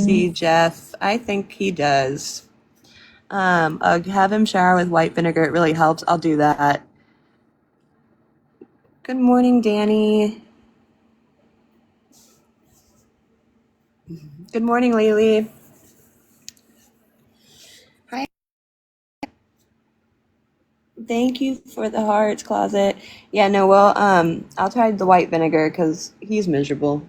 see Jeff. I think he does. Have him shower with white vinegar. It really helps. I'll do that. Good morning, Danny. Good morning, Lily. Hi. Thank you for the hearts, Closet. Yeah, no, well, I'll try the white vinegar because he's miserable.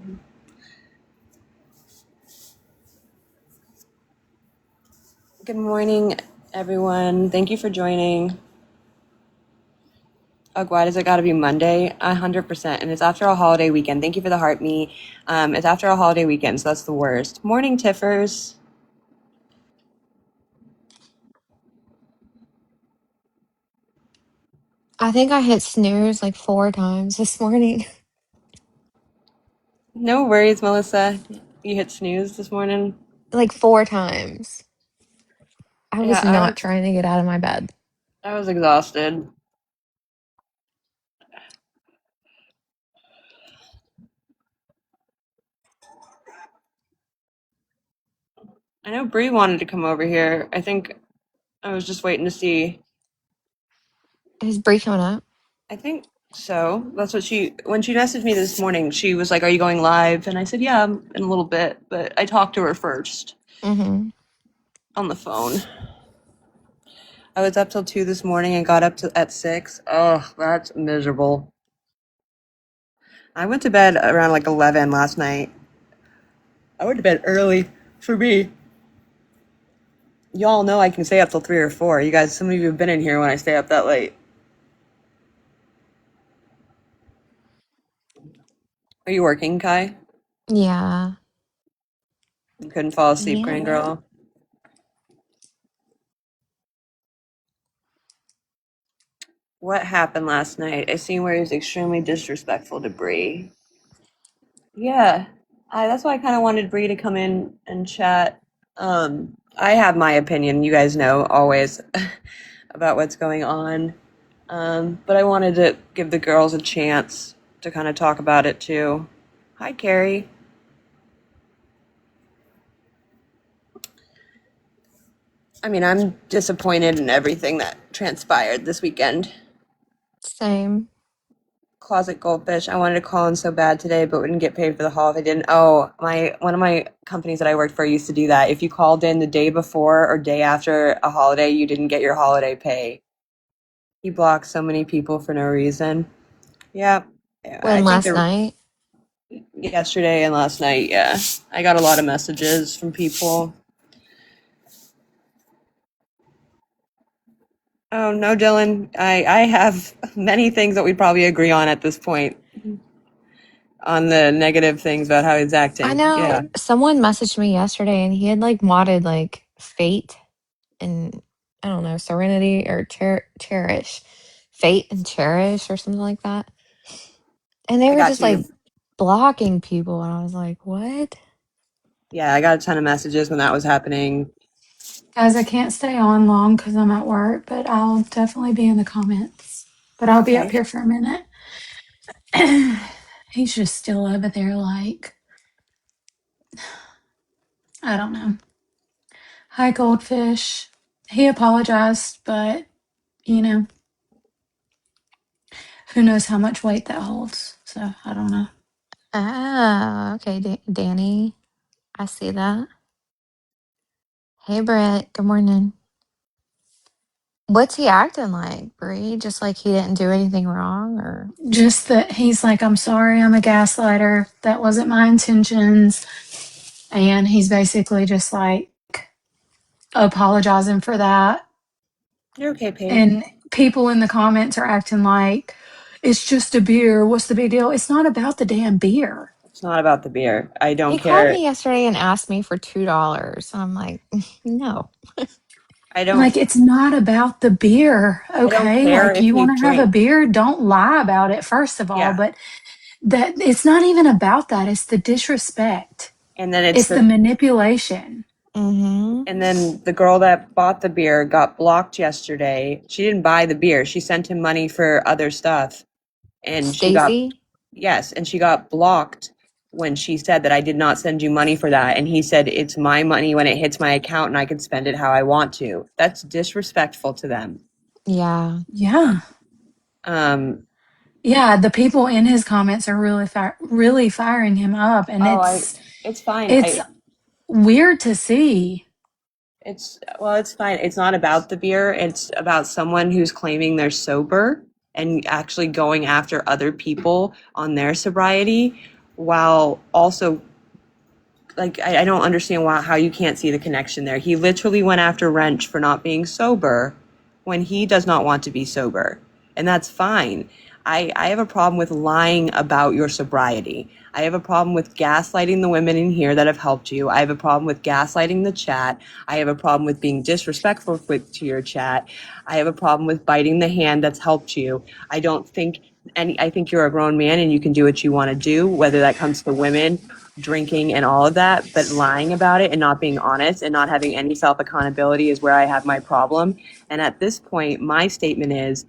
Good morning, everyone. Thank you for joining. Ugh, why does it got to be Monday? 100%. And it's after a holiday weekend. Thank you for the heart, me. It's after a holiday weekend, so that's the worst. Morning, Tiffers. I think I hit snooze like 4 times this morning. No worries, Melissa. You hit snooze this morning. Like 4 times. I Yeah, was not trying to get out of my bed. I was exhausted. I know Bree wanted to come over here. I think I was just waiting to see. Is Brie coming up? I think so. That's what when she messaged me this morning, she was like, "Are you going live?" And I said, "Yeah, in a little bit." But I talked to her first Mm-hmm. on the phone. I was up till 2 this morning and got up at 6. Oh, that's miserable. I went to bed around like 11 last night. I went to bed early for me. Y'all know I can stay up till 3 or 4. You guys, some of you have been in here when I stay up that late. Are you working, Kai? Yeah. You couldn't fall asleep, grand Yeah. girl. What happened last night? I seen where he was extremely disrespectful to Bree. Yeah, that's why I kind of wanted Bree to come in and chat. I have my opinion, you guys know, always about what's going on. But I wanted to give the girls a chance to kind of talk about it too. Hi, Carrie. I mean, I'm disappointed in everything that transpired this weekend. Same. Closet Goldfish. I wanted to call in so bad today, but wouldn't get paid for the haul if I didn't. Oh, one of my companies that I worked for used to do that. If you called in the day before or day after a holiday, you didn't get your holiday pay. He blocked so many people for no reason. Yeah, I When think last they're night? yesterday and last night. Yeah, I got a lot of messages from people. Oh no, Dylan. I have many things that we'd probably agree on at this point on the negative things about how he's I acting. know Yeah. someone messaged me yesterday and he had like modded like Fate and I don't know, Serenity or Cherish. Fate and Cherish or something like that. And they I were got just like you. blocking people and I was like, "What?" Yeah, I got a ton of messages when that was happening. Guys, I can't stay on long because I'm at work, but I'll definitely be in the comments. But I'll be up Okay. here for a minute. He's just still over there, like, I don't know. Hi, Goldfish. He apologized, but, you know, who knows how much weight that holds. So I don't know. Ah, okay, Danny. I see that. Hey, Brett. Good morning. What's he acting like, Bree? Just like he didn't do anything wrong, or Just that he's like, I'm sorry, I'm a gaslighter. That wasn't my intentions. And he's basically just like apologizing for that. You're okay, Paige. And people in the comments are acting like it's just a beer. What's the big deal? It's not about the damn beer. It's not about the beer. I don't he called care. me yesterday and asked me for $2, and I'm like, no. I don't. Like, it's not about the beer, I don't okay? care Like, if you he want to have a drinks. beer, don't lie about it, first of all. Yeah, But that it's not even about that. It's the disrespect, and then it's it's the the manipulation. Mm-hmm. and then the girl that bought the beer got blocked yesterday. She didn't buy the beer. She sent him money for other stuff, and she got Stacy. yes, and she got blocked when she said that I did not send you money for that. And he said, it's my money when it hits my account and I can spend it how I want to. That's disrespectful to them. Yeah. Yeah. Um, Yeah, the people in his comments are really firing him up, and it's fine. it's weird to see. It's fine. It's not about the beer. It's about someone who's claiming they're sober and actually going after other people on their sobriety while also like I don't understand how you can't see the connection there. He literally went after Wrench for not being sober when he does not want to be sober. And that's fine. I have a problem with lying about your sobriety. I have a problem with gaslighting the women in here that have helped you. I have a problem with gaslighting the chat. I have a problem with being disrespectful to your chat. I have a problem with biting the hand that's helped you. I don't think I think you're a grown man and you can do what you want to do, whether that comes to women, drinking and all of that, but lying about it and not being honest and not having any self accountability is where I have my problem. And at this point, my statement is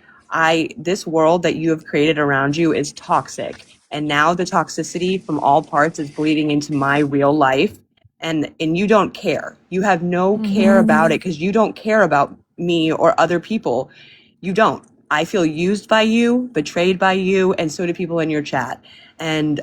this world that you have created around you is toxic. And now the toxicity from all parts is bleeding into my real life. And you don't care. You have no care about it because you don't care about me or other people. You don't. I feel used by you, betrayed by you, and so do people in your chat. And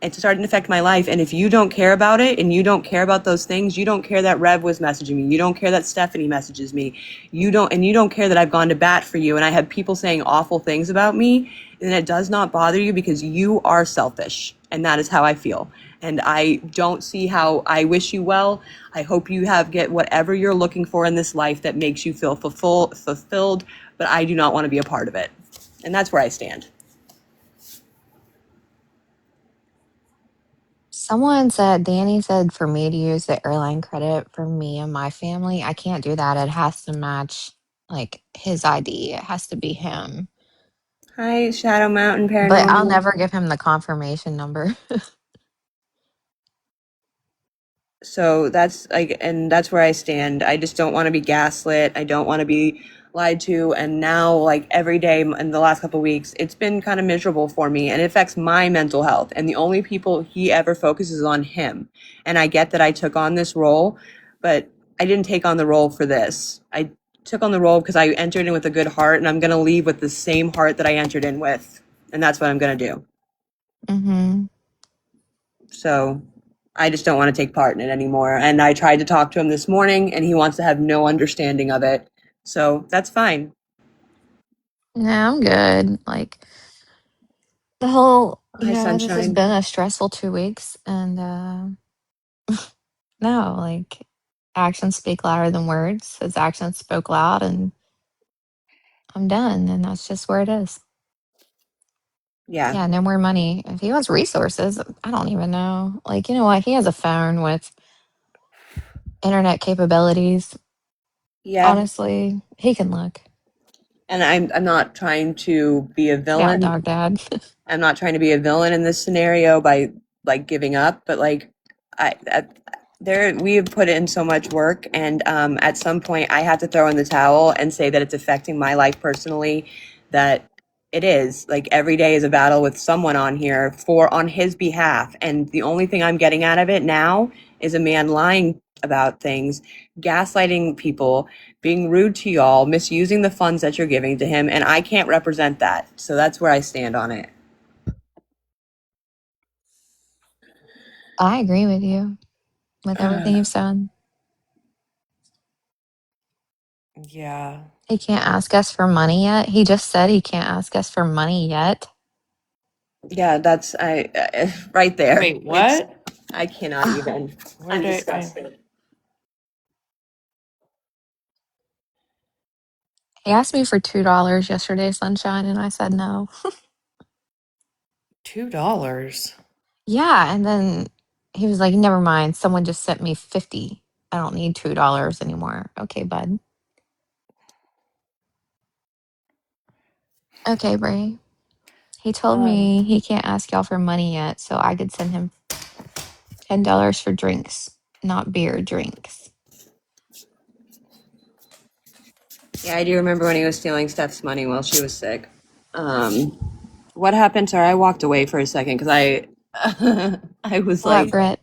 it's starting to affect my life. And if you don't care about it and you don't care about those things, you don't care that Rev was messaging me. You don't care that Stephanie messages me. You don't care that I've gone to bat for you and I have people saying awful things about me. And it does not bother you because you are selfish. And that is how I feel. And I don't see how. I wish you well. I hope you get whatever you're looking for in this life that makes you feel fulfilled, but I do not want to be a part of it. And that's where I stand. Danny said for me to use the airline credit for me and my family, I can't do that. It has to match like his ID. It has to be him. Hi, Shadow Mountain But I'll Paranormal. never give him the confirmation number. So that's and that's where I stand. I just don't want to be gaslit. I don't want to be lied to. And now, like every day in the last couple of weeks, it's been kind of miserable for me and it affects my mental health. And the only people he ever focuses on him. And I get that I took on this role, but I didn't take on the role for this. I took on the role because I entered in with a good heart and I'm going to leave with the same heart that I entered in with. And that's what I'm going to do. Mm-hmm. So I just don't want to take part in it anymore. And I tried to talk to him this morning and he wants to have no understanding of it. So that's fine. No, I'm good. Like the whole, Hi, this has sunshine. been a stressful 2 weeks, and no, like actions speak louder than words. His actions spoke loud, and I'm done, and that's just where it is. Yeah. Yeah, no more money. If he wants resources, I don't even know. Like, you know what? He has a phone with internet capabilities. Yeah. Honestly, he can look. And I'm not trying to be a Yeah, villain. dog dad. I'm not trying to be a villain in this scenario by like giving up, but like we have put in so much work and at some point I have to throw in the towel and say that it's affecting my life personally, that it is. Like every day is a battle with someone on here on his behalf, and the only thing I'm getting out of it now is a man lying about things, gaslighting people, being rude to y'all, misusing the funds that you're giving to him, and I can't represent that. So that's where I stand on it. I agree with you with everything you've said. Yeah. He can't ask us for money yet. He just said he can't ask us for money yet. Yeah, that's right there. Wait, what? I cannot even. Where I'm did disgusted. He asked me for $2 yesterday, Sunshine, and I said no. $2? Yeah, and then he was like, "Never mind. Someone just sent me 50. I don't need $2 anymore." Okay, bud. Okay, Bray. He told Um, me he can't ask y'all for money yet, so I could send him $10 for drinks, not beer, drinks. Yeah, I do remember when he was stealing Steph's money while she was sick. What happened? Sorry, I walked away for a second because I was What, like, Britt?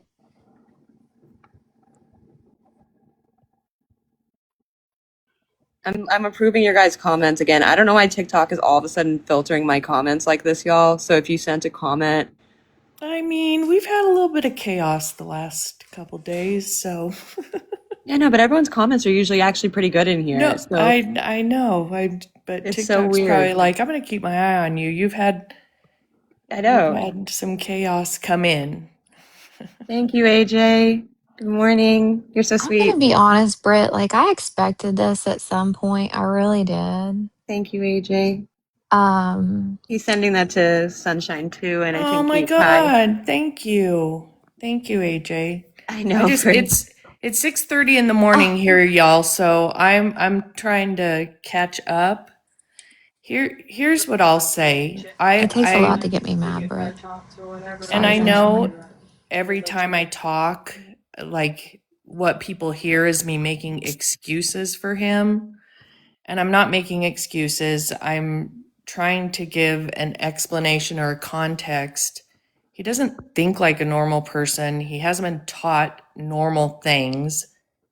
I'm approving your guys' comments again. I don't know why TikTok is all of a sudden filtering my comments like this, y'all. So if you sent a comment, I mean, we've had a little bit of chaos the last couple days, so yeah, no, but everyone's comments are usually actually pretty good in here. no, So I know. But it's so TikTok's probably weird. like, I'm gonna keep my eye on you. I You've know. had some chaos come in. Thank you, AJ. Good morning. You're so I'm gonna sweet. be honest, Britt. Like, I expected this at some point. I really did. Thank you, AJ. Um, He's sending that to Sunshine too, and I Oh think my he hi. God, thank you. Thank you, AJ. I know for It's 6:30 in the morning oh, here, y'all, so I'm trying to catch up. Here's what I'll say. it takes a lot to get me mad, Britt. Sorry, I know Sunshine. every time I talk, like what people hear is me making excuses for him. And I'm not making excuses. I'm trying to give an explanation or a context. He doesn't think like a normal person. He hasn't been taught normal things.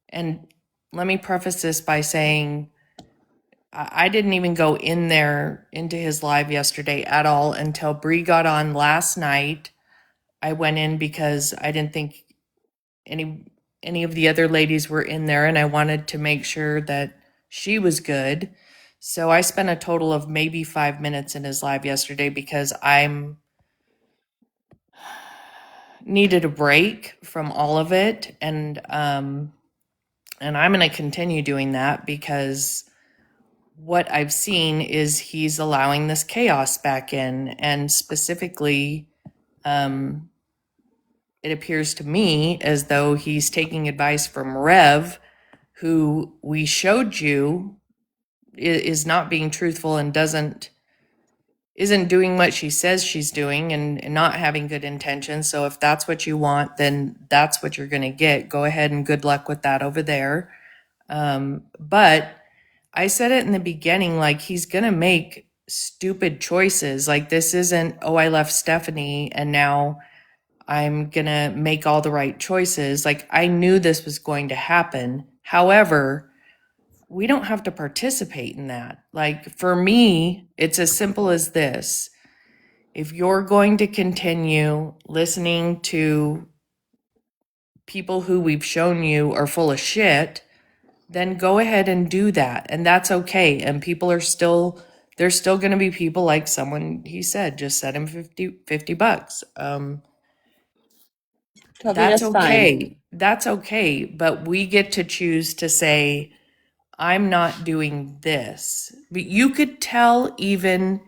And let me preface this by saying I didn't even go in there into his live yesterday at all until Bree got on last night. I went in because I didn't think any any of the other ladies were in there, and I wanted to make sure that she was good. So I spent a total of maybe 5 minutes in his live yesterday because I'm needed a break from all of it, and I'm going to continue doing that because what I've seen is he's allowing this chaos back in, and specifically, um, it appears to me as though he's taking advice from Rev, who we showed you is not being truthful and isn't doing what she says she's doing and not having good intentions. So if that's what you want, then that's what you're going to get. Go ahead and good luck with that over there. But I said it in the beginning, like he's going to make stupid choices. Like this isn't, oh, I left Stephanie and now I'm going to make all the right choices. Like I knew this was going to happen. However, we don't have to participate in that. Like for me, it's as simple as this. If you're going to continue listening to people who we've shown you are full of shit, then go ahead and do that. And that's okay. And people are still, there's still going to be people like someone, he said, just send him 50 bucks. Toby, That's that's fine. okay. That's okay. But we get to choose to say, I'm not doing this. But you could tell even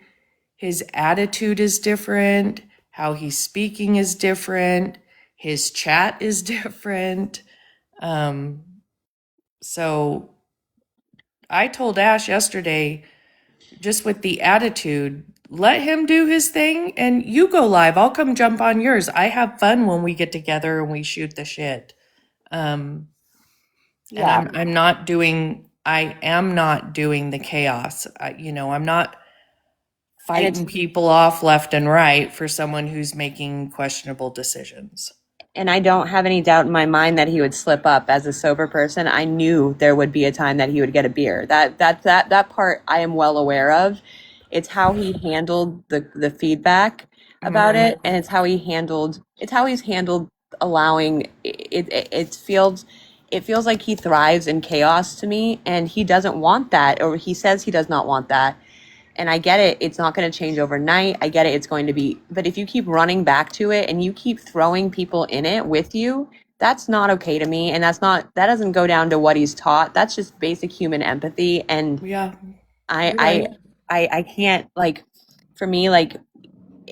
his attitude is different, how he's speaking is different, his chat is different. Um, so I told Ash yesterday, just with the attitude, let him do his thing and you go live. I'll come jump on yours. I have fun when we get together and we shoot the shit. Um, and Yeah. I am not doing the chaos. I'm not And it's fighting people off left and right for someone who's making questionable decisions. and I don't have any doubt in my mind that he would slip up as a sober person. I knew there would be a time that he would get a beer. That part I am well aware of. It's how he handled the feedback about Mm-hmm. it, and it's how he's handled allowing it feels like he thrives in chaos to me, and he doesn't want that, or he says he does not want that. And I get it, it's not going to change overnight. I get it, it's going to be, but if you keep running back to it and you keep throwing people in it with you, that's not okay to me. And that doesn't go down to what he's taught. That's just basic human empathy. And Yeah, I, you're I, right. I can't like, for me, like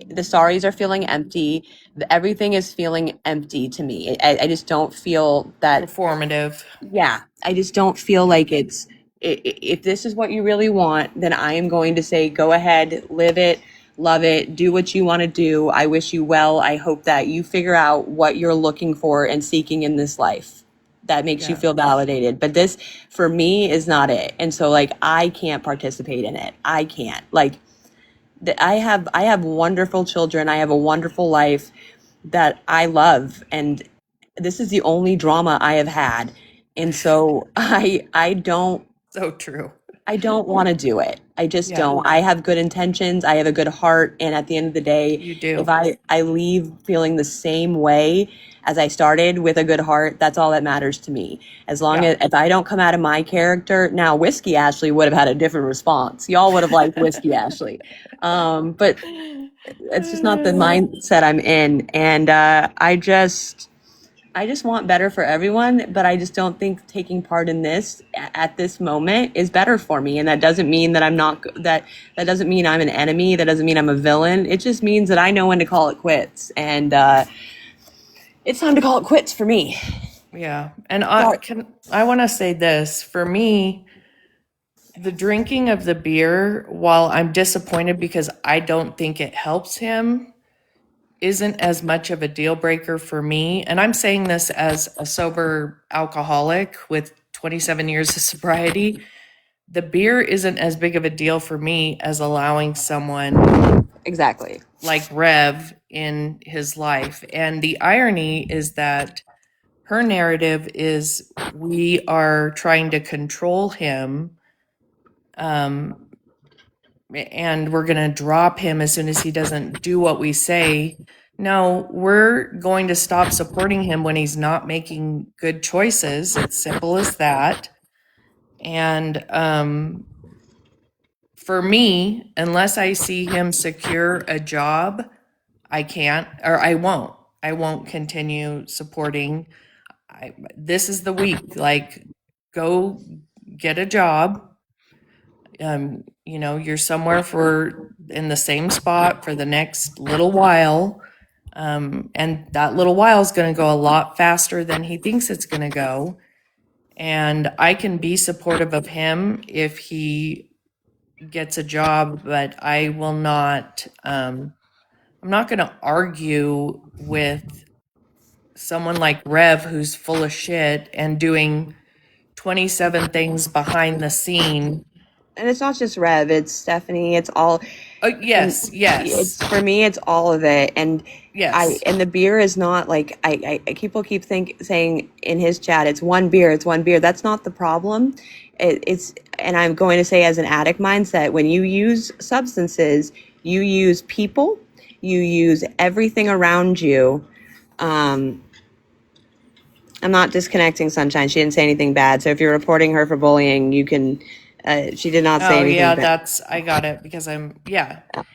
the sorries are feeling empty. Everything is feeling empty to me. I just don't feel that Performative. yeah, I just don't feel like if this is what you really want, then I am going to say, go ahead, live it, love it, do what you want to do. I wish you well. I hope that you figure out what you're looking for and seeking in this life that makes you Yeah. feel validated. But this, for me, is not it. And so, like, I can't participate in it. I can't. Like, I have wonderful children. I have a wonderful life. that I love, and this is the only drama I have had. And so So true. I don't want to do it. I just Yeah. don't. I have good intentions. I have a good heart. And at the end of the day, You do. if I leave feeling the same way as I started with a good heart, that's all that matters to me. As long Yeah. as if I don't come out of my character, now Whiskey Ashley would have had a different response. Y'all would have liked Whiskey Ashley. But it's just not the mindset I'm in. And I just want better for everyone, but I just don't think taking part in this at this moment is better for me. And that doesn't mean that that doesn't mean I'm an enemy. That doesn't mean I'm a villain. It just means that I know when to call it quits. And it's time to call it quits for me. Yeah. And I want to say this, for me, the drinking of the beer, while I'm disappointed because I don't think it helps him, isn't as much of a deal breaker for me. And I'm saying this as a sober alcoholic with 27 years of sobriety. The beer isn't as big of a deal for me as allowing someone Exactly. like Rev in his life. And the irony is that her narrative is we are trying to control him, and we're going to drop him as soon as he doesn't do what we say. No, we're going to stop supporting him when he's not making good choices. It's simple as that. And for me, unless I see him secure a job, I won't continue supporting. This is the week. Like, go get a job. You're somewhere in the same spot for the next little while. And that little while is going to go a lot faster than he thinks it's going to go. And I can be supportive of him if he gets a job, but I will not, I'm not going to argue with someone like Rev who's full of shit and doing 27 things behind the scene. And it's not just Rev, it's Stephanie, it's all. Oh, yes. It's for me, it's all of it. And yes. and the beer is not like people keep saying in his chat, it's one beer. That's not the problem. And I'm going to say, as an addict mindset, when you use substances, you use people, you use everything around you. I'm not disconnecting Sunshine. She didn't say anything bad. So if you're reporting her for bullying, you can. She did not say anything. Yeah, bad. I got it because and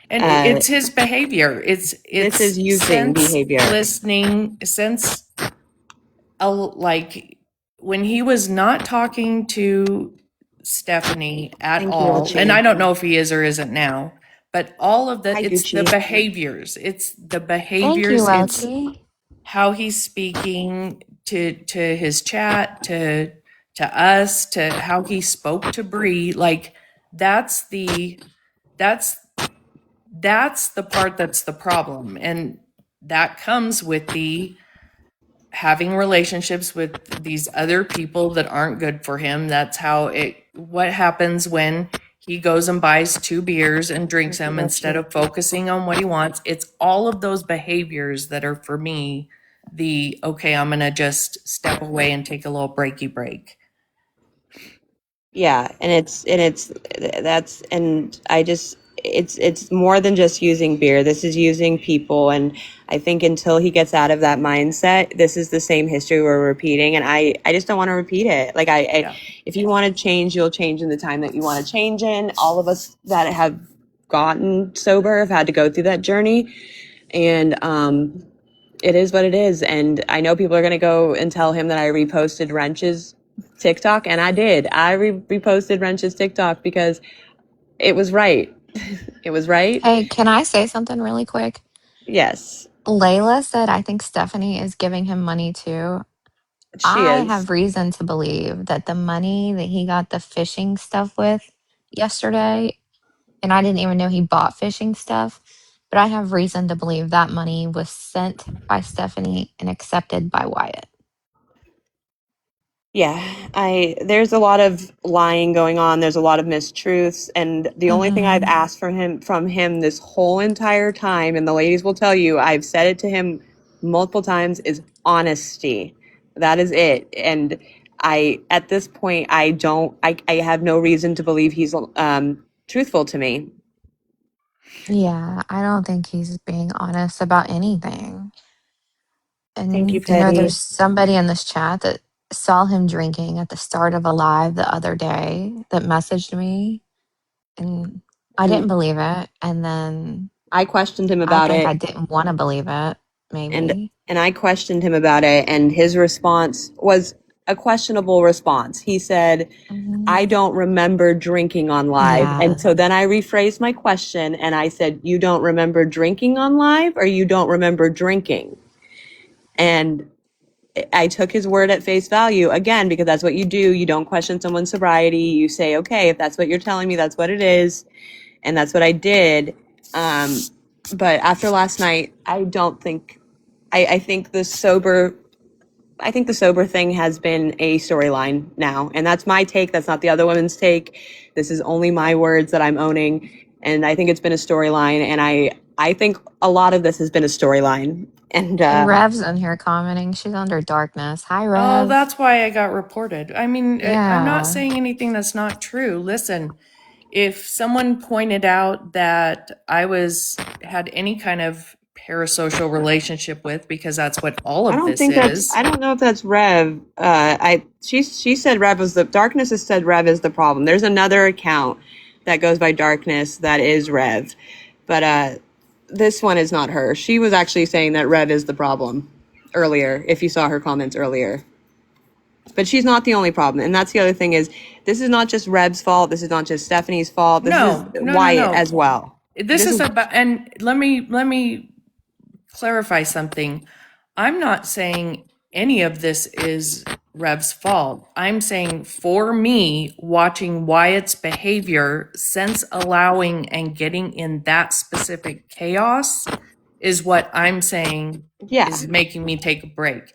it's his behavior. It's this is using behavior. Listening since, like, when he was not talking to Stephanie at all, and I don't know if he is or isn't now, but all of the the behaviors. It's the behaviors. Thank you, it's how he's speaking to his chat, to us, to how he spoke to Bree. Like, that's the part that's the problem. And that comes with the having relationships with these other people that aren't good for him. That's what happens when he goes and buys 2 beers and drinks them instead of focusing on what he wants. It's all of those behaviors that are, for me, okay, I'm going to just step away and take a little breaky break. Yeah. And it's more than just using beer. This is using people. And I think until he gets out of that mindset, this is the same history we're repeating. And I just don't want to repeat it. Like if you want to change, you'll change in the time that you want to change in. All of us that have gotten sober have had to go through that journey. And, it is what it is. And I know people are going to go and tell him that I reposted Wrench's TikTok. And I did. I reposted Wrench's TikTok because it was right. It was right. Hey, can I say something really quick? Yes. Layla said, I think Stephanie is giving him money too. I have reason to believe that the money that he got the fishing stuff with yesterday, and I didn't even know he bought fishing stuff, but I have reason to believe that money was sent by Stephanie and accepted by Wyatt. Yeah, there's a lot of lying going on. There's a lot of mistruths. And the only thing I've asked from him this whole entire time, and the ladies will tell you, I've said it to him multiple times is honesty. That is it. And at this point, I have no reason to believe he's truthful to me. Yeah, I don't think he's being honest about anything. Thank you, And, there's Penny. somebody in this chat that saw him drinking at the start of a live the other day that messaged me, and I didn't And believe it. And then I questioned him I about think I it, didn't want to believe it, and maybe. I questioned him about it, and his response was a questionable response. He said, Mhm. I don't remember drinking on live. Yeah. And so then I rephrased my question and I said, you don't remember drinking on live or you don't remember drinking? And I took his word at face value again, because that's what you do. You don't question someone's sobriety. You say, okay, if that's what you're telling me, that's what it is. And that's what I did. Um, but after last night, I don't think, I think the sober thing has been a storyline now. And that's my take. That's not the other women's take. This is only my words that I'm owning. And I think it's been a storyline. And I think a lot of this has been a storyline. And Rev's in here commenting. She's under darkness. Hi, Oh, Rev. that's why I got reported. I mean, I'm not Yeah. saying anything that's not true. Listen, if someone pointed out that had any kind of parasocial relationship with, because that's what all I of don't this think that's, is. I don't know if that's Rev. She said Rev was Darkness has said Rev is the problem. There's another account that goes by Darkness that is Rev. But this one is not her. She was actually saying that Rev is the problem earlier, if you saw her comments earlier. But she's not the only problem. And that's the other thing is, this is not just Rev's fault. This is not just Stephanie's fault. This is Wyatt as well. This is about, and let me clarify something. I'm not saying any of this is Rev's fault. I'm saying, for me, watching Wyatt's behavior since allowing and getting in that specific chaos is what I'm saying Yeah. is making me take a break.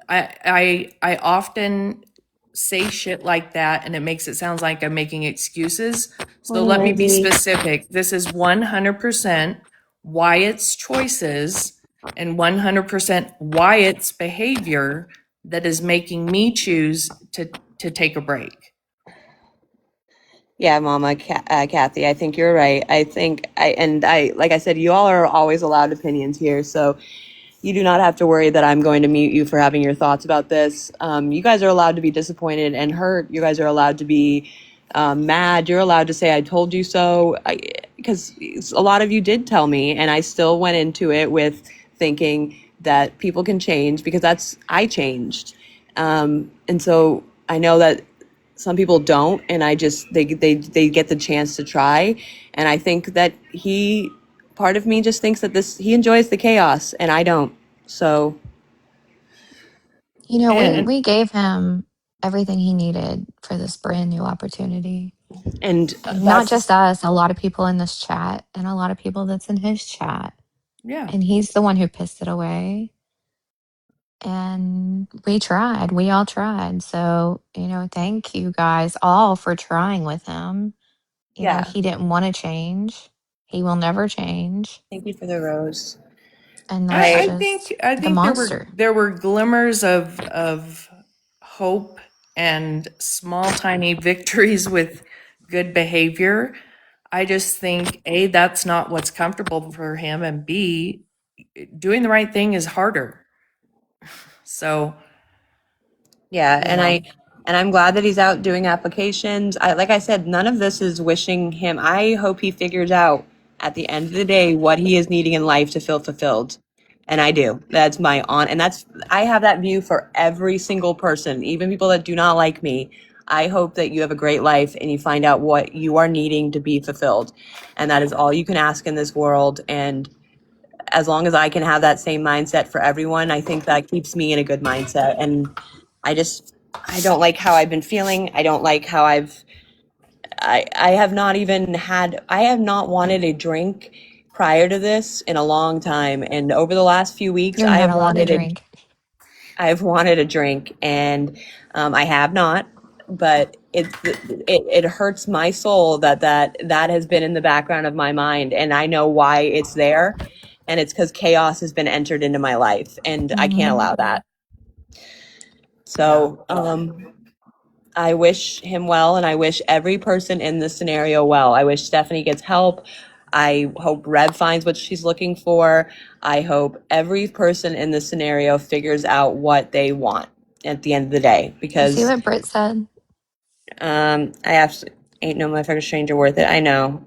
I often say shit like that and it makes it sound like I'm making excuses. So let me be specific. This is 100% Wyatt's choices and 100% Wyatt's behavior that is making me choose to take a break. Yeah, Mama, Kathy, I think you're right. I think like I said, you all are always allowed opinions here. So you do not have to worry that I'm going to mute you for having your thoughts about this. You guys are allowed to be disappointed and hurt. You guys are allowed to be mad. You're allowed to say, I told you so. Because a lot of you did tell me, and I still went into it with thinking that people can change, because I changed. And so I know that some people don't, and they get the chance to try. And I think that part of me just thinks that he enjoys the chaos and I don't. So And We gave him everything he needed for this brand new opportunity. and And not that's just us, a lot of people in this chat and a lot of people that's in his chat. yeah. And he's the one who pissed it away. And we tried. We all tried. So, thank you guys all for trying with him. yeah. He didn't want to change. He will never change. Thank you for the rose. And that's I just I the think monster. there were glimmers of hope and small tiny victories with good behavior. I just think, A, that's not what's comfortable for him, and B, doing the right thing is harder. So, Yeah, you know. and I'm glad that he's out doing applications. Like I said, none of this is wishing him. I hope he figures out at the end of the day what he is needing in life to feel fulfilled. And I do. That's I have that view for every single person, even people that do not like me. I hope that you have a great life and you find out what you are needing to be fulfilled. And that is all you can ask in this world. And as long as I can have that same mindset for everyone, I think that keeps me in a good mindset. And I don't like how I've been feeling. I don't like how I have not even I have not wanted a drink prior to this in a long time. And over the last few weeks, You're not allowed to drink. I've wanted a drink, and I have not. But it hurts my soul that has been in the background of my mind, and I know why it's there. and it's because chaos has been entered into my life, and I can't allow that. So I wish him well, and I wish every person in this scenario well. I wish Stephanie gets help. I hope Rev finds what she's looking for. I hope every person in this scenario figures out what they want at the end of the day, You see because what Britt said? I absolutely ain't no motherfucking stranger worth it. I know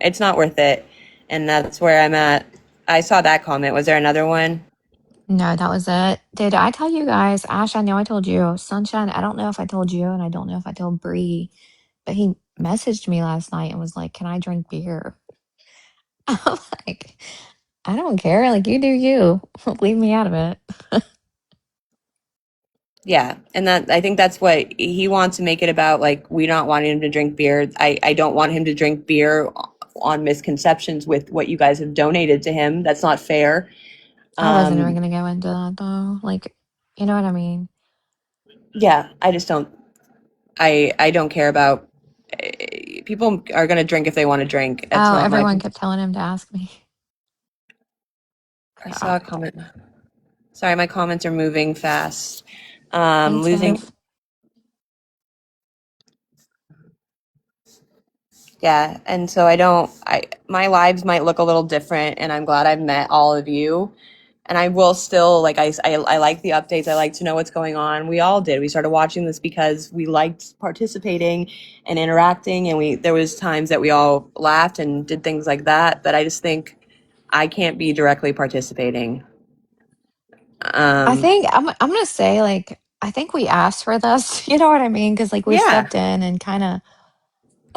it's not worth it, and that's where I'm at. I saw that comment. Was there another one? No, that was it. Did I tell you guys? Ash, I know I told you. Sunshine, I don't know if I told you, and I don't know if I told Bree, but he messaged me last night and was like, "Can I drink beer?" I'm like, I don't care. Like, you do you. Leave me out of it. Yeah, and that I think that's what he wants to make it about. Like, we not wanting him to drink beer. I don't want him to drink beer on misconceptions with what you guys have donated to him. That's not fair. I wasn't even gonna go into that though. Like, you know what I mean? Yeah, I just don't. I don't care about. People are gonna drink if they want to drink. That's Oh, not my. everyone kept telling him to ask me. I saw a comment. Sorry, my comments are moving fast. Hey, Losing. Tiff. Yeah, and so my lives might look a little different, and I'm glad I've met all of you. And I will still, like, I like the updates. I like to know what's going on. We all did. We started watching this because we liked participating and interacting, and there was times that we all laughed and did things like that. But I just think I can't be directly participating. I think I'm gonna say, like, I think we asked for this. You know what I mean? Because like we Yeah, stepped in and kind of,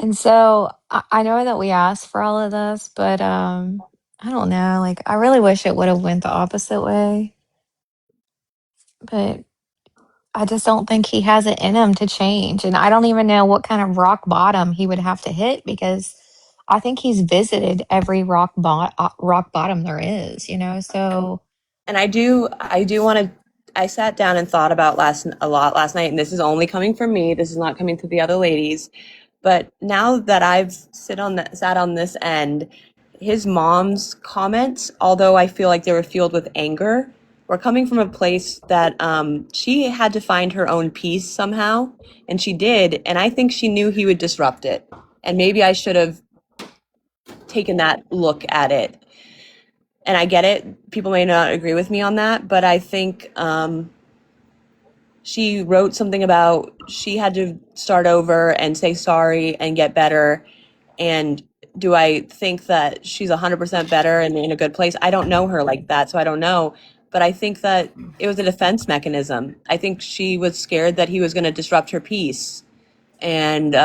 and so I know that we asked for all of this, but I don't know. Like, I really wish it would have went the opposite way, but I just don't think he has it in him to change, and I don't even know what kind of rock bottom he would have to hit because I think he's visited every rock bottom there is. You know, so. and I do want to. I sat down and thought about a lot last night, and this is only coming from me. This is not coming to the other ladies. But now that I've sat on this end, his mom's comments, although I feel like they were fueled with anger, were coming from a place that she had to find her own peace somehow, and she did. And I think she knew he would disrupt it. And maybe I should have taken that look at it. And I get it. People may not agree with me on that, but I think she wrote something about she had to start over and say sorry and get better. And do I think that she's 100% better and in a good place? I don't know her like that, so I don't know. But I think that it was a defense mechanism. I think she was scared that he was going to disrupt her peace. And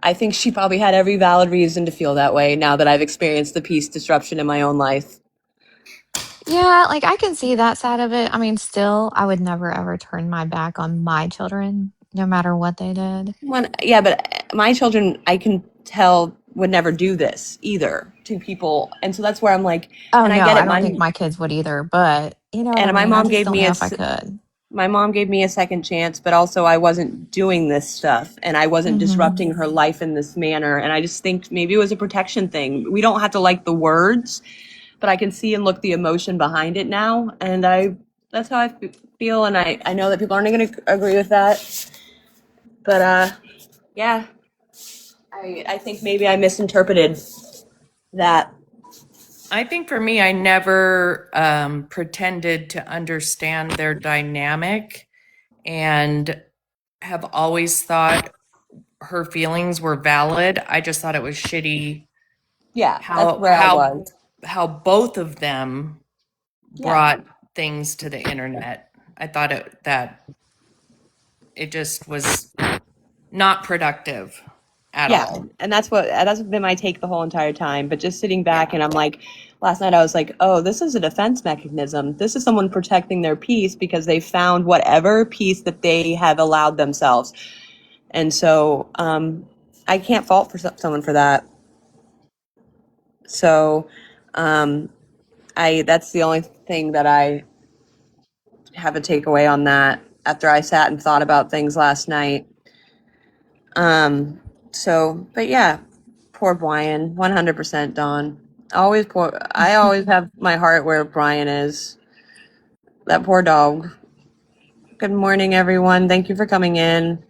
I think she probably had every valid reason to feel that way now that I've experienced the peace disruption in my own life. Yeah, like I can see that side of it. I mean, still, I would never ever turn my back on my children, no matter what they did. Yeah, but my children, I can tell, would never do this either to people. And so that's where I'm like, Oh and I no, get I it. don't think my kids would either, but you know what I And my mean? I mom just gave don't me know if I could. my mom gave me a second chance, but also I wasn't doing this stuff and I wasn't Hmm. disrupting her life in this manner. And I just think maybe it was a protection thing. We don't have to like the words, but I can see and look the emotion behind it now. And that's how I feel. And I know that people aren't going to agree with that. But yeah, I think maybe I misinterpreted that. I think for me, I never pretended to understand their dynamic and have always thought her feelings were valid. I just thought it was shitty Yeah, that's how where I was. both of them Yeah. brought things to the internet. I thought that it just was not productive at Yeah, all. and that's been my take the whole entire time. But just sitting back Yeah. and I'm like, last night I was like, oh, this is a defense mechanism. This is someone protecting their peace because they found whatever peace that they have allowed themselves. And so I can't fault for someone for that. So I that's the only thing that I have a takeaway on that after I sat and thought about things last night. Um, but yeah, poor Brian, 100% Dawn. I always have my heart where Brian is. That poor dog. Good morning, everyone. Thank you for coming in,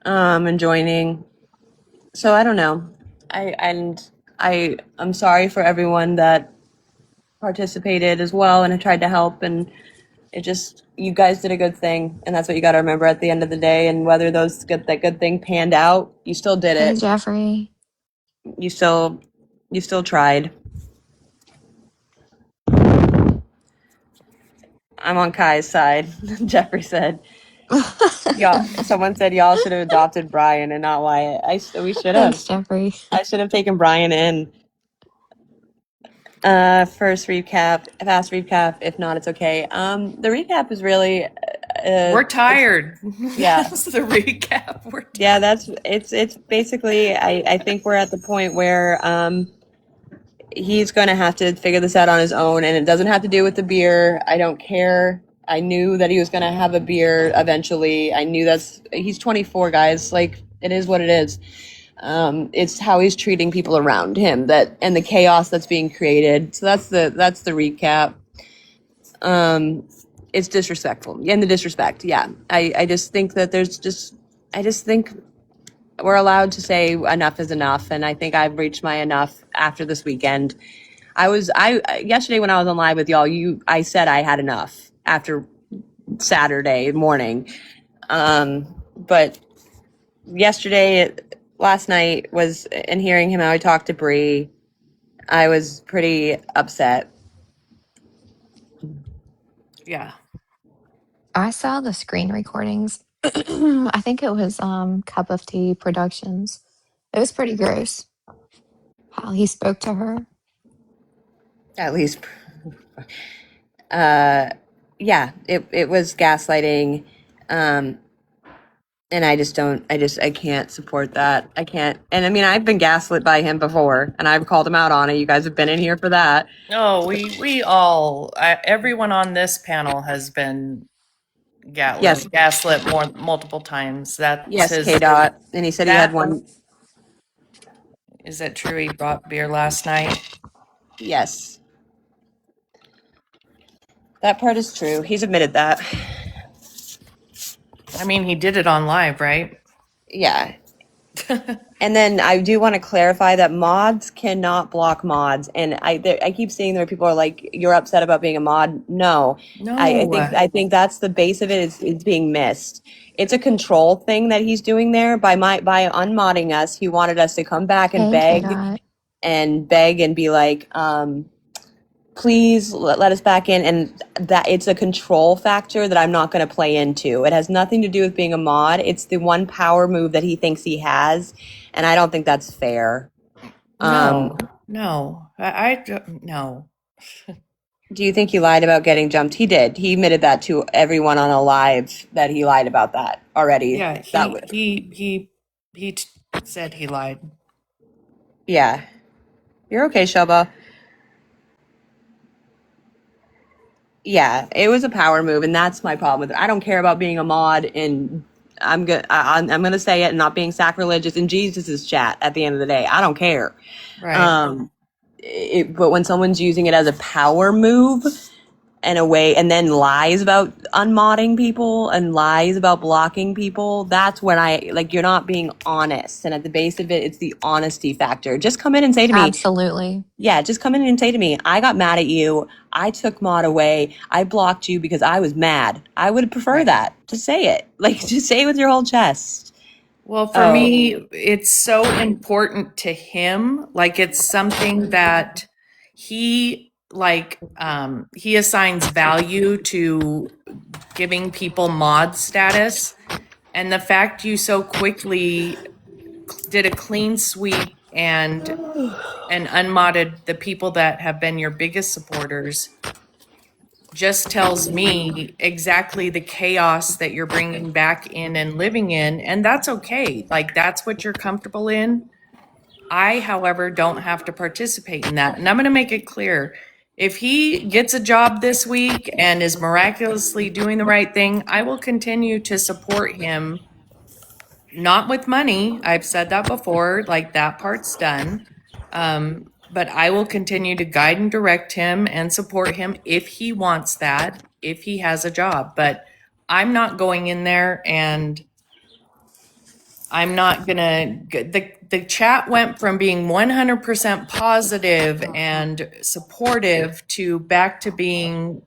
and joining. So I don't know. I'm sorry for everyone that participated as well and tried to help, and you guys did a good thing, and that's what you got to remember at the end of the day. And whether that good thing panned out, you still did Hey, it. Jeffrey. You still tried. I'm on Kai's side. Jeffrey said. Yeah, someone said y'all should have adopted Brian and not Wyatt. We should have. Thanks, Jeffrey. I should have taken Brian in. Fast recap. If not, it's okay. The recap is really. We're tired. Yeah. That's the recap. We're tired. Yeah, it's basically. I think we're at the point where he's going to have to figure this out on his own, and it doesn't have to do with the beer. I don't care. I knew that he was going to have a beer eventually. I knew he's 24, guys. Like, it is what it is. It's how he's treating people around him and the chaos that's being created. So that's the recap. It's disrespectful and the disrespect. Yeah. I just think that I just think we're allowed to say enough is enough. And I think I've reached my enough after this weekend. Yesterday when I was on live with y'all, I said I had enough after Saturday morning. But last night and hearing him how he talked to Bree, I was pretty upset. Yeah. I saw the screen recordings. I think it was Cup of Tea Productions. It was pretty gross how he spoke to her. At least, yeah, it was gaslighting. And I can't support that. I can't. And I mean, I've been gaslit by him before and I've called him out on it. You guys have been in here for that. Oh, we all, everyone on this panel has been gaslit multiple times. That's yes, K-Dot. And he said he had one. Is it true he brought beer last night? Yes. That part is true. He's admitted that. I mean, he did it on live, right? Yeah. And then I do want to clarify that mods cannot block mods. And I keep seeing there people are like, you're upset about being a mod. No. I think that's the base of it is being missed. It's a control thing that he's doing there by unmodding us. He wanted us to come back and Hey, beg and be like, please let us back in. And that it's a control factor that I'm not going to play into. It has nothing to do with being a mod. It's the one power move that he thinks he has. And I don't think that's fair. No. I Do you think he lied about getting jumped? He did. He admitted that to everyone on a live that he lied about that already. Yeah, he said he lied. Yeah. You're okay, Shelba. Yeah, it was a power move, and that's my problem with it. I don't care about being a mod, and I'm gonna say it, and not being sacrilegious in Jesus's chat. At the end of the day, I don't care. Right. But when someone's using it as a power move in a way, and then lies about unmodding people and lies about blocking people, that's when you're not being honest. And at the base of it, it's the honesty factor. Just come in and say to me, absolutely. yeah, just come in and say to me, I got mad at you. I took mod away. I blocked you because I was mad. I would prefer that. Just say it. Just say it with your whole chest. Well, for me, it's so important to him. It's something that he he assigns value to giving people mod status. And the fact you so quickly did a clean sweep and unmodded the people that have been your biggest supporters just tells me exactly the chaos that you're bringing back in and living in. And that's okay. That's what you're comfortable in. I, however, don't have to participate in that. And I'm going to make it clear. If he gets a job this week and is miraculously doing the right thing, I will continue to support him. Not with money. I've said that before. That part's done. but I will continue to guide and direct him and support him if he wants that, if he has a job. But I'm not going in there, and I'm not gonna, the chat went from being 100% positive and supportive to back to being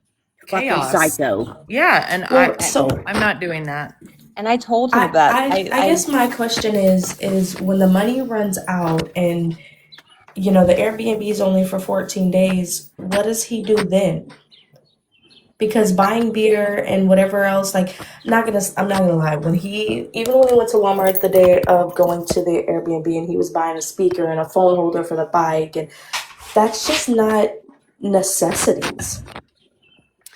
Fucking chaos. psycho. Yeah, and Well, so I'm not doing that. And I told him that. I guess my question is when the money runs out and you know the Airbnb is only for 14 days, what does he do then? Because buying beer and whatever else, like I'm not gonna lie, when he went to Walmart the day of going to the Airbnb and he was buying a speaker and a phone holder for the bike, and that's just not necessities.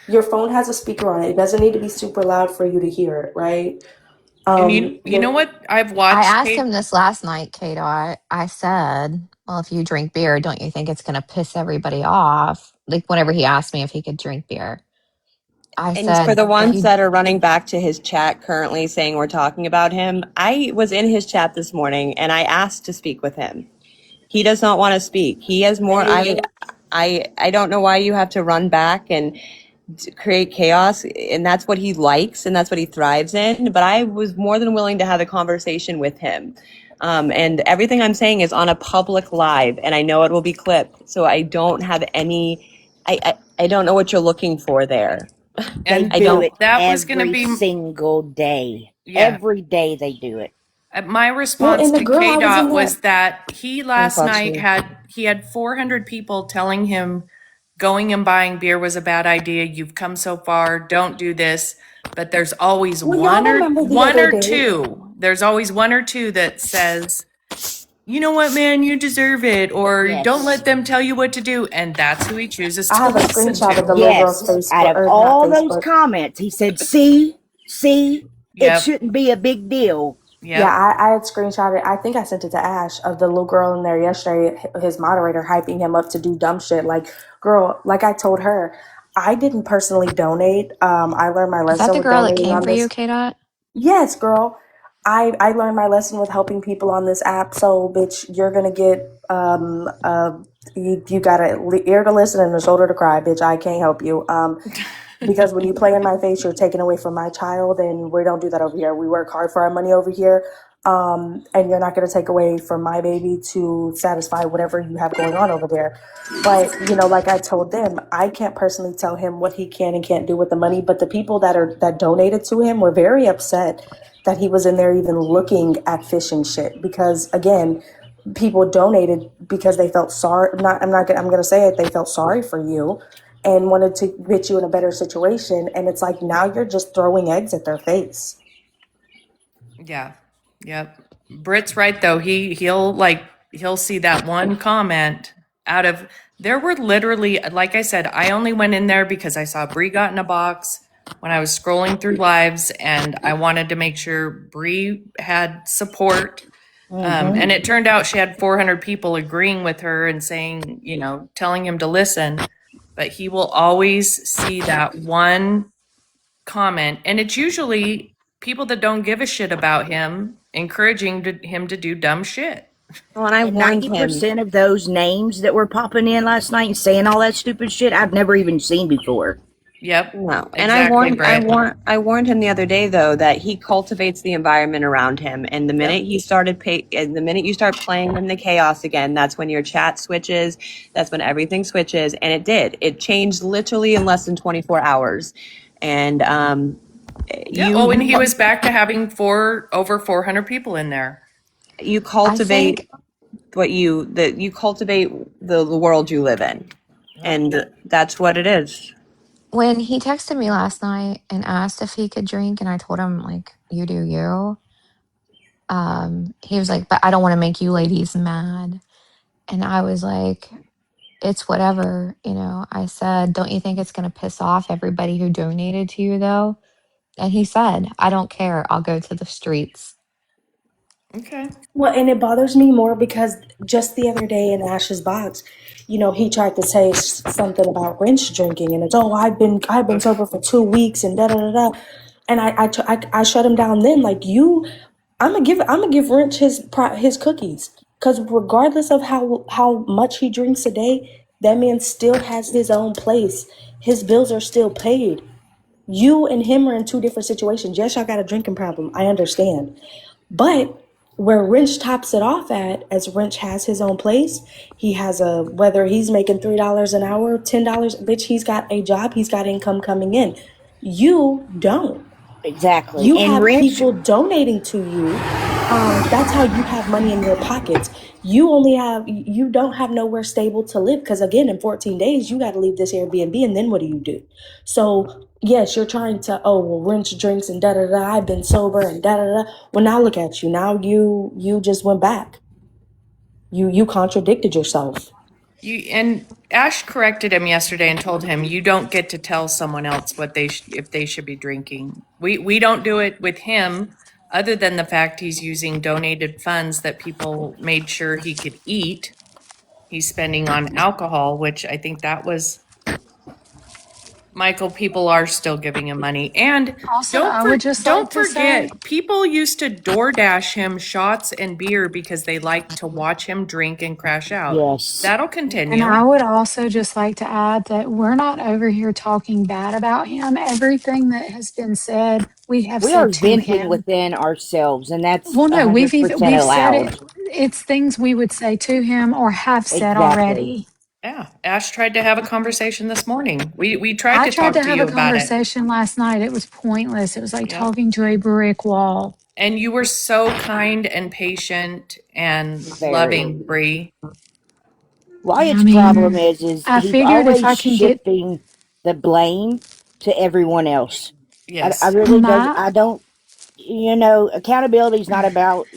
Your phone has a speaker on it. It doesn't need to be super loud for you to hear it, right? And you know what I've I watched? asked him this last night, Kadar. I said, well, if you drink beer, don't you think it's going to piss everybody off? Like, whenever he asked me if he could drink beer, I And for said, the if ones you, that are running back to his chat currently saying we're talking about him, I was in his chat this morning and I asked to speak with him. He does not want to speak. He has more. I don't know why you have to run back and create chaos, and that's what he likes and that's what he thrives in. But I was more than willing to have a conversation with him. And everything I'm saying is on a public live, and I know it will be clipped. So I don't have any. I don't know what you're looking for there. They And I do don't. it that was going to every be, single day. yeah. Every day they do it. My response and the to girl I was in KDOT there. was that he last Oh, night had 400 people telling him going and buying beer was a bad idea. You've come so far. Don't do this. But there's always Well, y'all remember the other day? two. There's always one or two that says, you know what, man, you deserve it, or Yes. don't let them tell you what to do. And that's who he chooses I to have a listen screenshot to. of the little girl's Yes. Facebook, Out of or not all those Facebook. comments, he said, see, it Yep. shouldn't be a big deal. Yep. Yeah, I had screenshotted. I think I sent it to Ash of the little girl in there yesterday. His moderator hyping him up to do dumb shit. Like, girl, like I told her, I didn't personally donate. I learned my is that lesson the with girl that donating came on for you, this. KDOT? Yes, girl. I learned my lesson with helping people on this app. So, bitch, you're gonna get you got an ear to listen and a shoulder to cry, bitch. I can't help you. Because when you play in my face, you're taking away from my child, and we don't do that over here. We work hard for our money over here, and you're not going to take away from my baby to satisfy whatever you have going on over there. But you know, like I told them, I can't personally tell him what he can and can't do with the money. But the people that donated to him were very upset that he was in there even looking at fish and shit. Because again, people donated because they felt sorry. I'm going to say it. They felt sorry for you and wanted to get you in a better situation. And it's like, now you're just throwing eggs at their face. Yeah. Yep. Britt's right though. He'll see that one comment out of, there were literally, like I said, I only went in there because I saw Bree got in a box when I was scrolling through lives, and I wanted to make sure Bree had support. And it turned out she had 400 people agreeing with her and saying, you know, telling him to listen. But he will always see that one comment, and it's usually people that don't give a shit about him encouraging him to do dumb shit. Well, and I And warned him. 90% of those names that were popping in last night and saying all that stupid shit, I've never even seen before. Yep. No, and Exactly, Brett. I warned him the other day though that he cultivates the environment around him, and the minute he started the minute you start playing in the chaos again, that's when your chat switches. That's when everything switches, and it did. It changed literally in less than 24 hours, and Yeah. Oh, and he was back to having over 400 people in there. you I cultivate think you cultivate the world you live in, and that's what it is. when he texted me last night and asked if he could drink, and I told him, like, you do you. He was like, but I don't want to make you ladies mad. And I was like, it's whatever, you know. I said, don't you think it's going to piss off everybody who donated to you, though? And he said, I don't care. I'll go to the streets. Okay. Well, and it bothers me more because just the other day in Ash's box, you know, he tried to say something about Wrench drinking, and it's, oh, I've been sober for 2 weeks and da da da da, and I shut him down then. Like, I'm gonna give Wrench his cookies. Because regardless of how much he drinks a day, that man still has his own place. His bills are still paid. You and him are in two different situations. Yes, y'all got a drinking problem. I understand. But where Wrench tops it off at, as Wrench has his own place, he has whether he's making $3 an hour, $10, bitch, he's got a job, he's got income coming in. You don't. Exactly. You And have Wrench, people donating to you. That's how you have money in your pockets. You don't have nowhere stable to live, because again, in 14 days, you got to leave this Airbnb, and then what do? So yes, you're trying to, oh, well, Wrench drinks and da-da-da, I've been sober and da-da-da. Well, now look at you. Now you just went back. You contradicted yourself. And Ash corrected him yesterday and told him, you don't get to tell someone else what if they should be drinking. We don't do it with him, other than the fact he's using donated funds that people made sure he could eat. He's spending on alcohol, which I think that was, Michael, people are still giving him money. And Also, I would just don't like to say, forget, people used to DoorDash him shots and beer because they liked to watch him drink and crash out. yes. That'll and continue. I would also just like to add that we're not over here talking bad about him. Everything that has been said, we have We are said to venting him. within ourselves, and that's Well, no, 100% we've said it. allowed. It's things we would say to him or have said Exactly. already. Yeah, Ash tried to have a conversation this morning. We tried I to tried talk to to have you a about it. conversation last night. It was pointless. It was like Yep. talking to a brick wall. And you were so kind and patient and Very. loving, Bree. Wyatt's I mean, problem is I he's figured if always I can get shifting the blame to everyone else. I Yes. really my I don't, accountability is not about,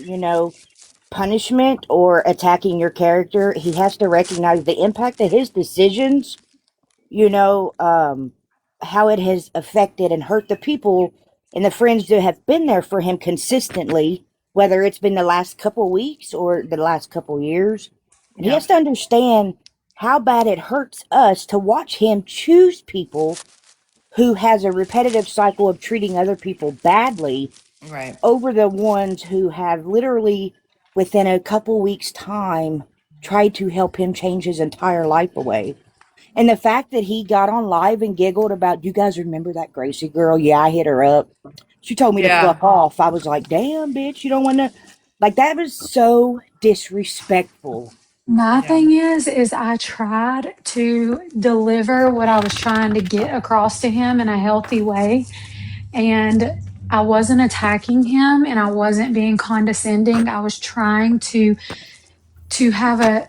punishment or attacking your character. He has to recognize the impact of his decisions, how it has affected and hurt the people and the friends that have been there for him consistently, whether it's been the last couple weeks or the last couple years. And he Yeah. has to understand how bad it hurts us to watch him choose people who has a repetitive cycle of treating other people badly Right. over the ones who have literally within a couple weeks time tried to help him change his entire life away. And the fact that he got on live and giggled about, you guys remember that Gracie girl? Yeah, I hit her up. She told me to Yeah. fuck off. I was like, damn, bitch, you don't want to. Like, that was so disrespectful. my Yeah. thing is I tried to deliver what I was trying to get across to him in a healthy way. And I wasn't attacking him and I wasn't being condescending. I was trying to have a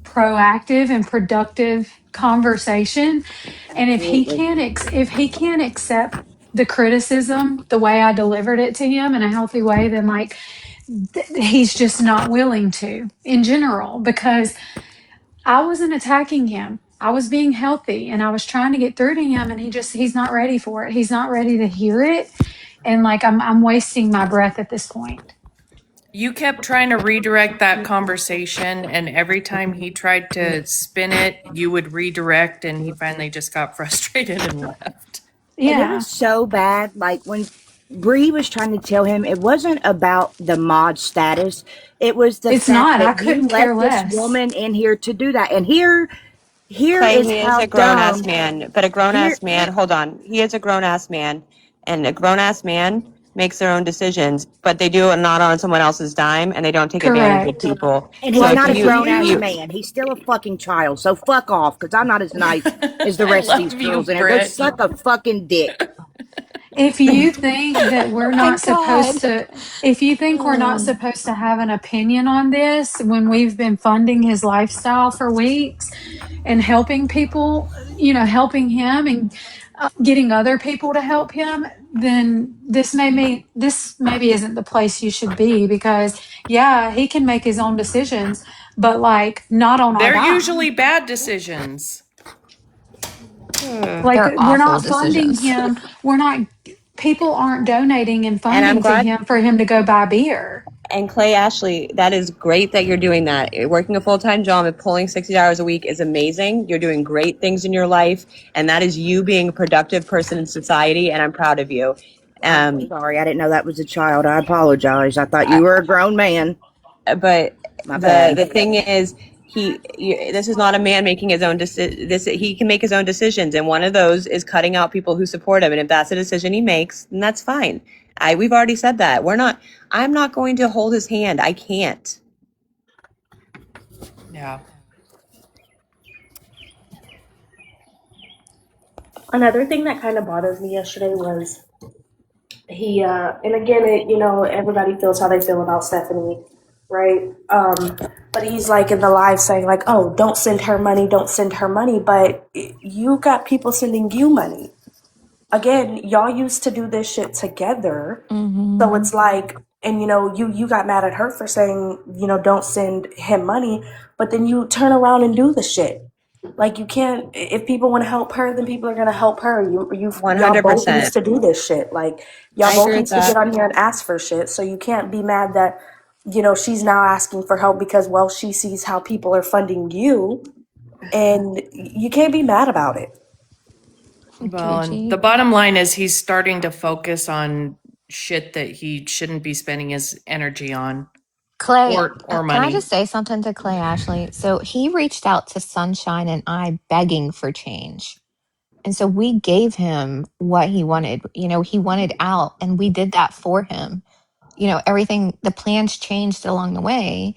proactive and productive conversation. And if he can't accept the criticism the way I delivered it to him in a healthy way, then like he's just not willing to in general, because I wasn't attacking him. I was being healthy and I was trying to get through to him, and he's not ready for it. He's not ready to hear it. And like I'm wasting my breath at this point. You kept trying to redirect that conversation, and every time he tried to spin it, you would redirect, and he finally just got frustrated and left. And it Yeah. was so bad. Like, when Bree was trying to tell him it wasn't about the mod status, it was the It's fact not. I that you couldn't let care this less. woman in here to do that. And here Clay, is he is how a grown ass dumb. man, but a grown Here, ass man, hold on. He is a grown ass man, and a grown ass man makes their own decisions, but they do it not on someone else's dime, and they don't take advantage of Correct. people. and So he's Like not a if grown ass you man. He's still a fucking child. So fuck off, because I'm not as nice as the I rest of these love you, girls in here. Go Britt. suck a fucking dick. if you think that we're not Thank God. supposed to if you think we're not supposed to have an opinion on this when we've been funding his lifestyle for weeks and helping people, helping him and getting other people to help him, then this maybe isn't the place you should be, because yeah, he can make his own decisions, but like not on our They're dime. usually bad decisions. Like They're we're awful not funding decisions. him. We're not People aren't donating and And I'm funding to glad. him for him to go buy beer. And Clay Ashley, that is great that you're doing that. Working a full-time job and pulling 60 hours a week is amazing. You're doing great things in your life, and that is you being a productive person in society, and I'm proud of you. I'm sorry, I didn't know that was a child. I apologize. I thought you were a grown man. but My bad. the thing is, this is not a man making his own he can make his own decisions, and one of those is cutting out people who support him. And if that's a decision he makes, then that's fine. We've already said that. I'm not going to hold his hand. I can't. Yeah. Another thing that kind of bothers me yesterday was he, and again, everybody feels how they feel about Stephanie, right? But he's like in the live saying like, "Oh, don't send her money, don't send her money," but you got people sending you money. Again, y'all used to do this shit together, so it's like, and you got mad at her for saying, don't send him money, but then you turn around and do the shit. Like, you can't. If people want to help her, then people are gonna help her. Y'all both 100%. used to do this shit. Like, I y'all both agree with used to get that. on here and ask for shit. So you can't be mad that she's now asking for help because, well, she sees how people are funding you, and you can't be mad about it. Well, and Gucci. the bottom line is he's starting to focus on shit that he shouldn't be spending his energy on, Clay, or can I money. just say something to Clay Ashley? So he reached out to Sunshine and I begging for change. And so we gave him what he wanted. He wanted out and we did that for him. Everything, the plans changed along the way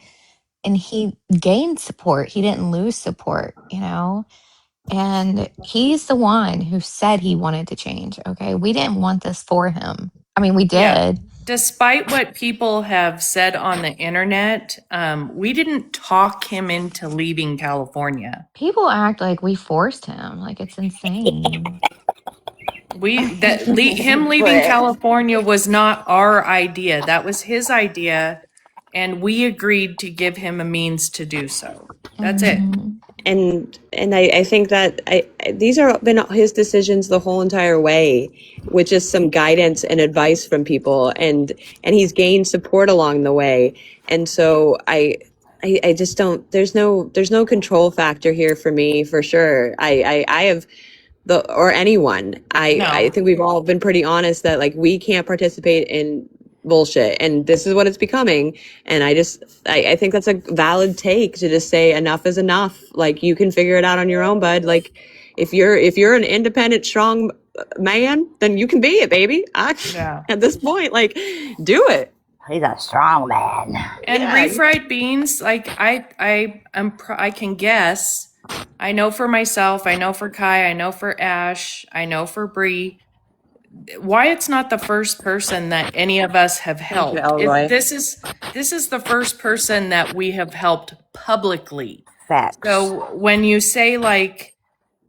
and he gained support. He didn't lose support. And he's the one who said he wanted to change. Okay. We didn't want this for him. I mean, we Yeah. did. Despite what people have said on the internet, we didn't talk him into leaving California. People act like we forced him. Like it's insane. Him leaving California was not our idea. That was his idea, and we agreed to give him a means to do so. That's it. Mhm. And I think that these are been his decisions the whole entire way, with just some guidance and advice from people, and he's gained support along the way. And so I just don't. There's no control factor here for me, for sure. I have or anyone. I No. think we've all been pretty honest that like we can't participate in bullshit, and this is what it's becoming. And I think that's a valid take to just say enough is enough. Like, you can figure it out on your own, bud. Like, if you're an independent, strong man, then you can be it, baby. Yeah. At this point, like, do it. He's a strong man. And Yeah. refried beans, like I can guess. I know for myself, I know for Kai, I know for Ash, I know for Bree. Wyatt's not the first person that any of us have helped. Elroy. This is the first person that we have helped publicly. Facts. So when you say like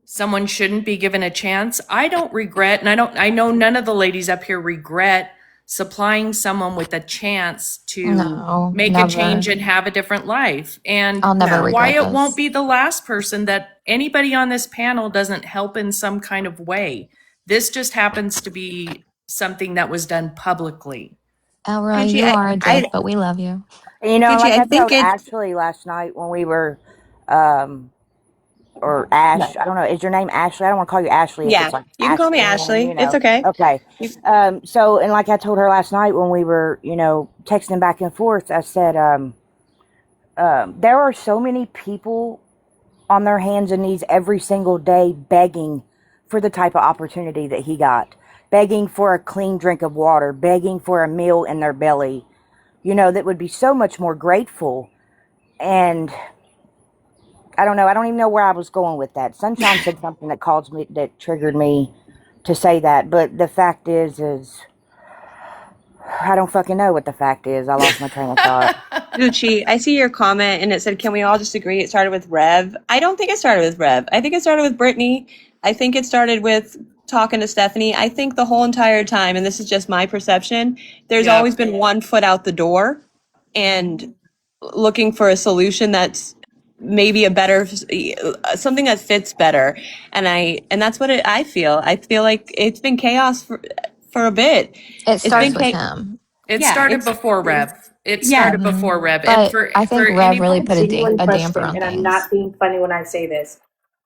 someone shouldn't be given a chance, I don't regret, and I know none of the ladies up here regret supplying someone with a chance to No, make never. a change and have a different life. And I'll never regret Wyatt this. won't be the last person that anybody on this panel doesn't help in some kind of way. This just happens to be something that was done publicly. Elroy, Gucci, you are a dick, but we love you. Gucci, Like I I think told Ashley last night when we were, or Ash, I don't know, is your name Ashley? I don't want to call you Ashley if Yeah, it's like you can call me Ashley, Ashley. It's okay. Okay. So, and like I told her last night when we were, texting back and forth, I said, there are so many people on their hands and knees every single day begging for the type of opportunity that he got, begging for a clean drink of water, begging for a meal in their belly, that would be so much more grateful. And I don't know. I don't even know where I was going with that. Sunshine said something that triggered me to say that. But the fact is I don't fucking know what the fact is. I lost my train of thought. Gucci, I see your comment and it said, can we all just agree it started with Rev? I don't think it started with Rev. I think it started with Brittany. I think it started with talking to Stephanie. I think the whole entire time, and this is just my perception, there's Yeah. always been one foot out the door and looking for a solution that's maybe a better, something that fits better. And that's what I feel. I feel like it's been chaos for a bit. It starts been with him. It Yeah, started it's- before Rev. It Yeah. started before Rev. But And for I think for Rev really anybody, put Genuine a damper question, on and I'm things. not being funny when I say this.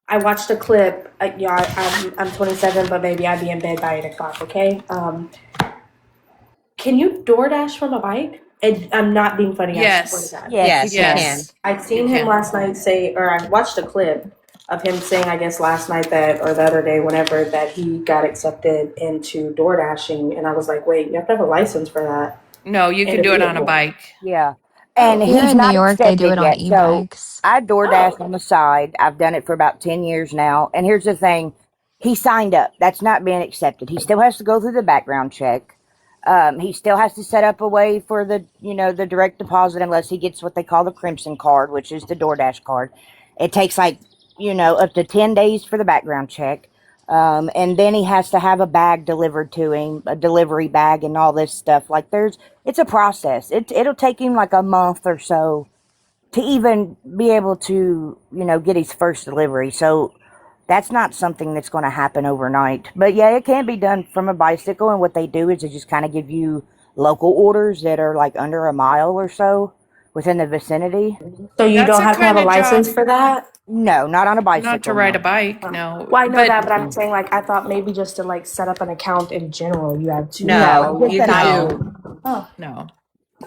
I watched a clip. I'm 27, but maybe I'd be in bed by 8 o'clock. Okay. Can you DoorDash from a bike? I'm not being funny. I swear to Yes. God. Yes, you Yes, you can. can. Yes. I'd seen You him can. last night say, or I watched a clip of him saying, I guess last night that, or the other day, whenever, that he got accepted into door dashing. And I was like, wait, you have to have a license for that No, you and can a do it on a vehicle. bike. Yeah. Oh, And Here he's in New not York, they do accepted it on yet. So e-bikes. I DoorDash oh, on the side. I've done it for about 10 years now. And here's the thing. He signed up. That's not being accepted. He still has to go through the background check. He still has to set up a way for the, the direct deposit unless he gets what they call the Crimson card, which is the DoorDash card. It takes like, up to 10 days for the background check. And then he has to have a bag delivered to him, a delivery bag and all this stuff. Like it's a process. It'll take him like a month or so to even be able to, get his first delivery. So that's not something that's going to happen overnight. But yeah, it can be done from a bicycle. And what they do is they just kind of give you local orders that are like under a mile or so within the vicinity. so you That's don't a have to have kind a of license job, for that? No, not on a not to bicycle. ride a No. bike, Oh. no. Well, I know that, But but I'm saying, like, I thought maybe just to, like, set up an account in general, you had to have a No, No, just you an could ID. no, do. Oh, no.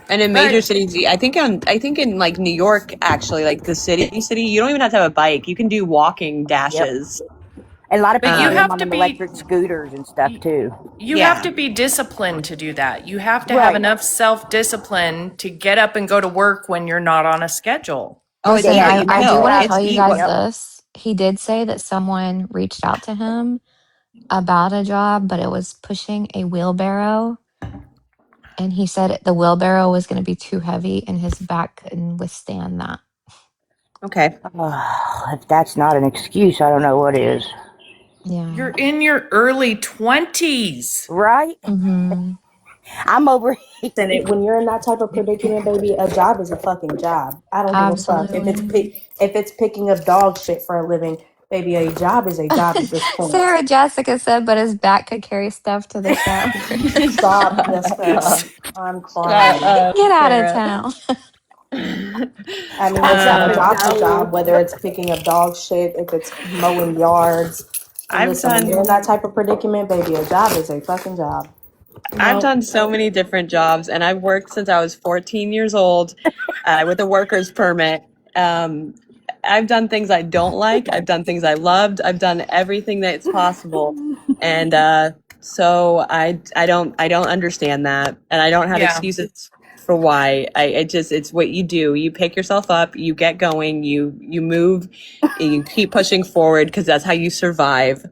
And in major But cities, I think in like New York, actually, like the city, you don't even have to have a bike. You can do walking Yep. dashes. And a lot of but people you do them Um, have on to them be electric scooters and stuff too. you have yeah. to be disciplined to do that. You have to have Right. enough self-discipline to get up and go to work when you're not on a schedule. Oh, it's Listen, Yeah, not you I have do to no, want to have. it's tell you eat what. guys Yep. this. He did say that someone reached out to him about a job, but it was pushing a wheelbarrow. And he said the wheelbarrow was going to be too heavy and his back couldn't withstand that. Okay. If that's not an excuse, I don't know what is. Yeah. You're in your early 20s. Right? Mm-hmm. I'm over here. and when you're in that type of predicament, baby, a job is a fucking job. I don't give a fuck Absolutely. if it's picking up dog shit for a living, baby. A job is a job at this point. Sarah Jessica said, but his back could carry stuff to the shower. Stop, Jessica. I'm Shut crying. up, Get out of Sarah. town. I mean, I listen, got a to job's a go. job, whether it's picking up dog shit, if it's mowing yards. And I've listen, when you're in done that type of predicament, baby, a job is a fucking job. I've No. done so many different jobs, and I've worked since I was 14 years old with a worker's permit. Um, I've done things I don't like. I've done things I loved. I've done everything that's possible, and so I don't understand that, and I don't have Yeah. excuses for why. It's what you do. You pick yourself up. You get going. You move. And you keep pushing forward because that's how you survive.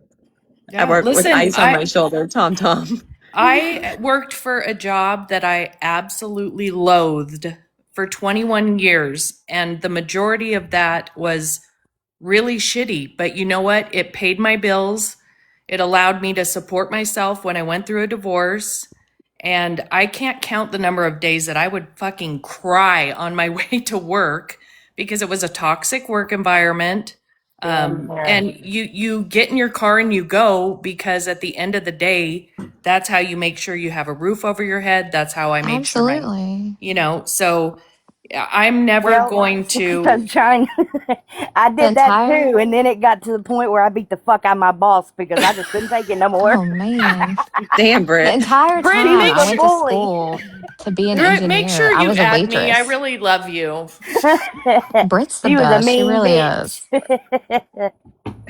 I Yeah. work with Listen, ice on my shoulder, Tom Tom. I worked for a job that I absolutely loathed for 21 years, and the majority of that was really shitty. But you know what? It paid my bills. It allowed me to support myself when I went through a divorce. And I can't count the number of days that I would fucking cry on my way to work because it was a toxic work environment. And you get in your car and you go because at the end of the day, that's how you make sure you have a roof over your head. That's how I made sure Absolutely. so I'm never Well, going to. sunshine. I The did that entire, too, and then it got to the point where I beat the fuck out of my boss because I just couldn't take it no more. oh man. Damn, The Britt. entire Britt, time She make I was went sure to bully. school to be an Britt, make engineer, sure I you was a add me. I waitress. really love you. Britt's the She was a best. She mean really bitch. is.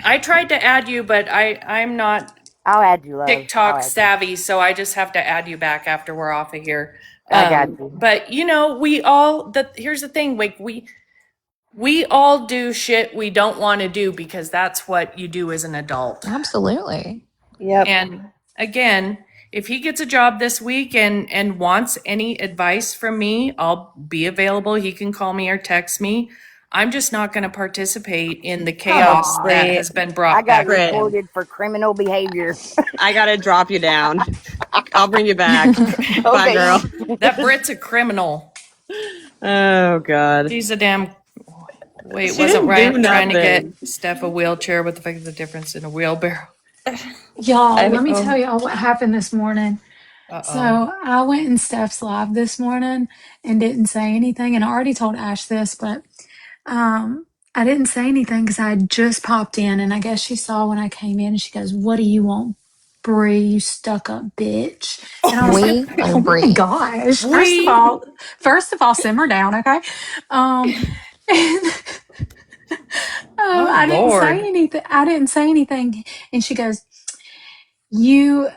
I tried to add you, but I'm not I'll add you, love. I'll TikTok add you. savvy, so I just have to add you back after we're off of here. I got you. But we all here's the thing, like we all do shit we don't want to do because that's what you do as an adult. Absolutely. Yep. And again, if he gets a job this week and wants any advice from me, I'll be available. He can call me or text me. I'm just not going to participate in the Come chaos on. that Bree, has been I brought got back to Britt, him. reported for criminal behavior. I gotta drop you down. I'll bring you back. Bye, Okay. girl. That Brit's a criminal. Oh God. She's a damn. Wait, She wasn't didn't do Ryan trying to get nothing. Steph a wheelchair? What the fuck is the difference in a wheelbarrow? Y'all, let me Oh, tell y'all what happened this morning. Uh-oh. So I went in Steph's live this morning and didn't say anything. And I already told Ash this, but I didn't say anything because I had just popped in. And I guess she saw when I came in and she goes, "What do you want Bree, you stuck up bitch. And I was like, We or oh my Bree? gosh. We. First of all, simmer down, okay? Um, and Oh I didn't say Lord. anything. I didn't say anything. And she goes, you,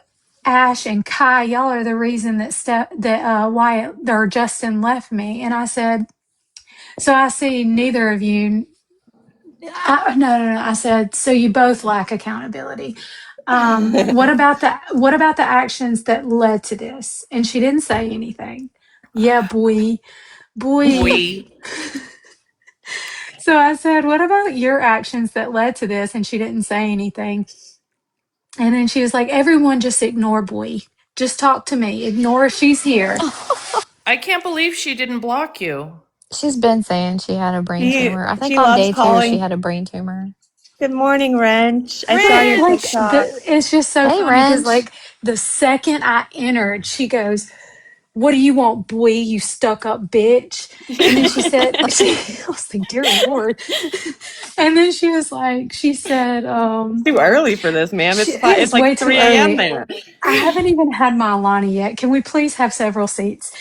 Ash and Kai, y'all are the reason that Wyatt or Justin left me. And I said, so I see neither of you. No. I said, so you both lack accountability. What about the actions that led to this? And she didn't say anything. Yeah, boy. We. So I said, what about your actions that led to this? And she didn't say anything. And then she was like, everyone just ignore boy. Just talk to me. Ignore she's here. I can't believe she didn't block you. She's been saying she had a brain She tumor. I think she on loves day 2 she calling. had a brain tumor. Good morning, Wrench. I saw But your like Wrench. TikTok. it's just so Hey, funny because Wrench. like the second I entered, she goes, what do you want, boy, you stuck up bitch? And then she said, I was like, dear Lord. And then she said, It's too early for this, ma'am. it It's is way like too 3 a.m. early. there. I haven't even had my Alani yet. Can we please have several seats?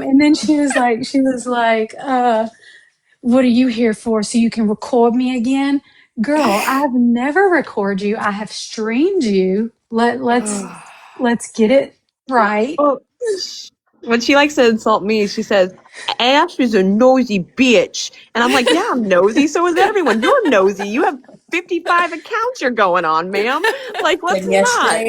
And then she was like, what are you here for? So you can record me again? Girl, I've never recorded you. I have streamed you. Let's get it right. Well, when she likes to insult me, she says, Ash is a nosy bitch. And I'm like, yeah, I'm nosy. So is everyone. You're nosy. You have 55 accounts you're going on, ma'am. Like, let's And not.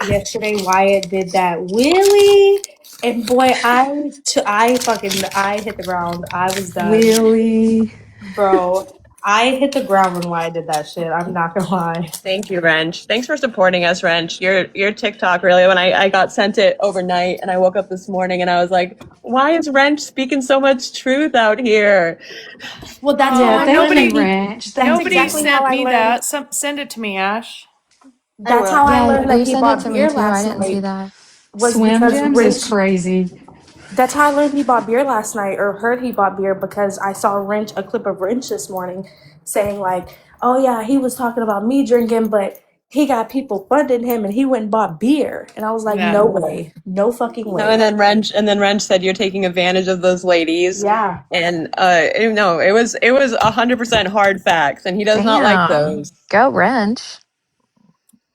yesterday Wyatt did that wheelie, and boy, I hit the ground. I was done, Willie. bro. I hit the ground when Wyatt did that shit. I'm not gonna lie. Thank you, Wrench. Thanks for supporting us, Wrench. Your TikTok really, when I got sent it overnight and I woke up this morning and I was like, why is Wrench speaking so much truth out here? Well, that's how Yeah, Oh, I thank you, learned. nobody. Ranch. That's Thank Nobody you. exactly how sent I me learned. that. Send it to me, Ash. I That's how will. I Yeah, learned that he resend it bought to me beer too. I last didn't see night. that. Was Swim because Gems is Rich. crazy. That's how I learned he bought beer last night, or heard he bought beer, because I saw a clip of Wrench this morning, saying like, "Oh yeah, he was talking about me drinking, but he got people funding him, and he went and bought beer." And I was like, Yeah. "No way, no fucking No, way." and then Wrench said you're taking advantage of those ladies. Yeah, And no, it was 100% hard facts, and he does not like Damn. those. Go Wrench.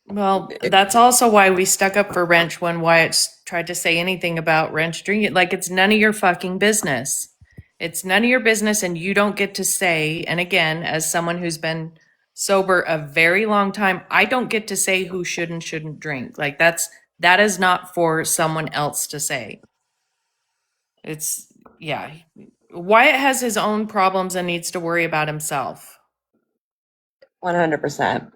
Well, that's also why we stuck up for Wrench when Wyatt tried to say anything about Wrench drinking. Like, it's none of your fucking business. It's none of your business, and you don't get to say, and again, as someone who's been sober a very long time, I don't get to say who should and shouldn't drink. Like, that is not for someone else to say. It's, yeah. Wyatt has his own problems and needs to worry about himself. 100%.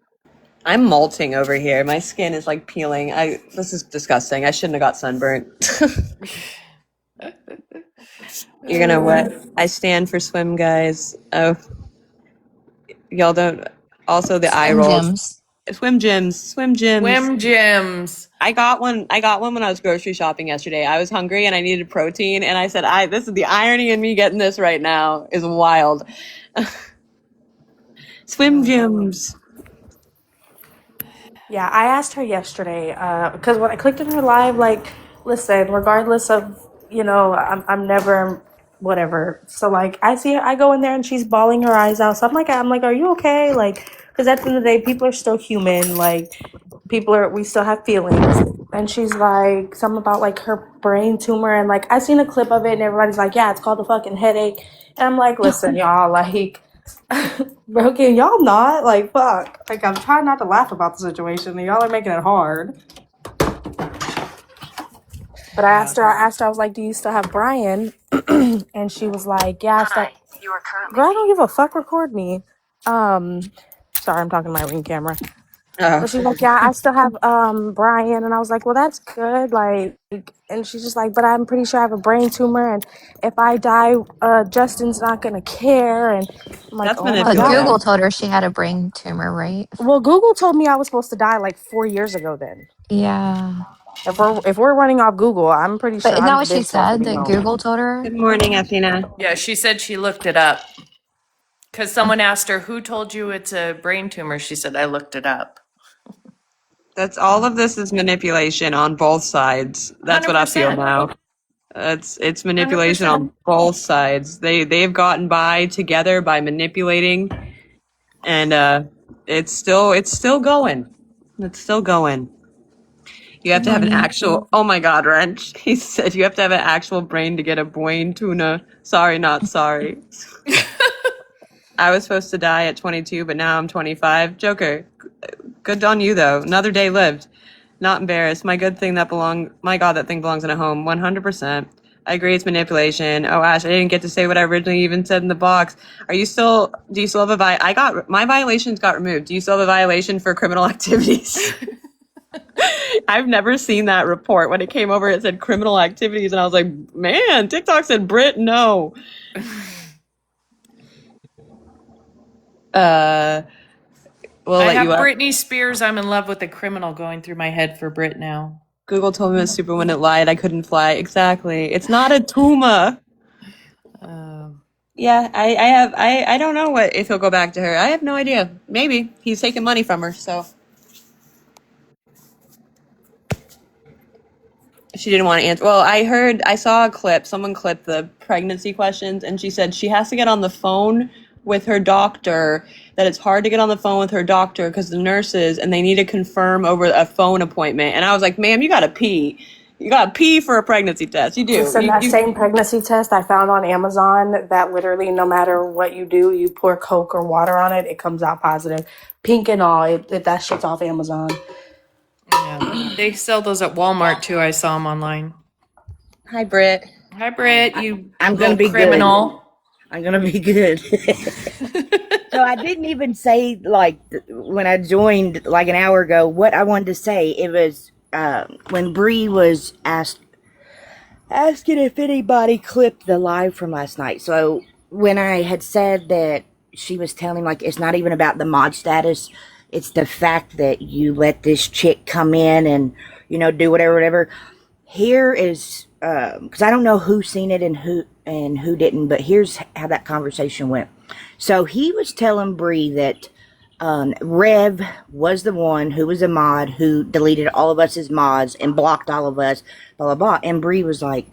I'm molting over here. My skin is like peeling. This is disgusting. I shouldn't have got sunburnt. You're gonna what? I stand for swim, guys. Oh, y'all don't. Also, the eye Swim rolls. gyms. Swim gyms. Swim gyms. Swim gyms. I got one. I got one when I was grocery shopping yesterday. I was hungry and I needed protein, and I said, This is the irony in me getting this right now is wild." Swim gyms. yeah. I asked her yesterday, because when I clicked on her live, like, listen, regardless of, I'm never whatever. So like, I see her, I go in there and she's bawling her eyes out. So I'm like, are you okay? Like, because at the end of the day, people are still human. Like, we still have feelings. And she's like, something about like her brain tumor. And like, I seen a clip of it and everybody's like, yeah, it's called a fucking headache. And I'm like, listen, y'all, like, bro, can y'all not? Like, fuck. Like, I'm trying not to laugh about the situation and y'all are making it hard. But I was like, do you still have Brian? And she was like, yeah, I still. Girl, I don't give a fuck, record me. Sorry, I'm talking to my Ring camera. Oh, But she's like, yeah, I still have Brian, and I was like, well, that's good. Like, and she's just like, but I'm pretty sure I have a brain tumor, and if I die, Justin's not gonna care. And I'm like, that's oh my Google manipulative. god. told her she had a brain tumor, right? Well, Google told me I was supposed to die like 4 years ago. Then, Yeah. if we're running off Google, I'm pretty But sure isn't that I'm what she been supposed to said be that home. Google told her? Good morning, Athena. Yeah, she said she looked it up. Because someone asked her, who told you it's a brain tumor? She said, I looked it up. That's all of this is manipulation on both sides. That's what I feel 100%. now. It's manipulation 100%. on both sides. They've gotten by together by manipulating, and it's still going. It's still going. You have Good to have an morning. actual. Oh my God, Wrench. He said you have to have an actual brain to get a Bwayne tuna. Sorry, not sorry. I was supposed to die at 22, but now I'm 25. Joker, good on you though. Another day lived. Not embarrassed. My God, that thing belongs in a home. 100%. I agree it's manipulation. Oh, Ash, I didn't get to say what I originally even said in the box. Do you still have my violations got removed. Do you still have a violation for criminal activities? I've never seen that report. When it came over, it said criminal activities, and I was like, man, TikTok said Brit, no. We'll I let you have up. Britney Spears, I'm in love with a criminal going through my head for Brit now. Google told me it was super when it lied. I couldn't fly. Exactly. It's not a Tuma. Yeah, I don't know if he'll go back to her. I have no idea. Maybe he's taking money from her, so she didn't want to answer. Well, I saw a clip. Someone clipped the pregnancy questions, and she said she has to get on the phone with her doctor. That it's hard to get on the phone with her doctor because the nurses and they need to confirm over a phone appointment. And I was like, ma'am, you gotta pee. You gotta pee for a pregnancy test. You do. Just in that same pregnancy test I found on Amazon that literally no matter what you do, you pour Coke or water on it, it comes out positive. Pink and all, that shit's off Amazon. Yeah. They sell those at Walmart too. I saw them online. Hi, Britt. Hi, Brit. You I'm gonna little be criminal. good. I'm gonna be good. So I didn't even say, like, when I joined like an hour ago, what I wanted to say. It was when Bree was asking if anybody clipped the live from last night. So when I had said that she was telling, like, it's not even about the mod status, it's the fact that you let this chick come in and, you know, do whatever. Here is, because I don't know who seen it and who didn't, but here's how that conversation went. So he was telling Bree that Rev was the one who was a mod who deleted all of us as mods and blocked all of us, blah, blah, blah. And Bree was like,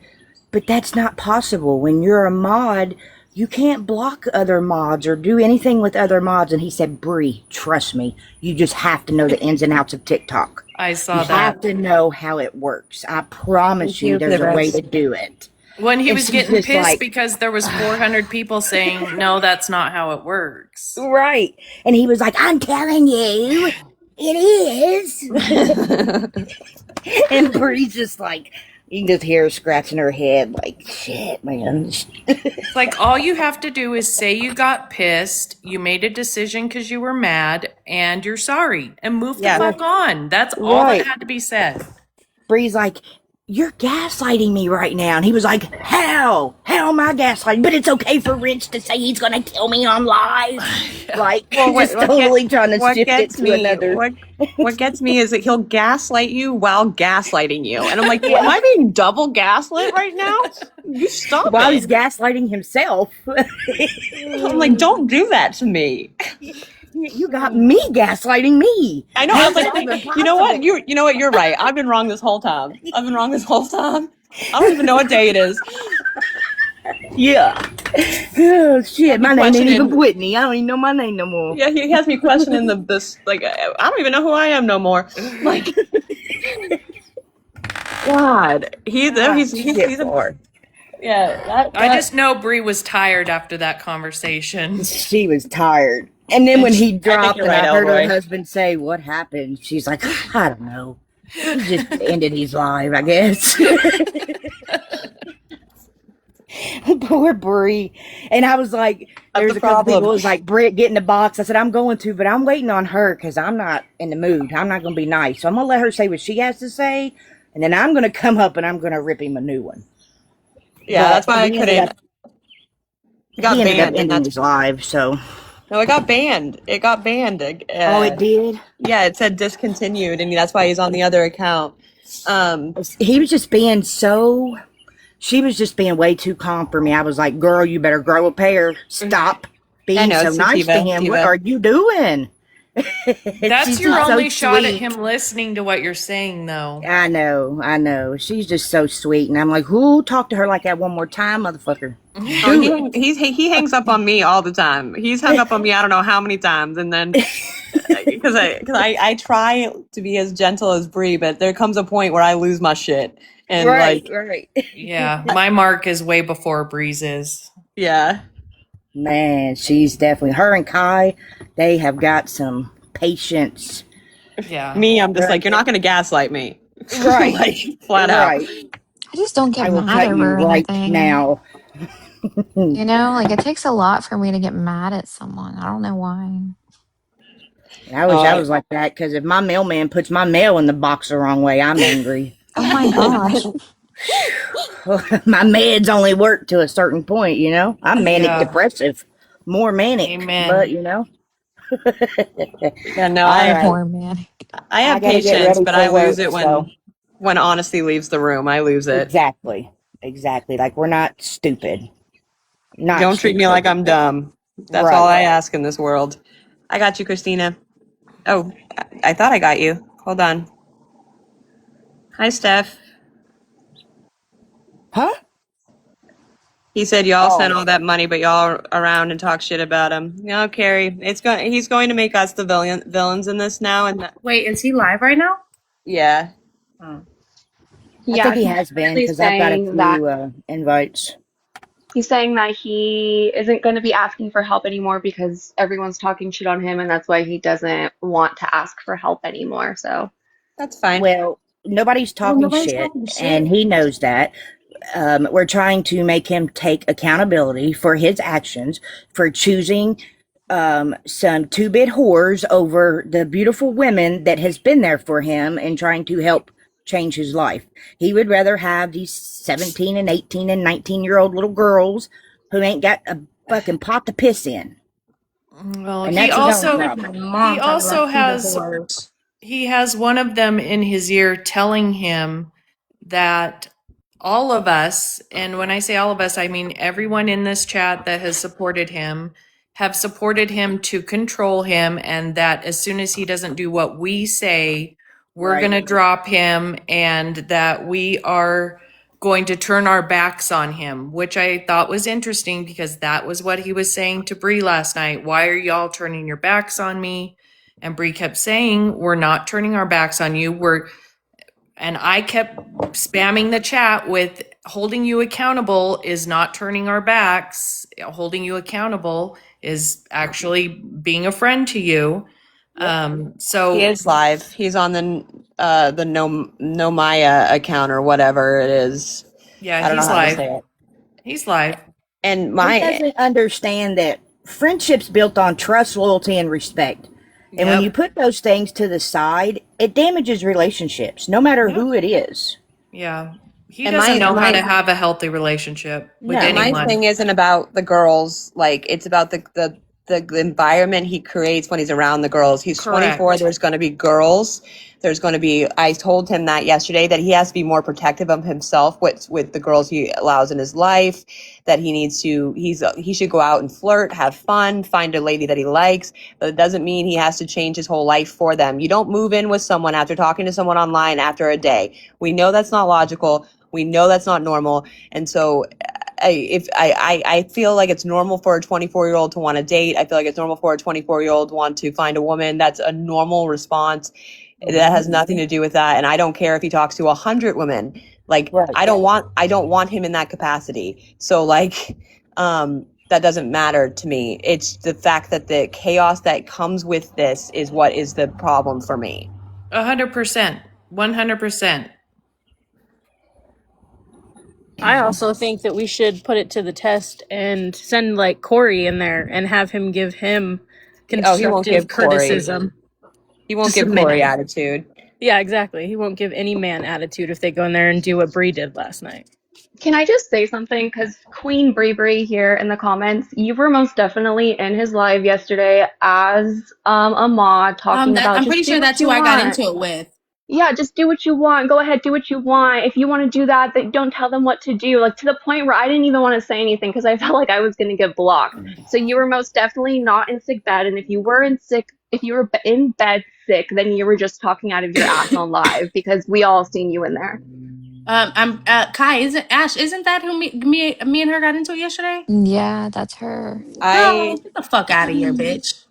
but that's not possible. When you're a mod, you can't block other mods or do anything with other mods. And he said, Bree, trust me, you just have to know the ins and outs of TikTok. I saw You have that. to know how it works. I promise you there's a way to do it. When he And was she's getting just pissed like- because there was 400 people saying, no, that's not how it works. Right. And he was like, I'm telling you, it is. And Bree's just like, you can just hear her scratching her head like, shit, man. It's like all you have to do is say you got pissed, you made a decision because you were mad, and you're sorry, and move the Yeah. fuck on. That's all Right. that had to be said. Bree's like, you're gaslighting me right now. And he was like, how? How am I gaslighting? But it's okay for Rich to say he's going to kill me on live. Like, just totally trying to shift it to another. What gets me is that he'll gaslight you while gaslighting you, and I'm like, am I being double gaslit right now? You stop While it. he's gaslighting himself. I'm like, don't do that to me. You got me gaslighting me. I know. I was How's that like, even you know what? possible? You know what? You're right. I've been wrong this whole time. I don't even know what day it is. Yeah. Oh, shit. My name ain't even questioning- Whitney. I don't even know my name no more. Yeah, he has me questioning this. Like, I don't even know who I am no more. Like, God, he's a, yeah. I just know Bree was tired after that conversation. She was tired. And then when he dropped you're and right, I heard Elroy. her husband say, what happened? She's like, I don't know. He just ended his life, I guess. Poor Bree. And I was like, there's the a couple problem. people was like, Britt, get in the box. I said, I'm going to, but I'm waiting on her because I'm not in the mood. I'm not going to be nice. So I'm going to let her say what she has to say. And then I'm going to come up and I'm going to rip him a new one. Yeah, But that's why I he ended couldn't. up- It got he ended up banned. And ending that's, his live, so. no, it got banned. It got banned. Oh, it did? Yeah, it said discontinued, and that's why he's on the other account. He was just being so. She was just being way too calm for me. I was like, girl, you better grow a pair. Stop I being know, so it's nice to sativa, him. sativa. What are you doing? That's She's your just so only shot at sweet. him listening to what you're saying, though. I know. She's just so sweet, and I'm like, "Who talk to her like that one more time, motherfucker? Oh, Do he hangs up on me all the time. He's hung up on me I don't know how many times, and then because I try to be as gentle as Bree, but there comes a point where I lose my shit, and like right. Yeah, my mark is way before Breeze's. yeah, Man, she's definitely her and Kai. They have got some patience. Yeah. me I'm just like you're not gonna gaslight me, Right, like flat out. right. I just don't get I will mad cut you over right anything. now. You know, like it takes a lot for me to get mad at someone. I don't know why. I wish I was like that because if my mailman puts my mail in the box the wrong way, I'm angry. Oh my gosh. My meds only work to a certain point, you know. I'm manic Yeah. depressive, more manic, Amen. but you know. Yeah, no, All right, Poor man. I have gotta get patience, ready but for I lose work. it So when honesty leaves the room. I lose it. exactly. Like we're not stupid. Not Don't treat me stupid. like I'm dumb. That's all I ask in this world. I got you, Christina. Oh, I thought I got you. Hold on. Hi, Steph. Huh? He said y'all Oh. sent all that money, but y'all around and talk shit about him. No, Carrie, he's going to make us the villains in this now, and Wait, is he live right now? yeah. I Yeah, think he he's has been basically because I've got a saying that few invites. he's saying that he isn't going to be asking for help anymore because everyone's talking shit on him, and that's why he doesn't want to ask for help anymore. So, That's fine. Well, nobody's talking nobody's shit, talking shit. and he knows that. We're trying to make him take accountability for his actions, for choosing some two-bit whores over the beautiful women that has been there for him and trying to help change his life. He would rather have these 17 and 18 and 19-year-old little girls who ain't got a fucking pot to piss in. Well, And he that's his own also problem. Mom he talking also about has whores. he has one of them in his ear telling him that all of us, and when I say all of us, I mean everyone in this chat that has supported him, have supported him to control him, and that as soon as he doesn't do what we say, we're Right. going to drop him, and that we are going to turn our backs on him, which I thought was interesting because that was what he was saying to Bree last night. Why are y'all turning your backs on me? And Bree kept saying, we're not turning our backs on you. And I kept spamming the chat with holding you accountable is not turning our backs. Holding you accountable is actually being a friend to you. So He is live. He's on the no Maya account or whatever it is. yeah, I don't know he's how to live. say it. He's live. And He my doesn't understand that friendship's built on trust, loyalty, and respect. And when Yep. you put those things to the side, it damages relationships, no matter Yep. who it is. Yeah. He And doesn't my know how my to have a healthy relationship with No. my anyone. thing isn't about the girls. Like it's about the environment he creates when he's around the girls. He's Correct. 24. There's going to be girls. There's going to be. I told him that yesterday that he has to be more protective of himself with the girls he allows in his life. That he needs to. He should go out and flirt, have fun, find a lady that he likes. But it doesn't mean he has to change his whole life for them. You don't move in with someone after talking to someone online after a day. We know that's not logical. We know that's not normal. And so I feel like it's normal for a 24-year-old to want to date. I feel like it's normal for a 24-year-old to want to find a woman. That's a normal response. That has nothing to do with that. And I don't care if he talks to 100 women. Like Right. I don't want him in that capacity. So like that doesn't matter to me. It's the fact that the chaos that comes with this is what is the problem for me. 100%. 100%. I also think that we should put it to the test and send like Corey in there and have him give him Oh, he won't constructive give Corey. criticism. He won't Just give a Corey minute. attitude. Yeah, exactly. He won't give any man attitude if they go in there and do what Bree did last night. can I just say something? Because Queen Bree here in the comments, you were most definitely in his live yesterday as a mod talking about I'm just pretty do sure what that's you who I got want. into it with. yeah, just do what you want. Go ahead, do what you want. If you want to do that, then don't tell them what to do. Like to the point where I didn't even want to say anything because I felt like I was going to get blocked. So you were most definitely not in sick bed, and if you were in bed sick, then you were just talking out of your ass on live because we all seen you in there. I'm Kai. Isn't that who me and her got into it yesterday? Yeah, that's her. Girl, get the fuck out of here, bitch.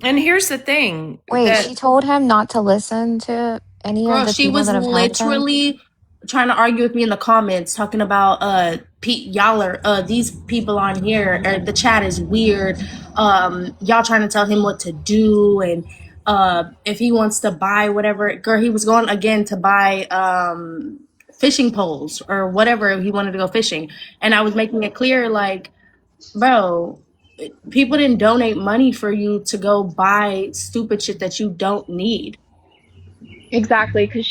And here's the thing Wait, that she told him not to listen to any of Girl, the she people was that have helped him? literally trying to argue with me in the comments, talking about Pete, y'all are these people on here, or the chat is weird. Y'all trying to tell him what to do, and if he wants to buy whatever. Girl, he was going again to buy fishing poles or whatever he wanted to go fishing, and I was making it clear, like, bro, people didn't donate money for you to go buy stupid shit that you don't need. Exactly, because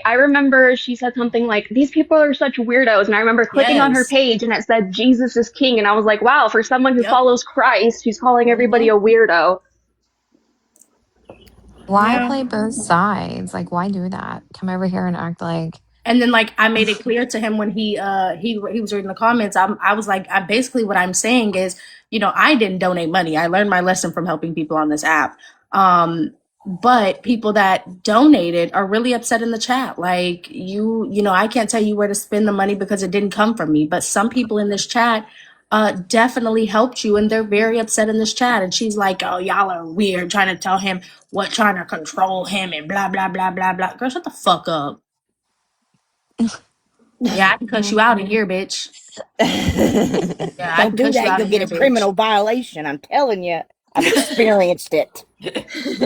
I remember she said something like, these people are such weirdos. And I remember clicking on her Yes. page and it said, Jesus is king. And I was like, wow, for someone who Yep. follows Christ, she's calling everybody a weirdo. Why Yeah. play both sides? Like, why do that? Come over here and act like. And then, like, I made it clear to him when he was reading the comments. I was like, basically what I'm saying is, I didn't donate money. I learned my lesson from helping people on this app. But people that donated are really upset in the chat. Like, I can't tell you where to spend the money because it didn't come from me. But some people in this chat definitely helped you, and they're very upset in this chat. And she's like, oh, y'all are weird, trying to tell him trying to control him and blah, blah, blah, blah, blah. Girl, shut the fuck up. Yeah, I can cuss you out in here, bitch. Yeah, I Don't can do cuss you that. out You'll in get here, a criminal bitch. violation. I'm telling you. I've experienced it.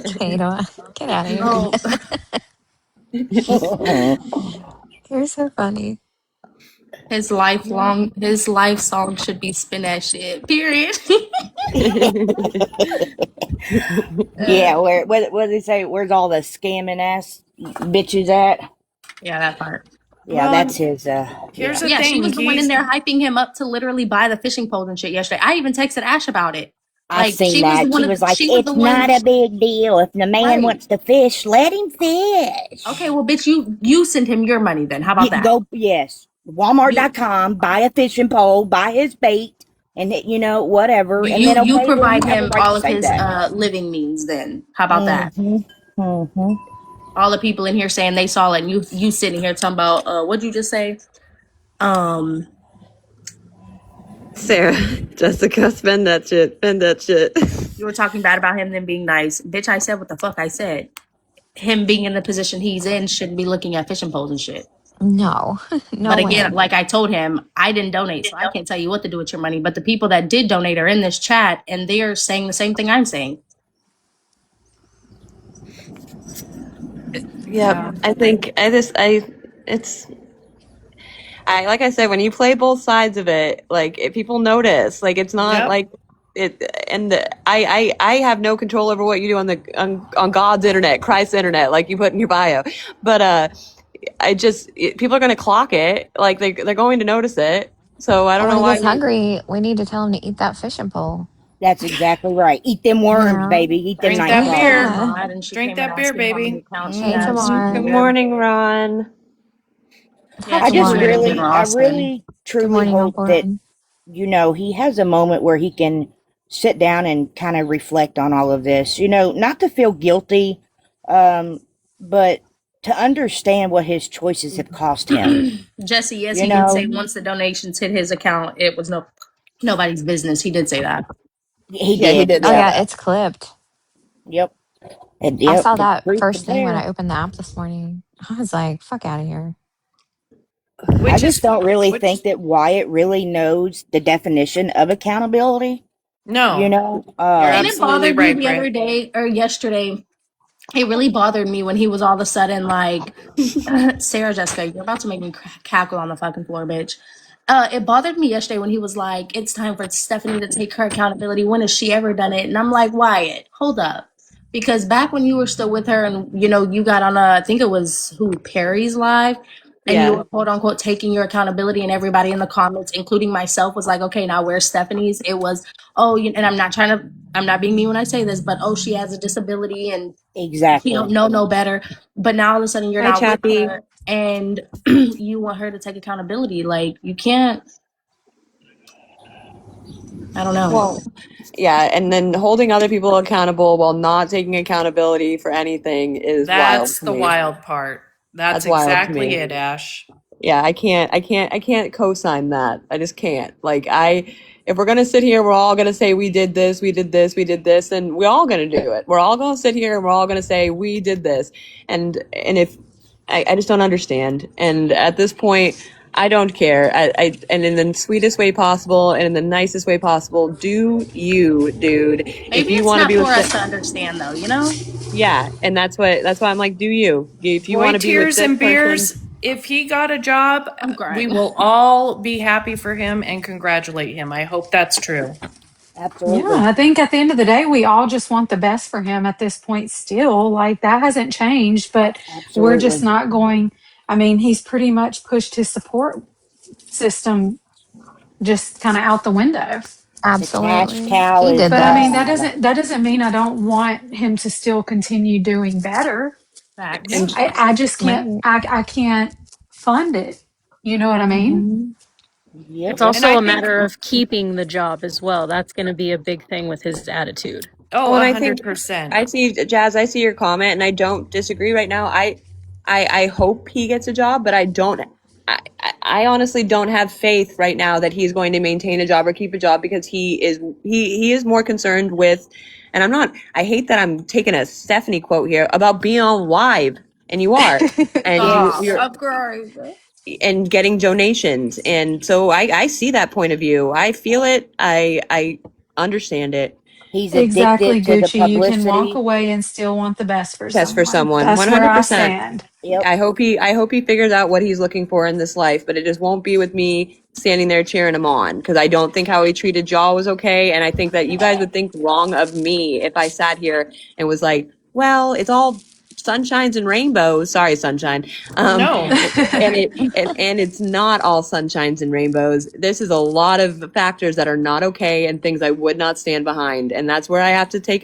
Tato, get out of here. Oh, You're so funny. his life song should be spin that shit. Period. Yeah, what do they say? Where's all the scamming ass bitches at? Yeah, that part. Yeah, Well, that's his. here's Yeah. the Yeah, she thing. was the one in there hyping him up to literally buy the fishing poles and shit yesterday. I even texted Ash about it. I Like, seen she was the that. one. She was like, She was the "It's one. not a big deal. If the man Right. wants to fish, let him fish." Okay, well, bitch, you send him your money then. How about that? Go, yes. Walmart.com, buy a fishing pole, buy his bait, and whatever. And then You okay, then provide you have a him right all to of say his that. living means then. How about that? Mm-hmm. All the people in here saying they saw it, and you sitting here talking about what'd you just say? Sarah, Jessica, spend that shit. Spend that shit. You were talking bad about him then being nice. Bitch, I said what the fuck I said. Him being in the position he's in shouldn't be looking at fishing poles and shit. No, no But way. again, like I told him, I didn't donate, so I can't tell you what to do with your money. But the people that did donate are in this chat, and they're saying the same thing I'm saying. Yep. I think like I said, when you play both sides of it, like if people notice, like it's not Yep. like it, and I have no control over what you do on God's internet, Christ's internet, like you put in your bio. But people are going to clock it, like they're going to notice it. So I don't When know he why gets hungry, we need to tell him to eat that fishing pole. That's exactly right. Eat them worms, Yeah. baby. Eat them Drink nice that worms. beer. God, and she Drink came in that beer, asking how many baby. accounts she Hey, has. Tamar. Good Yep. morning, Ron. Yeah, I Good just Tamar lives morning. in really, Austin. Good truly morning, hope Uncle that Ron. he has a moment where he can sit down and kind of reflect on all of this. Not to feel guilty, but to understand what his choices have cost him. Jesse, yes, You he did say know, once the donations hit his account, it was nobody's business. He did say that. he Yeah, he did. did Oh, say Yep. yeah, that. it's clipped. Yep. And I yep. saw The that truth is first thing when there. I opened the app this morning. I was like, fuck out of here. I Which just is don't really which think that Wyatt really knows the definition of accountability. no. You know, You're And it absolutely bothered me right, the other Britt. day or yesterday. It really bothered me when he was all of a sudden like, Sarah Jessica, you're about to make me cackle on the fucking floor, bitch. It bothered me yesterday when he was like, it's time for Stephanie to take her accountability. When has she ever done it? And I'm like, Wyatt, hold up. Because back when you were still with her and, you got on I think it was Perry's live, and you Yeah. were quote unquote taking your accountability, and everybody in the comments, including myself, was like, okay, now where's Stephanie's? It was, and I'm not trying to I'm not being mean when I say this, but oh, she has a disability and Exactly. you don't know no better. But now all of a sudden you're Hi, not with Chappie. her and you want her to take accountability. Like you can't. I don't know. Well, yeah, and then holding other people accountable while not taking accountability for anything is wild That's to the me. wild part. That's That's wild to exactly me. it, Ash. Yeah, I can't co-sign that. I just can't. Like if we're gonna sit here, we're all gonna say we did this, we did this, we did this, and we're all gonna do it. We're all gonna sit here and we're all gonna say we did this. And if I just don't understand. And at this point, I don't care. And in the sweetest way possible and in the nicest way possible, do you, dude. If Maybe you it's want to not be for with us to understand though, you know? yeah, and that's why I'm like, do you? If you Boy, want to be with tears this and person, beers. If he got a job, I'm crying. we will all be happy for him and congratulate him. I hope that's true. Absolutely. Yeah, I think at the end of the day, we all just want the best for him at this point still. Like that hasn't changed, but we're just Absolutely. not going. I mean, he's pretty much pushed his support system just kind of out the window. The cash Absolutely. cow He is did But I mean, this. gone. that doesn't mean I don't want him to still continue doing better. Facts. and I just can't. Right. I can't fund it. You know what I mean? Hmm. Yep. It's And I also a think, matter of keeping the job as well. That's going to be a big thing with his attitude. oh, well, and I think 100%. I see Jazz. I see your comment, and I don't disagree right now. I hope he gets a job, but I don't. I honestly don't have faith right now that he's going to maintain a job or keep a job because he is more concerned with, and I'm not. I hate that I'm taking a Stephanie quote here about being on live, and you are, and you're Of course. and getting donations, and so I see that point of view. I feel it. I understand it. He's Exactly, addicted to the Gucci. You can walk publicity. away and still want the best for Test for someone. someone, That's where I 100%. stand. Yep. I hope he figures out what he's looking for in this life, but it just won't be with me standing there cheering him on because I don't think how he treated Jaw was okay, and I think that you guys would think wrong of me if I sat here and was like, "Well, it's all sunshines and rainbows." Sorry, sunshine. No. And it's not all sunshines and rainbows. This is a lot of factors that are not okay and things I would not stand behind, and that's where I have to take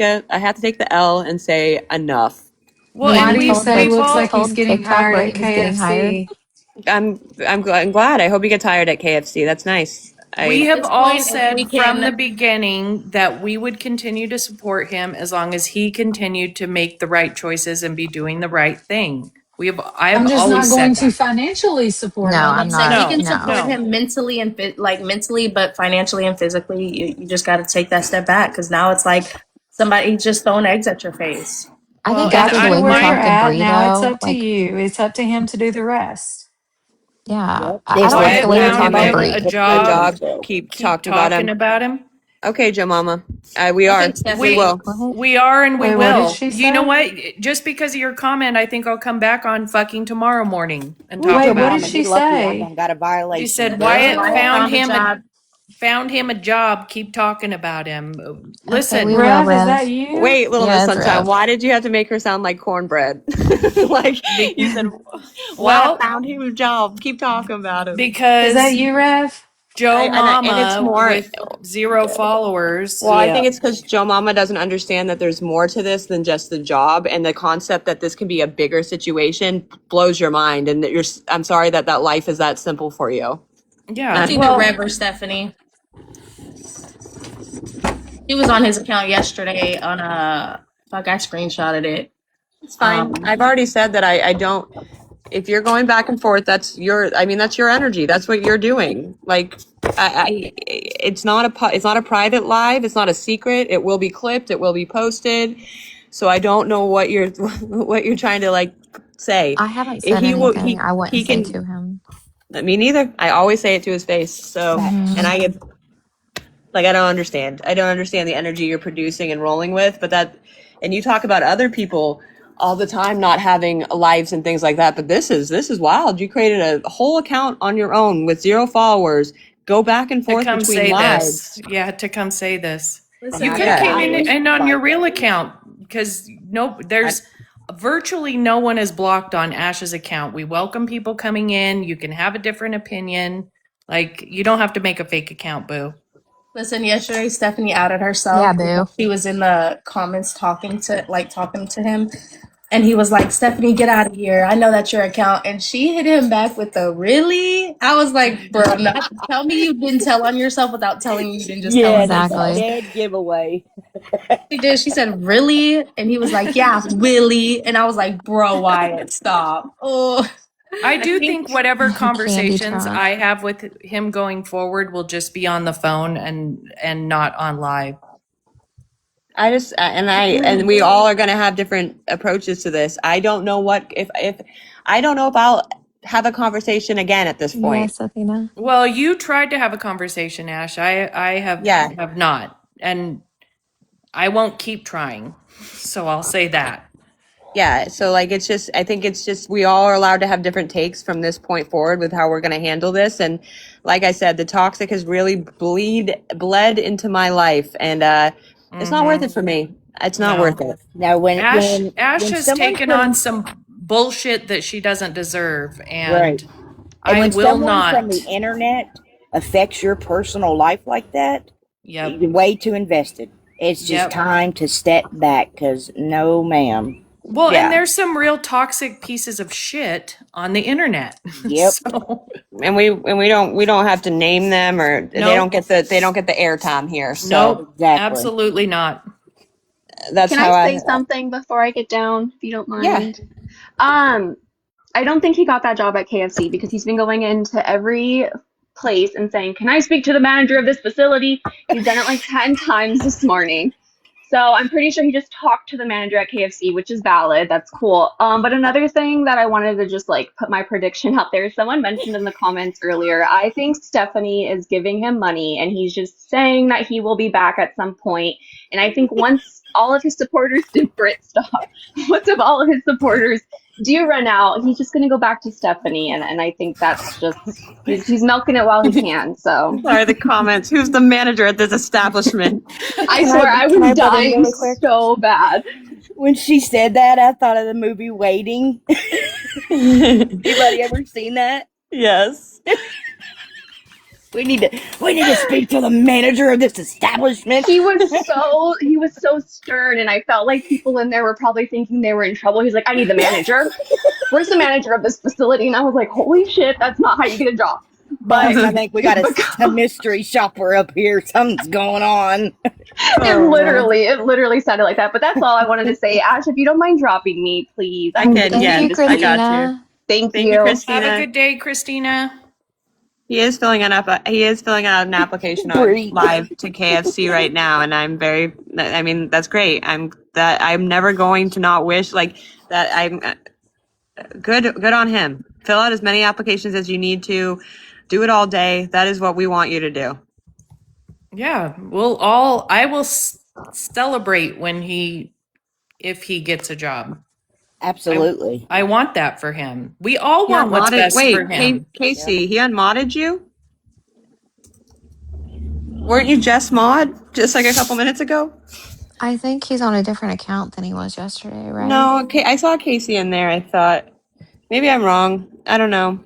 the L and say enough. Well, Why and do You you told say the we've looks you like all he's told getting TikTok hired where at he was getting hired. KFC? I'm glad. I hope he gets hired at KFC. That's nice. we I have This all point, if we said from the can, beginning that we would continue to support him as long as he continued to make the right choices and be doing the right thing. I have I'm just always not going said to that. financially support No, I was him. I'm gonna say we not. can No, No. support no. him mentally and mentally, but financially and physically, you just got to take that step back because now it's like somebody's just throwing eggs at your face. I Well, think and Got after you the to way he where you're talked to at. Brie, Now it's though, up to like, you. It's up to him to do the rest. yeah, Yep. I This don't was like the Wyatt way he clearly found talked to about him his Brie. a a job. proclivity. job. So Keep Keep talking about talking him. about him. Okay, Joe Mama. We Okay, are. We Stephanie. will. What? We are and we Wait, what did will. she You know say? what? Just because of your comment, I think I'll come back on fucking tomorrow morning and Ooh, talk Joe Wait, what about did Mama, him. she you're lucky I say? done got a You violation, said girl. Wyatt Wyatt found found a him job. a job. Keep talking about him. Okay, we Listen, will, Rev, is Rev. that you? Wait, Little Miss Yeah, it's Sunshine. Rev. Why did you have to make her sound like cornbread? Like be, you said, Wyatt well, found him a job. Keep talking about him. Is that because you, Rev? Joe And it's Mama more. with 0 followers. Well, I Yeah. think it's because Joe Mama doesn't understand that there's more to this than just the job, and the concept that this can be a bigger situation blows your mind. And that I'm sorry that life is that simple for you. Yeah. It's either Well, Rev or Stephanie. He was on his account yesterday on fuck, I screenshotted it. It's fine. I've already said that I don't. If you're going back and forth, that's your. I mean, that's your energy. That's what you're doing. Like, it's not it's not a private live. It's not a secret. It will be clipped. It will be posted. So I don't know what you're what you're trying to like say. I haven't If said he will, anything I he wouldn't say can. to him. Me neither. I always say it to his face. So, Facts. and Hmm. I get like I don't understand. I don't understand the energy you're producing and rolling with. But and you talk about other people all the time not having lives and things like that. But this is wild. You created a whole account on your own with 0 followers. Go back and to forth come between say this. lives. Yeah, to come say this. Listen, You Not could have Yeah. came in violent, and on your but real account because there's virtually no one is blocked on Ash's account. We welcome people coming in. You can have a different opinion. Like you don't have to make a fake account, boo. Listen, yesterday Stephanie outed herself Yeah, boo. because she was in the comments talking to him, and he was like, "Stephanie, get out of here. I know that's your account." And she hit him back with the "really?" I was like, "Bro, no, tell me you didn't tell on yourself without telling me you didn't just tell on that's yourself." Exactly. a dead giveaway. She did. She said, "Really?" And he was like, "Yeah, really." And I was like, "Bro, Wyatt, stop." Oh, I do think whatever Candy conversations trash. I have with him going forward will just be on the phone and not on live. And we all are going to have different approaches to this. I don't know if I don't know if I'll have a conversation again at this point. Yes, Athena. Well, you tried to have a conversation, Ash. I have Yeah. have not, and I won't keep trying. So I'll say that. Yeah, so like I think it's just we all are allowed to have different takes from this point forward with how we're going to handle this. And like I said, the toxic has really bled into my life, and it's not worth it for me. It's not No. worth it. Now, Ash when has someone taken from- on some bullshit that she doesn't deserve, and Right. And I when will someone not. from the internet affects your personal life like that, Yep. you're way too invested. It's just Yep. time to step back, because no, ma'am. Well, Yeah. and there's some real toxic pieces of shit on the internet. Yep. So, And we don't have to name them, or they Nope. don't get the airtime here. So nope, Exactly. absolutely not. that's Can how I say something before I get down, if you don't Yeah. mind? I don't think he got that job at KFC because he's been going into every place and saying, "Can I speak to the manager of this facility?" He's done it like 10 times this morning. So I'm pretty sure he just talked to the manager at KFC, which is valid. That's cool. But another thing that I wanted to just like put my prediction out there. Someone mentioned in the comments earlier, I think Stephanie is giving him money and he's just saying that he will be back at some point. And I think once all of his supporters did Brit stop, once of all of his supporters do run out, he's just going to go back to Stephanie. And I think that's just, he's milking it while he can. So Sorry, the comments. Who's the manager at this establishment? I swear I can I was butt in dying really quick? so bad. When she said that, I thought of the movie Waiting. Anybody ever seen that? Yes. We need to speak to the manager of this establishment. He was so stern, and I felt like people in there were probably thinking they were in trouble. He's like, "I need the manager. Where's the manager of this facility?" And I was like, "Holy shit, that's not how you get a job." But I think we got a mystery shopper up here. Something's going on. It literally sounded like that. But that's all I wanted to say. Ash, if you don't mind dropping me, please. I can, Thank yeah, you, I got you. Christina. Thank Thank you. you, Have Christina. a good day, Christina. He is filling out an application Great. live to KFC right now, and I mean, that's great. I'm never going to not wish like that. I'm good on him. Fill out as many applications as you need to. Do it all day. That is what we want you to do. Yeah, I will celebrate if he gets a job. Absolutely. I want that for him. We all want what's best for him. Casey, he unmodded you? Weren't you just mod just like a couple minutes ago? I think he's on a different account than he was yesterday, right? No, okay. I saw Casey in there. I thought maybe I'm wrong. I don't know.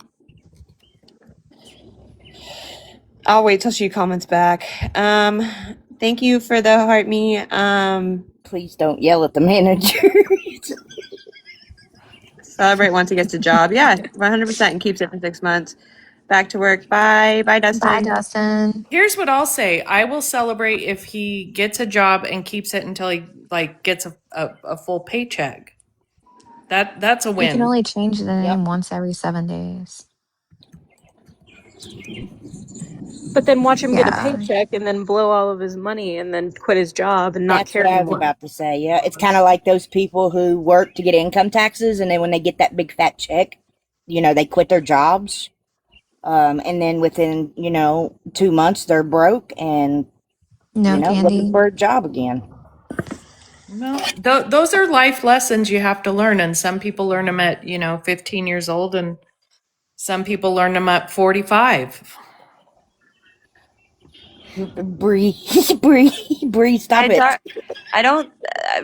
I'll wait till she comments back. Thank you for the heart me. Please don't yell at the manager. Celebrate once he gets a job. Yeah, 100%, and keeps it for 6 months. Back to work. Bye, Dustin. Bye, Dustin. Here's what I'll say. I will celebrate if he gets a job and keeps it until he gets a full paycheck. That's a You win. can only change the name once every 7 days. But then watch him get a Yeah. paycheck and then blow all of his money and then quit his job and not That's care what I was anymore. about to say. Yeah, it's kind of like those people who work to get income taxes, and then when they get that big fat check, they quit their jobs, and then within 2 months they're broke and No looking candy. for a job again. Well, those are life lessons you have to learn, and some people learn them at 15 years old, and some people learn them at 45. Bree, stop it. I don't,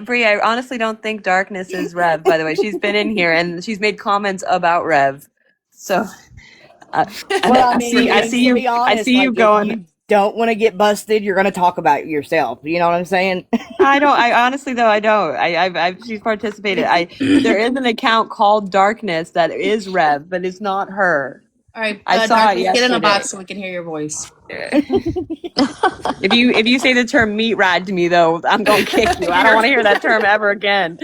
Bree, I honestly don't think Darkness is Rev, by the way. She's been in here and she's made comments about Rev. So, Well, I mean, I to see you be honest, going. don't want to get busted, you're going to talk about yourself. You know what I'm saying? I don't. I honestly though I don't. She's participated. There is an account called Darkness that is Rev, but it's not her. All right, I saw it Darkness, get in a yesterday. box so we can hear your voice. If you say the term meat ride to me though, I'm gonna kick you. I don't want to hear that term ever again.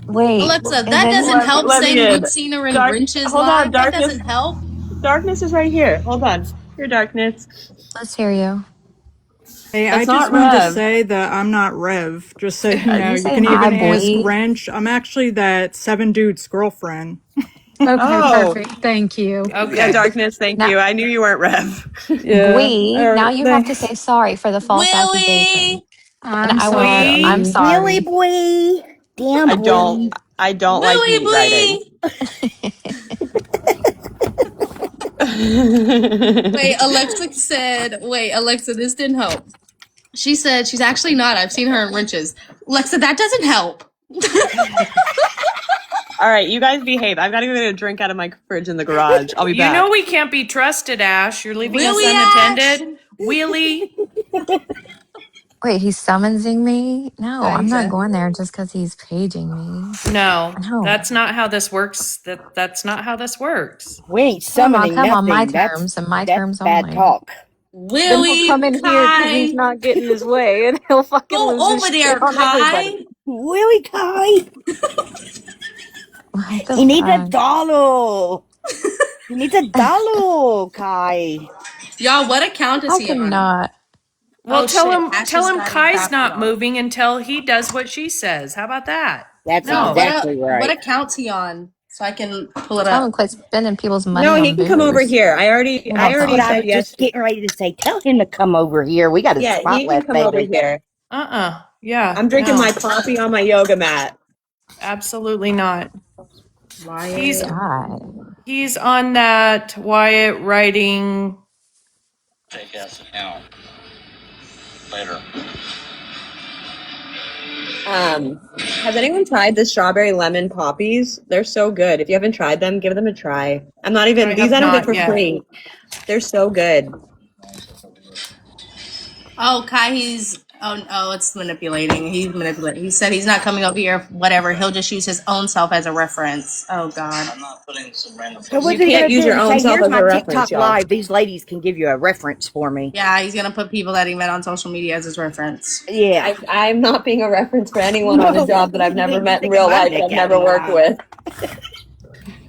Wait, Alexa, and that then doesn't help let me saying in. we've seen her in Dark- Wrenches hold live. on, That Darkness. doesn't help. Darkness is right here. Hold on. Here, Darkness. let's hear you. Hey, That's I just not wanted to Rev. say that I'm not Rev, just so you Did know. you You say can hi, even ask boy? Wrench. I'm actually that 7 dude's girlfriend. Okay, Oh. perfect. Thank you. Okay. Yeah, Darkness. Thank Now, you. I knew you weren't Rev. Yeah. boy, All now right, you have to thanks. say sorry for the false accusation. I'm And I want you to, I'm sorry. Really, sorry. boy? Damn, boy. I don't like Willy meat riding. Wait, Alexa, this didn't help. She said she's actually not. I've seen her in Wrenches. Alexa, that doesn't help. All right, you guys behave. I've got to go get a drink out of my fridge in the garage. I'll be You back. know we can't be trusted, Ash. You're leaving us Really, unattended. Wheelie. Wait, he's summoning me? No, I'm not Kinda. going there just because he's paging me. No, No. that's not how this works. That's not how this works. We ain't Well, I'll summoning come on my nothing. terms and my That's terms bad only. talk. Then he'll Willy, come in here because he's Kai, not getting his way, and he'll fucking go lose his over shit there, on everybody. Kai. Willie Kai, What the he needs a fuck? dollar. He needs a dollar, Kai. Y'all, what account is How he can on? not? Well, Oh, tell shit, him Ash tell has him got his Kai's back not on. moving until he does what she says. How about that? That's No. exactly What right. account's he on? So I can pull it Tell him up. quit spending people's money No, he on can come over booze. here. I already That's what I said was yes. just getting ready to say. Tell him to come over here. We got a Yeah, spot he can left, come over baby. here. Yeah. I'm drinking no, my coffee on my yoga mat. absolutely not. He's God. he's on that Wyatt writing. Take us account later. Has anyone tried the strawberry lemon poppies? They're so good. If you haven't tried them, give them a try. I'm not even I these have I don't get not for yet. free. They're so good. Oh, Kai, it's manipulating. He's manipulating. He said he's not coming over here, whatever. He'll just use his own self as a reference. Oh, God. I'm not putting some random. So what's You he can't gonna use do? your own Say, self here's as a my reference, TikTok y'all. live. These ladies can give you a reference for me. Yeah, he's going to put people that he met on social media as his reference. Yeah. I'm not being a reference for anyone on a job that I've never met in Stick real my life. dick I've out never my worked eye. with.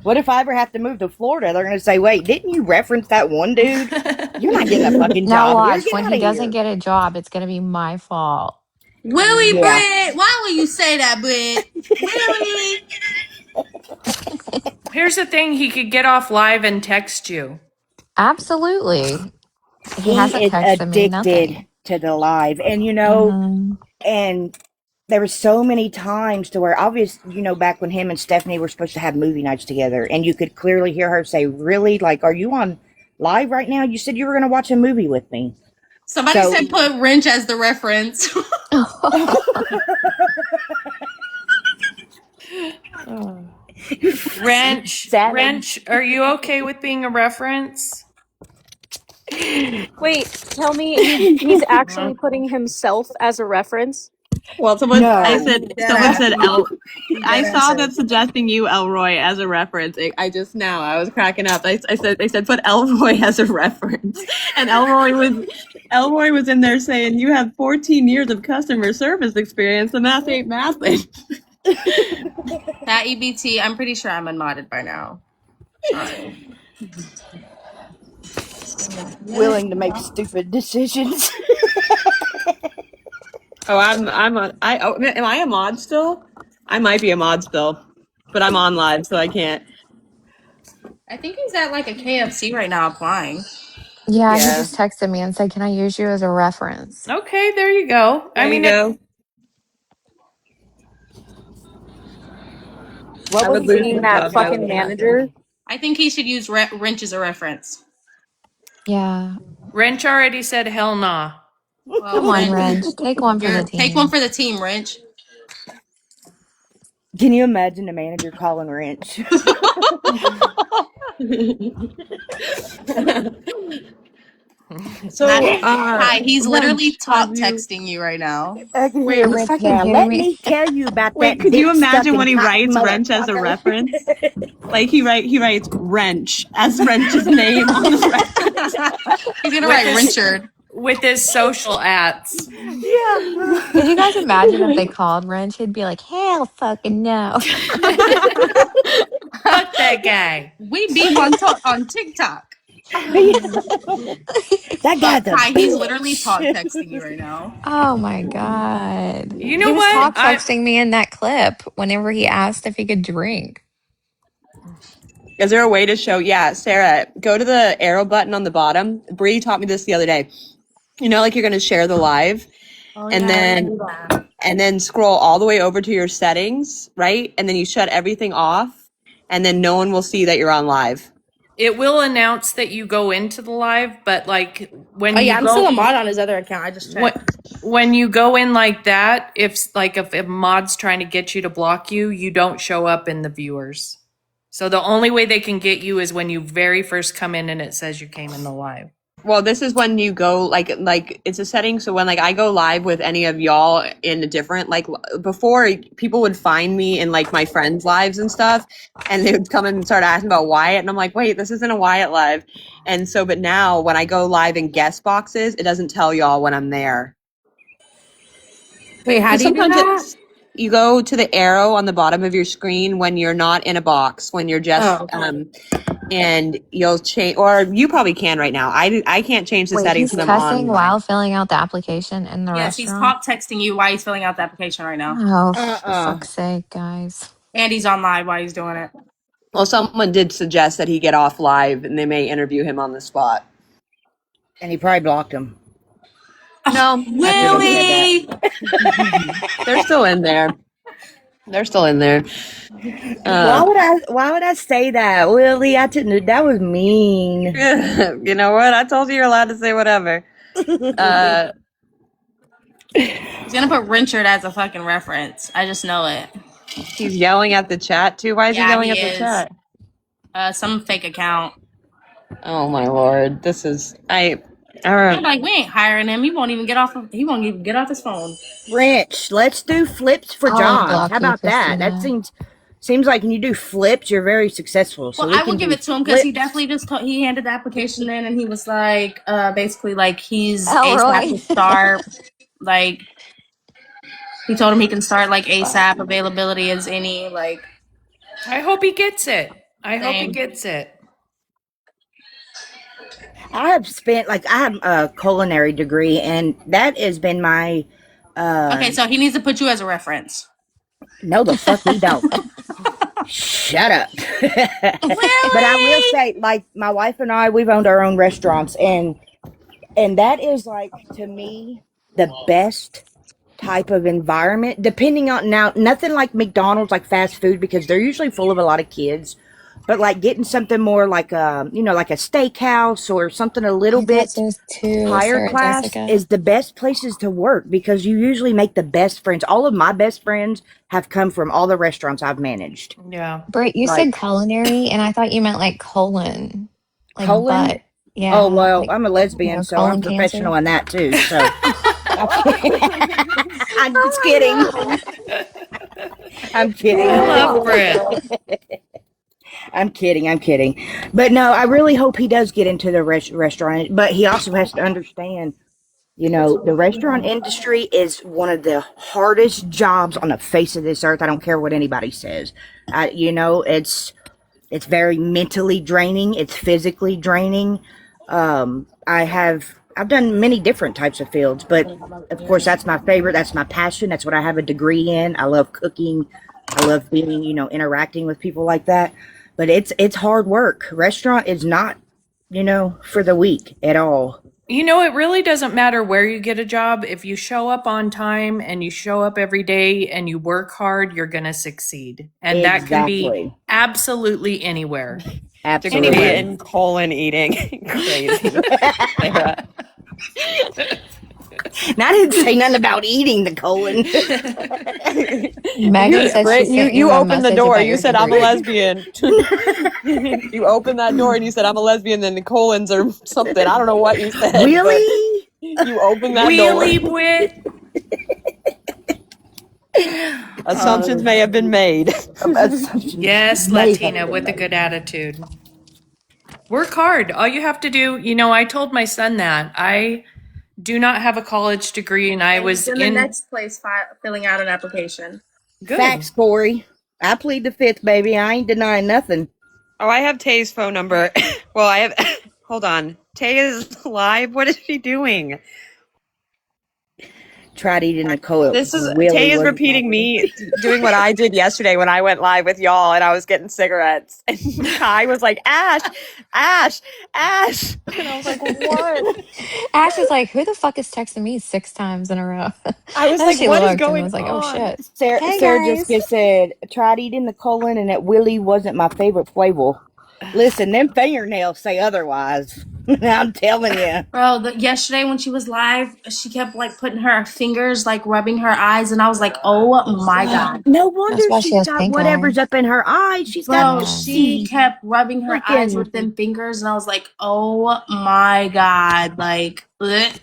What if I ever have to move to Florida? They're gonna say, "Wait, didn't you reference that one dude? You're not getting a fucking Now job here. watch, Get when out he of doesn't here." get a job, it's going to be my fault. Willie Yeah. Britt, why will you say that, Britt? Willie. Here's the thing: he could get off live and text you. Absolutely. He He hasn't is texted me, addicted nothing. to the live, and Mhm. and there were so many times to where obviously, back when him and Stephanie were supposed to have movie nights together, and you could clearly hear her say, "Really? Like, are you on live right now? You said you were gonna watch a movie with me." Somebody So- said put wrench as the reference. Wrench, Savage. Wrench, are you okay with being a reference? Wait, tell me he's actually putting himself as a reference? Well, someone No. I said I Dead saw ass. them suggesting you, Elroy, as a reference. I was cracking up. I said they said put Elroy as a reference, and Elroy was in there saying you have 14 years of customer service experience. The math ain't mathing. That EBT, I'm pretty sure I'm unmodded by now. Sorry. Willing to make stupid decisions. Oh, am I a mod still? I might be a mod still, but I'm on live, so I can't. I think he's at like a KFC right now applying. Yeah, he Yeah. just texted me and said, "Can I use you as a reference?" Okay, there you go. There you go. What I was would lose being the that job if I fucking was manager? I think he should use wrench as a reference. Yeah. Wrench already said hell nah. Well, Come on, Wrench, Wrench. Take one for the team. take one for the team, Wrench. Can you imagine the manager calling Wrench? So, Hi, he's literally Wrench, top have you? texting you right now. I can Wait, hear He's Wrench fucking now. kidding Let me. me tell you about Wait, that could you dick imagine sucking when he cotton writes Wrench as a motherfucker. reference? Like he writes Wrench as Wrench's name on the reference. He's gonna With write his Richard. with his social ats. Yeah. Could you guys imagine if they called Wrench? He'd be like, hell fucking no. Fuck that guy. We beef on TikTok. That But guy's a Kai, he's literally talk bitch. texting you right now. Oh my God. You He know was what? talk texting me in that clip whenever he asked if he could drink. Is there a way to show? Yeah, Sarah, go to the arrow button on the bottom. Bree taught me this the other day. You know, like you're going to share the live, Oh and yeah, I didn't then do that. and then scroll all the way over to your settings, right? And then you shut everything off, and then no one will see that you're on live. It will announce that you go into the live, but like when Oh you yeah, I'm go still a mod on his other account. I just checked. when you go in like that, if a mod's trying to get you to block you, you don't show up in the viewers. So the only way they can get you is when you very first come in and it says you came in the live. Well, this is when you go like it's a setting. So when like I go live with any of y'all in a different before, people would find me in like my friends' lives and stuff, and they would come and start asking about Wyatt, and I'm like, wait, this isn't a Wyatt live. And so, but now when I go live in guest boxes, it doesn't tell y'all when I'm there. Wait, how do you do that? You go to the arrow on the bottom of your screen when you're not in a box, when you're just and you'll change, or you probably can right now. I can't change the Wait, settings he's when I'm cussing on. while filling out the application in the Yes, he's restaurant? top texting you while he's filling out the application right now. Oh, for fuck's sake, guys. And he's on live while he's doing it. Well, someone did suggest that he get off live, and they may interview him on the spot. And he probably blocked him. No, Willie! they're still in there. They're still in there. Why would I say that, Willie? I didn't. That was mean. You know what? I told you you're allowed to say whatever. He's gonna put Richard as a fucking reference. I just know it. He's yelling at the chat too. Why is he yelling at the chat? Some fake account. Oh my lord! This is I'm like, we ain't hiring him. He won't even get off his phone. Wrench, let's do flips for I'll jobs. unblock How you, about that? That Christina. seems like when you do flips, you're very successful. So Well, I will give it to him because he definitely he handed the application in and he was like, basically like he's ASAP to start. Like he told him he can start like ASAP. Availability is any like. I hope he gets it. I hope he gets it. I have a culinary degree, and that has been my. Okay, so he needs to put you as a reference. No, the fuck we don't. Shut up. But I will say, like, my wife and I, we've owned our own restaurants, and that is, like, to me, the best type of environment, depending on, now, nothing like McDonald's, like fast food, because they're usually full of a lot of kids, but, like, getting something more like a steakhouse or something a little bit higher class is the best places to work, because you usually make the best friends. All of my best friends have come from all the restaurants I've managed. Yeah. Britt, you said culinary, and I thought you meant like colon. Like colon? butt. Yeah. Oh, well, I'm a lesbian, so I'm colon professional cancer. in that, too, so. I'm just kidding. I'm kidding. I love Britt. I'm kidding. But no, I really hope he does get into the restaurant. But he also has to understand, the restaurant industry is one of the hardest jobs on the face of this earth. I don't care what anybody says. It's very mentally draining. It's physically draining. I've done many different types of fields, but of course that's my favorite. That's my passion. That's what I have a degree in. I love cooking. I love being, interacting with people like that. But it's hard work. Restaurant is not, for the weak at all. It really doesn't matter where you get a job. If you show up on time and you show up every day and you work hard, you're going to succeed. And that can be absolutely anywhere. Absolutely. You're going to be in colon eating. Crazy. And I didn't say nothing about eating the colon. Megan said she sent You you a opened the message door. about You your said I'm a degree. lesbian. You opened that door and you said I'm a lesbian. Then the colons or something. I don't know what you said. Really? But you opened that Really, door. Bwit? Assumptions may have been made. Yes, May have Latina been with a made. good attitude. Work hard. All you have to do, I told my son that. I do not have a college degree and I And was he's in the in next place filling out an application. good. Facts, Corey. I plead the fifth, baby. I ain't denying nothing. Oh, I have Tay's phone number. Well, I have. Hold on. Tay is live. What is she doing? Tried eating a coat. This is Tay is repeating me doing what I did yesterday when I went live with y'all and I was getting cigarettes. And Kai was like, Ash, Ash, Ash. And I was like, what? Ash is like, who the fuck is texting me 6 times in a row? I was And like, she what is looked and going was like, oh on? shit. Sarah, Hey Sarah guys. Jessica said, tried eating the colon and it really wasn't my favorite flavor. Listen, them fingernails say otherwise. I'm telling you. Bro, yesterday when she was live, she kept like putting her fingers, like rubbing her eyes, and I was like, oh my God. No wonder That's why she she's has got pink whatever's eye. up in her eyes. She's Bro, got she kept rubbing her eyes with them fingers, and I was like, oh my God. Like, ugh.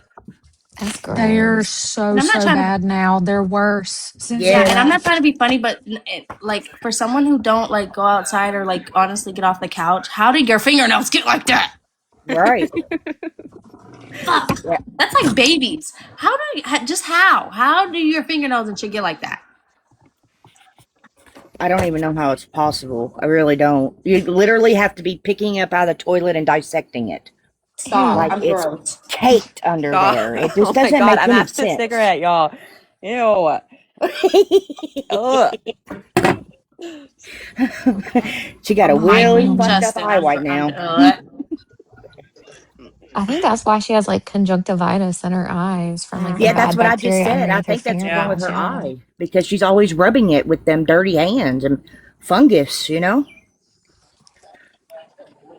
That's They are gross. so, And I'm not so trying to, bad now. They're worse since yeah, they and I'm not left. trying to be funny, but like for someone who don't like go outside or like honestly get off the couch, how did your fingernails get like that? right. Fuck. Yeah. That's like babies. How do your fingernails and shit get like that? I don't even know how it's possible. I really don't. You literally have to be picking up out of the toilet and dissecting it. Stop. Like I'm it's gross. caked under Stop. there. It Oh just my doesn't God, make I'm any absent sense. cigarette, y'all. Ew. Ugh. She got a I'm really Michael fucked up Justin. eye right now. I think that's why she has like conjunctivitis in her eyes from like the Yeah, that's bad what I just bacteria said. I underneath her think that's what's wrong with fingernails. her Yeah. eye because she's always rubbing it with them dirty hands and fungus, you know?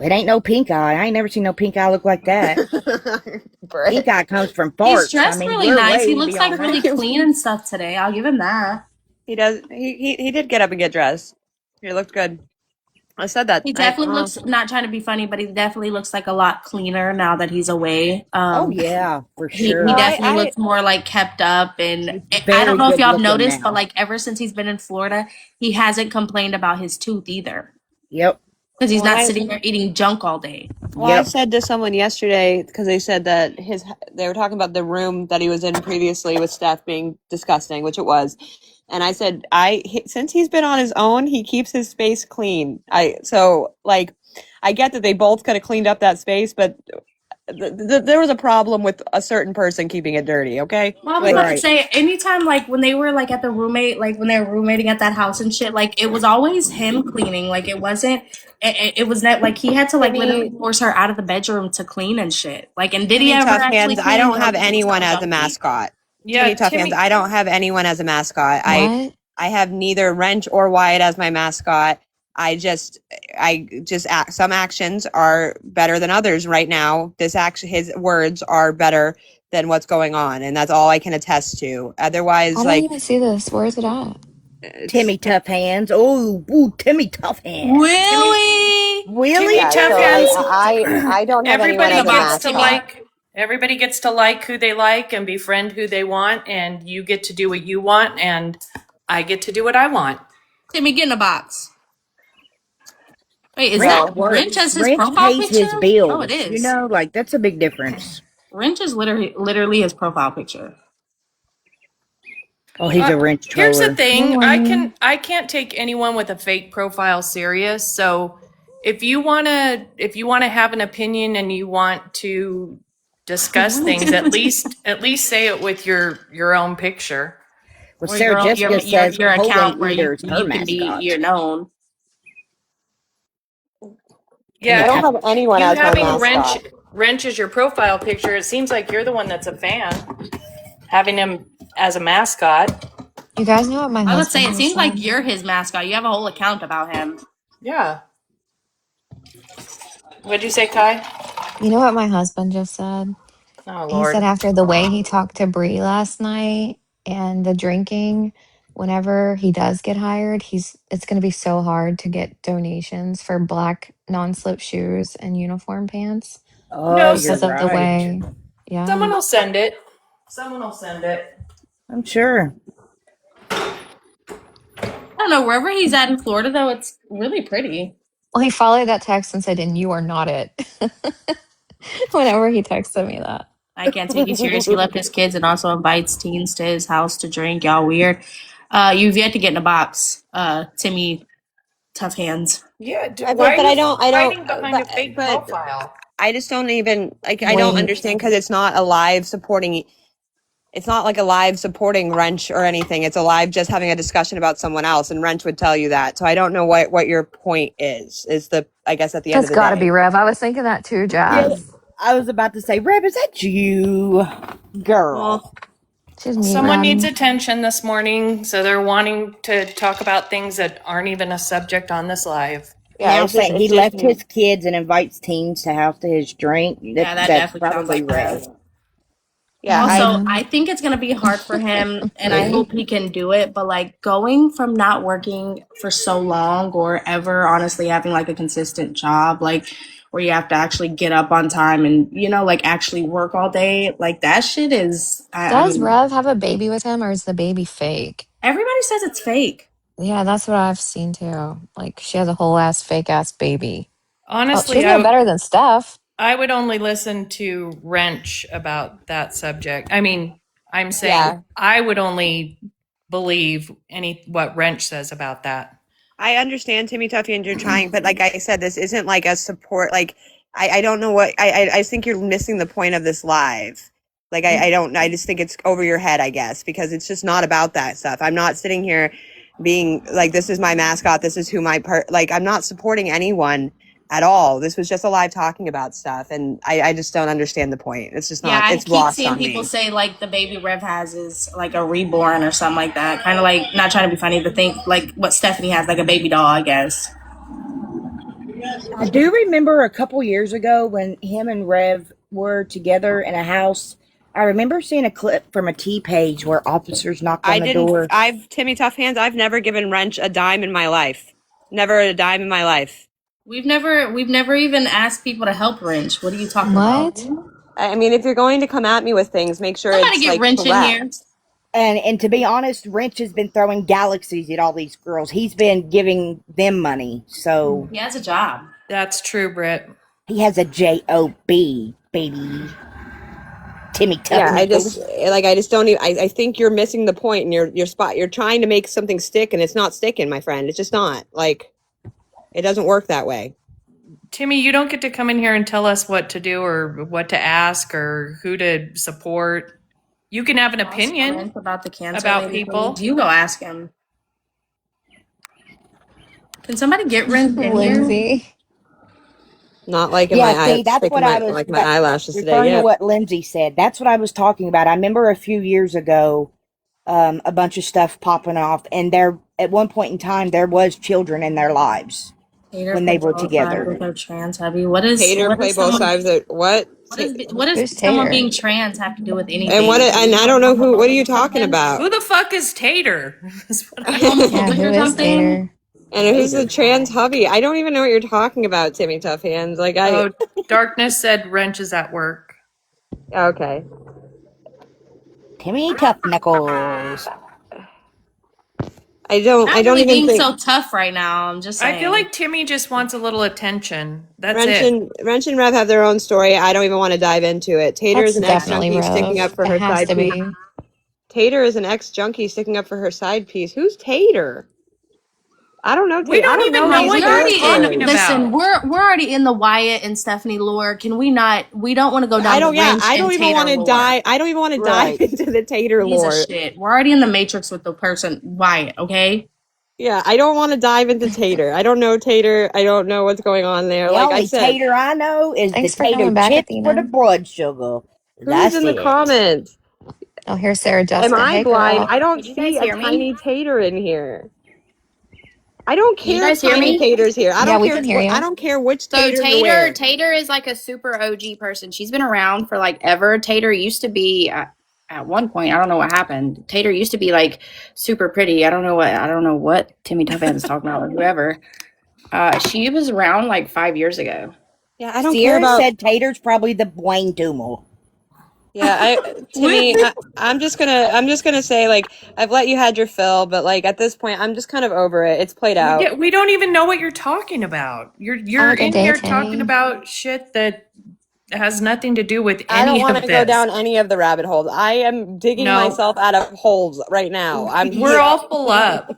It ain't no pink eye. I ain't never seen no pink eye look like that. Pink eye comes from He's farts. dressed really we're nice. He way looks like beyond really that. clean and stuff today. I'll give him that. He does. He did get up and get dressed. He looked good. I said that. He definitely looks, not trying to be funny, but he definitely looks like a lot cleaner now that he's away. Oh yeah, for He sure. definitely looks more like kept up, and He's I don't very know if good y'all have looking noticed, now. but like ever since he's been in Florida, he hasn't complained about his tooth either. Yep. Because he's Well, not sitting there eating junk all day. Well, I said to someone yesterday because they said that they were talking about the room that he was in previously with Steph being disgusting, which it was. And I said, since he's been on his own, he keeps his space clean. I get that they both could have cleaned up that space, but there was a problem with a certain person keeping it dirty. Okay. Well, I was about to say, anytime like when they were like at the roommate, like when they were roommating at that house and shit, like it was always him cleaning. Like it wasn't. It was not like he had to like literally force her out of the bedroom to clean and shit. Like, and did he ever Tough actually hands. clean? I don't No, have he was anyone not as a junky. mascot. Yeah, Timmy Tough Timmy- Hands. I don't have anyone as a mascot. What? I have neither Wrench or Wyatt as my mascot. Some actions are better than others right now. His words are better than what's going on, and that's all I can attest to. Otherwise, I don't even see this. Where is it at? Timmy Tough Hands. Ooh, Timmy Tough Hands. Really? Really? Timmy Tough Hands. I don't have anyone Everybody as a gets to mascot. everybody gets to like who they like and befriend who they want, and you get to do what you want, and I get to do what I want. Timmy, get in a box. Wait, is Wrench that works. Wrench as his Wrench profile pays picture? his bills. Oh, it is. You know, like that's a big difference. Wrench is literally his profile picture. Oh, he's a wrench troller. Here's the thing: Good I can't take anyone with a fake profile serious. So if you wanna have an opinion and you want to discuss things, at least say it with your own picture. Well, Or Sarah Jessica says your account where Eater is her you can be mascot. you're known. Yeah, I don't have anyone you as my having mascot. Wrench as your profile picture, it seems like you're the one that's a fan. Having him as a mascot. You guys know what my I would husband say it just seems said? like you're his mascot. You have a whole account about him. Yeah. What'd you say, Kai? You know what my husband just said? Oh He Lord. said after the way he talked to Bree last night and the drinking, whenever he does get hired, it's going to be so hard to get donations for black non-slip shoes and uniform pants Oh, No, you're because of the right. way. Yeah. someone will send it. Someone will send it. I'm sure. I don't know. Wherever he's at in Florida, though, it's really pretty. Well, he followed that text and said, "And you are not it." Whenever he texted me that. I can't take you serious. He left his kids and also invites teens to his house to drink. Y'all weird. You've yet to get in a box, Timmy Tough Hands. Yeah, But I don't. hiding behind a But fake profile? I just don't even like. I don't Wait. understand because it's not a live supporting. It's not like a live supporting Wrench or anything. It's a live just having a discussion about someone else, and Wrench would tell you that. So I don't know what your point is. Is the I guess at the end That's of the got to day. be Rev. I was thinking that too, Yeah, Jazz. I was about to say, Reb, is that you, girl? Well, She's me, Someone Rev. needs attention this morning, so they're wanting to talk about things that aren't even a subject on this live. Yeah, I it's was just saying he it's just left his kids and invites teens to house to his drink. Yeah, that that's definitely sounds probably like Reb. Rev. yeah. Also, Mhm. I think it's gonna be hard for him, and I hope he can do it. But like going from not working for so long or ever, honestly, having like a consistent job, like where you have to actually get up on time and like actually work all day, like that shit is. I Does mean, Rev have a baby with him or is the baby fake? everybody says it's fake. Yeah, that's what I've seen too. Like she has a whole ass fake ass baby. Well, she's Honestly, no better than Steph. I would only listen to Wrench about that subject. I mean, I'm saying Yeah. I would only believe what Wrench says about that. I understand Timmy Tuffy and you're trying, but like I said, this isn't like a support. Like I don't know what I think you're missing the point of this live. Like I don't. I just think it's over your head, I guess, because it's just not about that stuff. I'm not sitting here being like, this is my mascot. This is who like. I'm not supporting anyone at all. This was just a live talking about stuff, and I just don't understand the point. It's just not. Yeah, I It's keep lost seeing on people me. say like the baby Rev has is like a reborn or something like that. Kind of like not trying to be funny, but think like what Stephanie has, like a baby doll, I guess. I do remember a couple years ago when him and Rev were together in a house. I remember seeing a clip from a T page where officers knocked on the door. Timmy Tough Hands. I've never given Wrench a dime in my life. Never a dime in my life. We've never even asked people to help Wrench. What are you talking about? What? I mean, if you're going to come at me with things, make sure Somebody it's get like Wrench in correct. here. And to be honest, Wrench has been throwing galaxies at all these girls. He's been giving them money. So He has a job. That's true, Britt. he has a J-O-B, baby. Timmy Tuff. Yeah, I just don't even. I think you're missing the point in your spot. You're trying to make something stick, and it's not sticking, my friend. It's just not. Like, it doesn't work that way. Timmy, you don't get to come in here and tell us what to do or what to ask or who to support. You can have an opinion about the cancer about lady, people. please. You go ask him. Can somebody get Wrench in here? Lindsay. Not like in Yeah, my see, that's what I was like my eyelashes today. referring Yeah. to what Lindsay said. That's what I was talking about. I remember a few years ago, a bunch of stuff popping off, and there at one point in time there was children in their lives when they were together. With their trans heavy. What is Tater what play is both someone, sides. What? what does Who's someone Tater? being trans have to do with anything? And I don't know who. What are you talking about? Who the fuck is Tater? Is what I- Yeah, who is Tater? And who's the trans hubby? I don't even know what you're talking about, Timmy Tough Hands. Like Oh, Darkness said Wrench is at work. Okay. Timmy Tough Knuckles. I don't even being think so tough right now. I'm just saying. I feel like Timmy just wants a little attention. That's Wrench and Rev have their own story. I don't even want to dive into it. Tater That's is an ex definitely junkie sticking Rev. up for It her has side to piece. be. Tater is an ex junkie sticking up for her side piece. Who's Tater? I don't know. We don't even know who what these you're girls talking are. about. Listen, we're already in the Wyatt and Stephanie lore. Can we not? We don't want to go down. I don't even want to dive. I don't even want to dive into the Tater Piece lore. of shit. We're already in the Matrix with the person Wyatt. Okay. Yeah, I don't want to dive into Tater. I don't know Tater. I don't know what's going on there. The Like only I said, Tater I know is Thanks the for Tater coming back, chips Athena. for the blood sugar. That's who's in the it. comments? Oh, here's Sarah Jessica. Am I Hey, blind? girl. I don't Did you guys see a hear me? tiny Tater in here. I don't Can you care if guys hear tiny me? Tater's here. I Yeah, don't we care. can hear you. I don't care which So Tater you're wearing. Tater is like a super OG person. She's been around for like ever. Tater used to be at one point. I don't know what happened. Tater used to be like super pretty. I don't know what Timmy Tuffhead is talking about or whoever. She was around like 5 years ago. Yeah, I don't care Sierra about. said Tater's probably the Wayne Dumal. Yeah, Timmy, I'm just gonna say, like, I've let you had your fill, but like at this point, I'm just kind of over it. It's played out. We don't even know what you're talking about. You're a good in day, here talking Timmy. about shit that has nothing to do with I don't any want of to this. go down any of the rabbit holes. I am digging No. myself out of holes right now. We're all full up.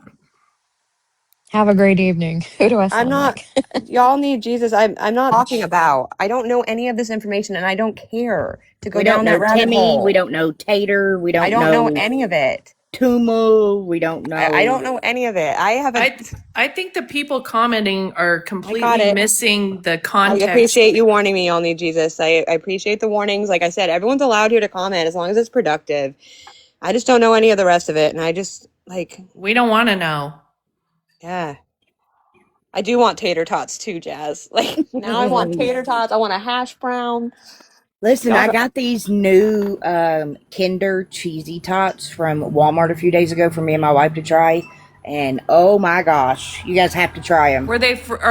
Have a great evening. Who do I sound I'm not. like? Y'all need Jesus. I'm not talking about. I don't know any of this information, and I don't care to go We down don't that know rabbit Timmy. hole. We don't know Tater. We don't I don't know any of it. Tumu. We don't know. I don't know any of it. I haven't. I think the people commenting are got completely it. missing the I context. appreciate you warning me. Y'all need Jesus. I appreciate the warnings. Like I said, everyone's allowed here to comment as long as it's productive. I just don't know any of the rest of it, and I just like. We don't want to know. Yeah. I do want tater tots too, Jazz. Like now I want tater tots. I want a hash brown. Listen, Y'all I got- got these new Kinder cheesy tots from Walmart a few days ago for me and my wife to try, and oh my gosh, you guys have to try them. Are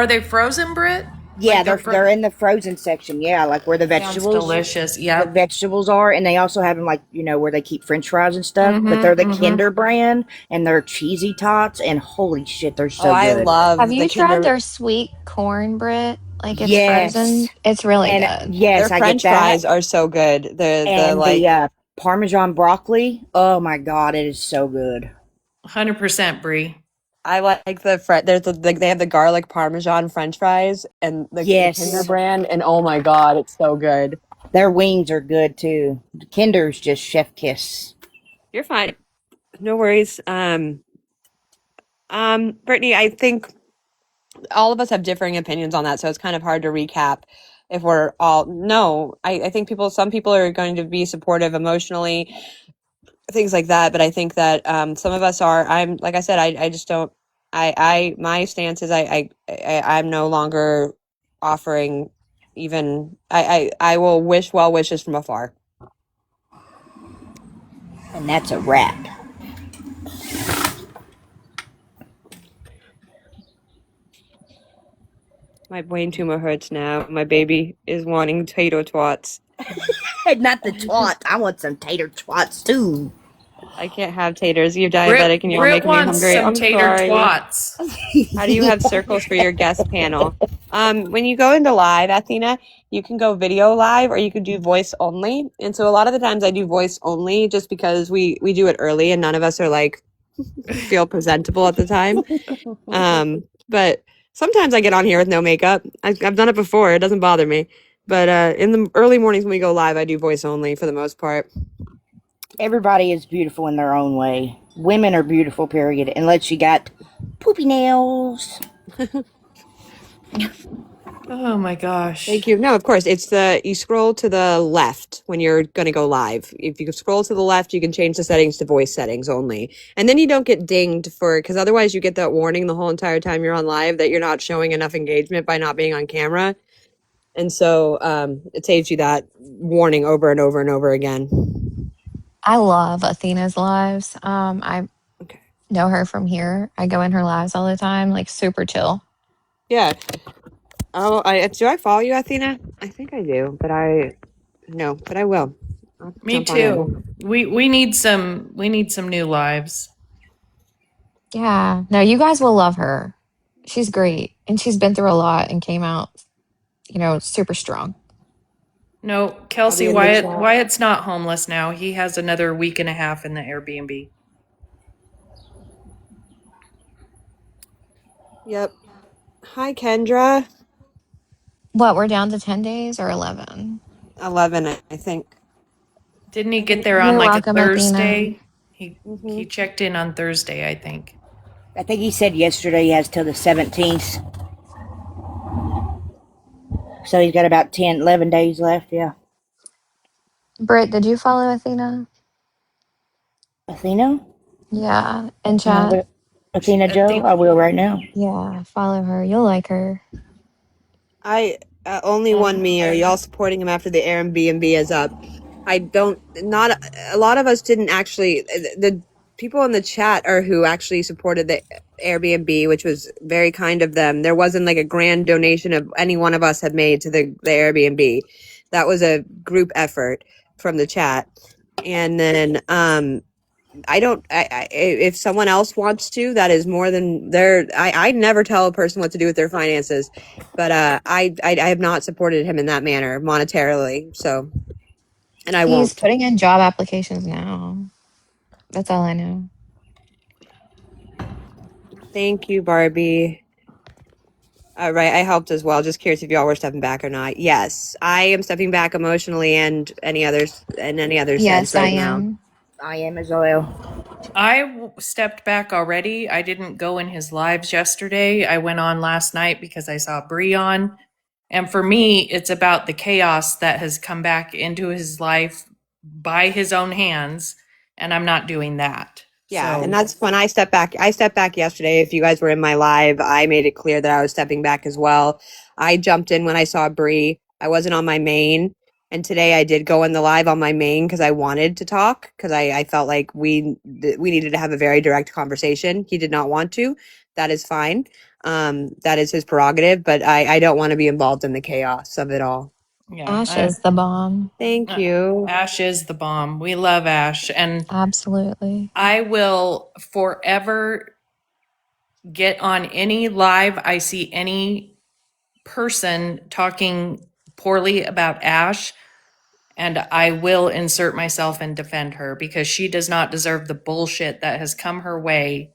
they frozen, Britt? Yeah, Like they're in the frozen section. Yeah, like where the Sounds vegetables, delicious. the Yeah. vegetables are, and they also have them like where they keep French fries and stuff. But they're the Kinder brand, and they're cheesy tots, and holy shit, they're so I good. love Have you the tried Kinder. their sweet corn, Brit? Like it's Yes. frozen. It's really And good. yes, Their I French get that. fries are so good. And the Parmesan broccoli. Oh my god, it is so good. 100% Brie. I like they have the garlic parmesan French fries and the Kinder brand, and oh my god, it's so good. Their wings are good too. Kinder's just chef kiss. You're fine. No worries. Brittany, I think all of us have differing opinions on that, so it's kind of hard to recap if we're all I think some people are going to be supportive emotionally, things like that, but I think that some of us are. I'm like I said, I just don't. My stance is I'm no longer offering even. I will wish well wishes from afar. And that's a wrap. My brain tumor hurts now. My baby is wanting tater twats. Not the twat. I want some tater twats too. I can't have taters. You're diabetic and you're Brit making me wants hungry. some I'm tater sorry. twats. How do you have circles for your guest panel? When you go into live, Athena, you can go video live or you can do voice only. And so a lot of the times I do voice only just because we do it early and none of us are like feel presentable at the time. But sometimes I get on here with no makeup. I've done it before. It doesn't bother me. But in the early mornings when we go live, I do voice only for the most part. Everybody is beautiful in their own way. Women are beautiful, period, unless you got poopy nails. Oh my gosh. Thank you. No, of course. It's you scroll to the left when you're going to go live. If you scroll to the left, you can change the settings to voice settings only. And then you don't get dinged because otherwise you get that warning the whole entire time you're on live that you're not showing enough engagement by not being on camera. And so it saves you that warning over and over and over again. I love Athena's lives. I know her from here. I go in her lives all the time, like super chill. Yeah. Oh, do I follow you, Athena? I think I do, but I will. I'll Me jump on in. too. We need some new lives. Yeah. No, you guys will love her. She's great. And she's been through a lot and came out, super strong. No, Kelsey, Wyatt's not homeless now. He has another week and a half in the Airbnb. Yep. Hi, Kendra. What, we're down to 10 days or 11? 11, I think. Didn't he get there You're on like welcome, a Thursday? Athena. He checked in on Thursday, I think. I think he said yesterday he has till the 17th. So he's got about 11 days left, yeah. Britt, did you follow Athena? Athena? Yeah. In chat? Athena Joe? I will right now. Yeah, follow her. You'll like her. I only one me. Are y'all supporting him after the Airbnb is up? not a lot of us didn't actually, the people in the chat are who actually supported the Airbnb, which was very kind of them. There wasn't like a grand donation of any one of us had made to the Airbnb. That was a group effort from the chat. And then, if someone else wants to, that is more than I never tell a person what to do with their finances, but I have not supported him in that manner monetarily. So, and I He's won't. putting in job applications now. That's all I know. Thank you, Barbie. All right, I helped as well. Just curious if y'all were stepping back or not. Yes, I am stepping back emotionally and any other sense Yes, I right now. am. I am as well. I stepped back already. I didn't go in his lives yesterday. I went on last night because I saw Bree on. And for me, it's about the chaos that has come back into his life by his own hands. And I'm not doing that. Yeah, So, and that's when I stepped back. I stepped back yesterday. If you guys were in my live, I made it clear that I was stepping back as well. I jumped in when I saw Bree. I wasn't on my main, and today I did go in the live on my main because I wanted to talk because I felt like we needed to have a very direct conversation. He did not want to. That is fine. That is his prerogative, but I don't want to be involved in the chaos of it all. yeah. Ash is the bomb. Thank you. Ash is the bomb. We love Ash. And Absolutely. I will forever get on any live I see any person talking poorly about Ash, and I will insert myself and defend her because she does not deserve the bullshit that has come her way.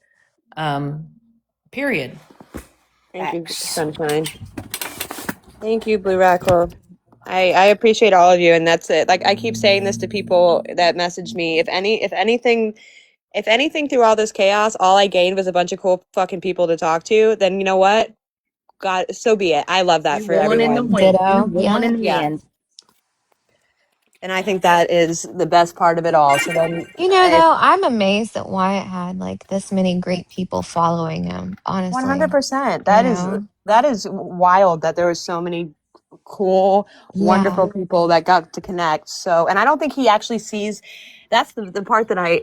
Period. Thank you, Sunshine. Thank you, Blue Radical. I appreciate all of you, and that's it. Like I keep saying this to people that message me. If anything through all this chaos, all I gained was a bunch of cool fucking people to talk to, then you know what? God, so be it. I love that for Won in the everyone. win. Ditto. You won Yeah. in the Yeah. end. And I think that is the best part of it all. So then, You know, though, I'm amazed that Wyatt had like this many great people following him. Honestly, 100%. know? That is wild that there was so many cool, wonderful Yeah. people that got to connect. So, and I don't think he actually sees. That's the part that I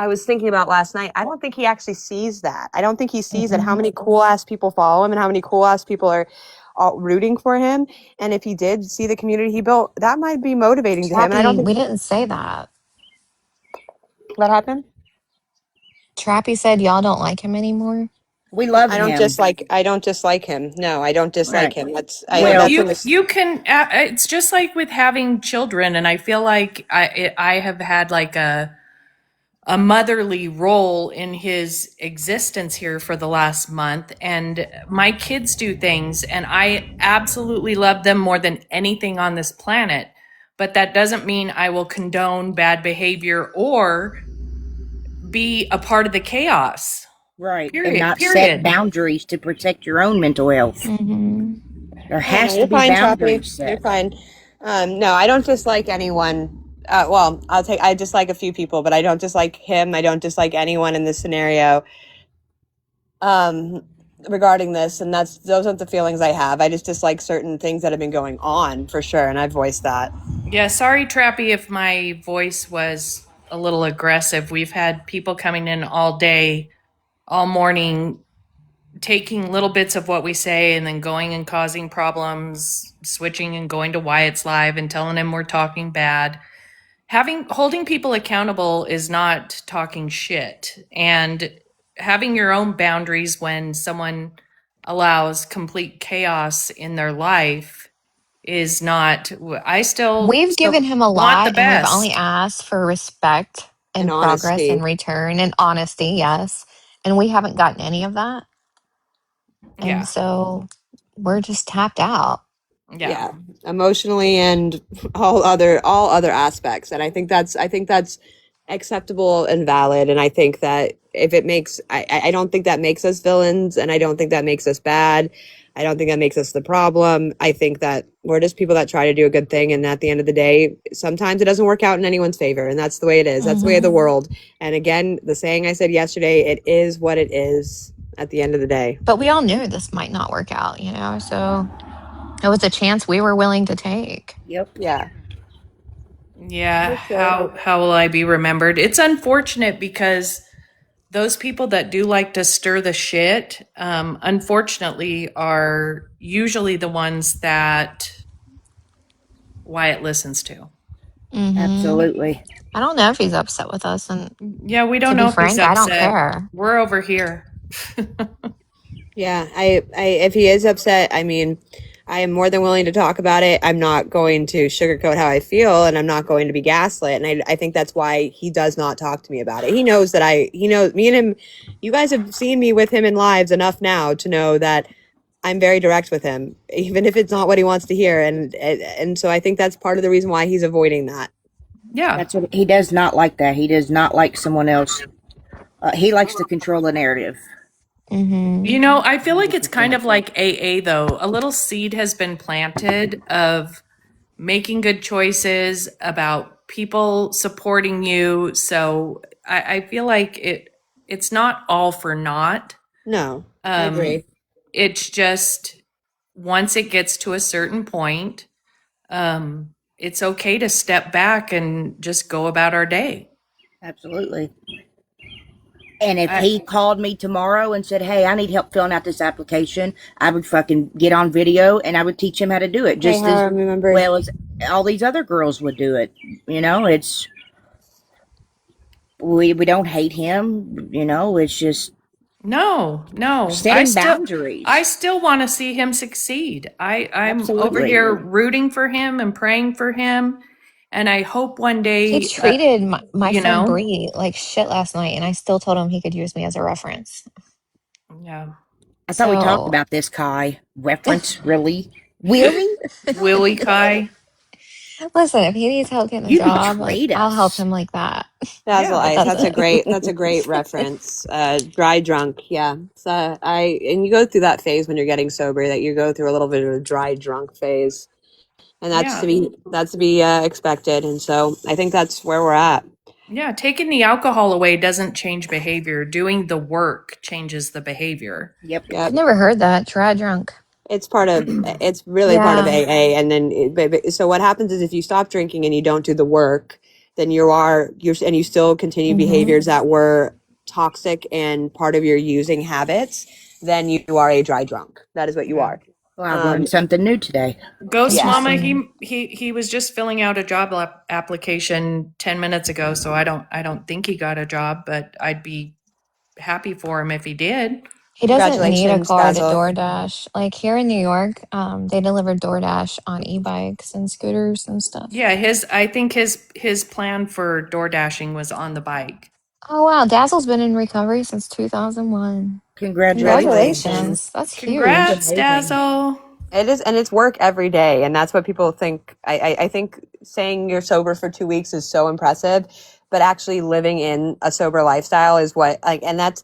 was thinking about last night. I don't think he actually sees that. I don't think he sees that how Mm-mm. many cool ass people follow him and how many cool ass people are rooting for him. And if he did see the community he built, that might be motivating to him. And I don't Trappy, think we didn't say that. that happened. Trappy said y'all don't like him anymore. We love I don't him. dislike him. No, I don't dislike Right. him. That's Well- that's You can. It's just like with having children, and I feel like I have had like a motherly role in his existence here for the last month, and my kids do things, and I absolutely love them more than anything on this planet. But that doesn't mean I will condone bad behavior or be a part of the chaos. Right. Period. And not set Period. boundaries to protect your own mental health. Mm-hmm. There has you're to be fine, boundaries Choppy. set. You're fine. No, I don't dislike anyone. Well, I dislike a few people, but I don't dislike him. I don't dislike anyone in this scenario. Regarding this, and those aren't the feelings I have. I just dislike certain things that have been going on for sure, and I've voiced that. Yeah, sorry, Trappy, if my voice was a little aggressive. We've had people coming in all day, all morning, taking little bits of what we say and then going and causing problems, switching and going to Wyatt's live and telling him we're talking bad. Holding people accountable is not talking shit. And having your own boundaries when someone allows complete chaos in their life is not. We've given him a want lot, the and best. we've only asked for respect and And progress honesty. in return and honesty, yes. And we haven't gotten any of that. And Yeah. so we're just tapped out. Yeah, emotionally and all other aspects, and I think that's acceptable and valid. And I think that if it makes, I don't think that makes us villains, and I don't think that makes us bad. I don't think that makes us the problem. I think that we're just people that try to do a good thing, and at the end of the day, sometimes it doesn't work out in anyone's favor, and that's the way it is. That's the way of the world. And again, the saying I said yesterday, it is what it is at the end of the day. But we all knew this might not work out, so it was a chance we were willing to take. Yep. Yeah. Yeah, For sure. how will I be remembered? It's unfortunate because those people that do like to stir the shit, unfortunately, are usually the ones that Wyatt listens to. Mm-hmm. Absolutely. I don't know if he's upset with us, and Yeah, we to don't be know if he's frank, I don't upset. care. We're over here. Yeah, if he is upset, I mean, I am more than willing to talk about it. I'm not going to sugarcoat how I feel, and I'm not going to be gaslit. And I think that's why he does not talk to me about it. He knows that he knows me and him. You guys have seen me with him in lives enough now to know that I'm very direct with him, even if it's not what he wants to hear. And so I think that's part of the reason why he's avoiding that. Yeah. That's what he does not like. That he does not like someone else. He likes to control the narrative. Mm-hmm. You know, I feel like it's kind of like AA though. A little seed has been planted of making good choices, about people supporting you. So I feel like it's not all for naught. No, I agree. It's just once it gets to a certain point, it's okay to step back and just go about our day. Absolutely. And if he called me tomorrow and said, "Hey, I need help filling out this application," I would fucking get on video and I would teach him how to do it, just as well as all these other girls would do it. You know, it's we don't hate him. You know, it's just No. setting boundaries. I still want to see him succeed. I'm Absolutely. over here rooting for him and praying for him. And I hope one day, He treated my you friend know, Bree like shit last night, and I still told him he could use me as a reference. yeah. I thought we talked So- about this, Kai. Reference, really? Really? Willie Kai. Listen, if he needs help getting a You job, like, betrayed I'll help us. him like that. Dazzle Yeah, Ice. that's That's a great reference. Dry drunk. Yeah. So and you go through that phase when you're getting sober, that you go through a little bit of a dry drunk phase, and that's to be expected. And so I think that's where we're at. Yeah, taking the alcohol away doesn't change behavior. Doing the work changes the behavior. Yep. I've never heard that. Dry drunk. It's really part of Yeah. AA. And then so what happens is if you stop drinking and you don't do the work, then you still continue Mhm. behaviors that were toxic and part of your using habits, then you are a dry drunk. That is what you are. Well, I learned something new today. Ghost Yeah. Mama, he was just filling out a job application 10 minutes ago, so I don't think he got a job, but I'd be happy for him if he did. He doesn't need a Congratulations, car to Dazzle. DoorDash. Like here in New York, they deliver DoorDash on e-bikes and scooters and stuff. Yeah, I think his plan for door dashing was on the bike. Oh wow, Dazzle's been in recovery since 2001. Congratulations. That's huge. Congrats, Dazzle. It is, and it's work every day, and that's what people think. I think saying you're sober for 2 weeks is so impressive, but actually living in a sober lifestyle is what and that's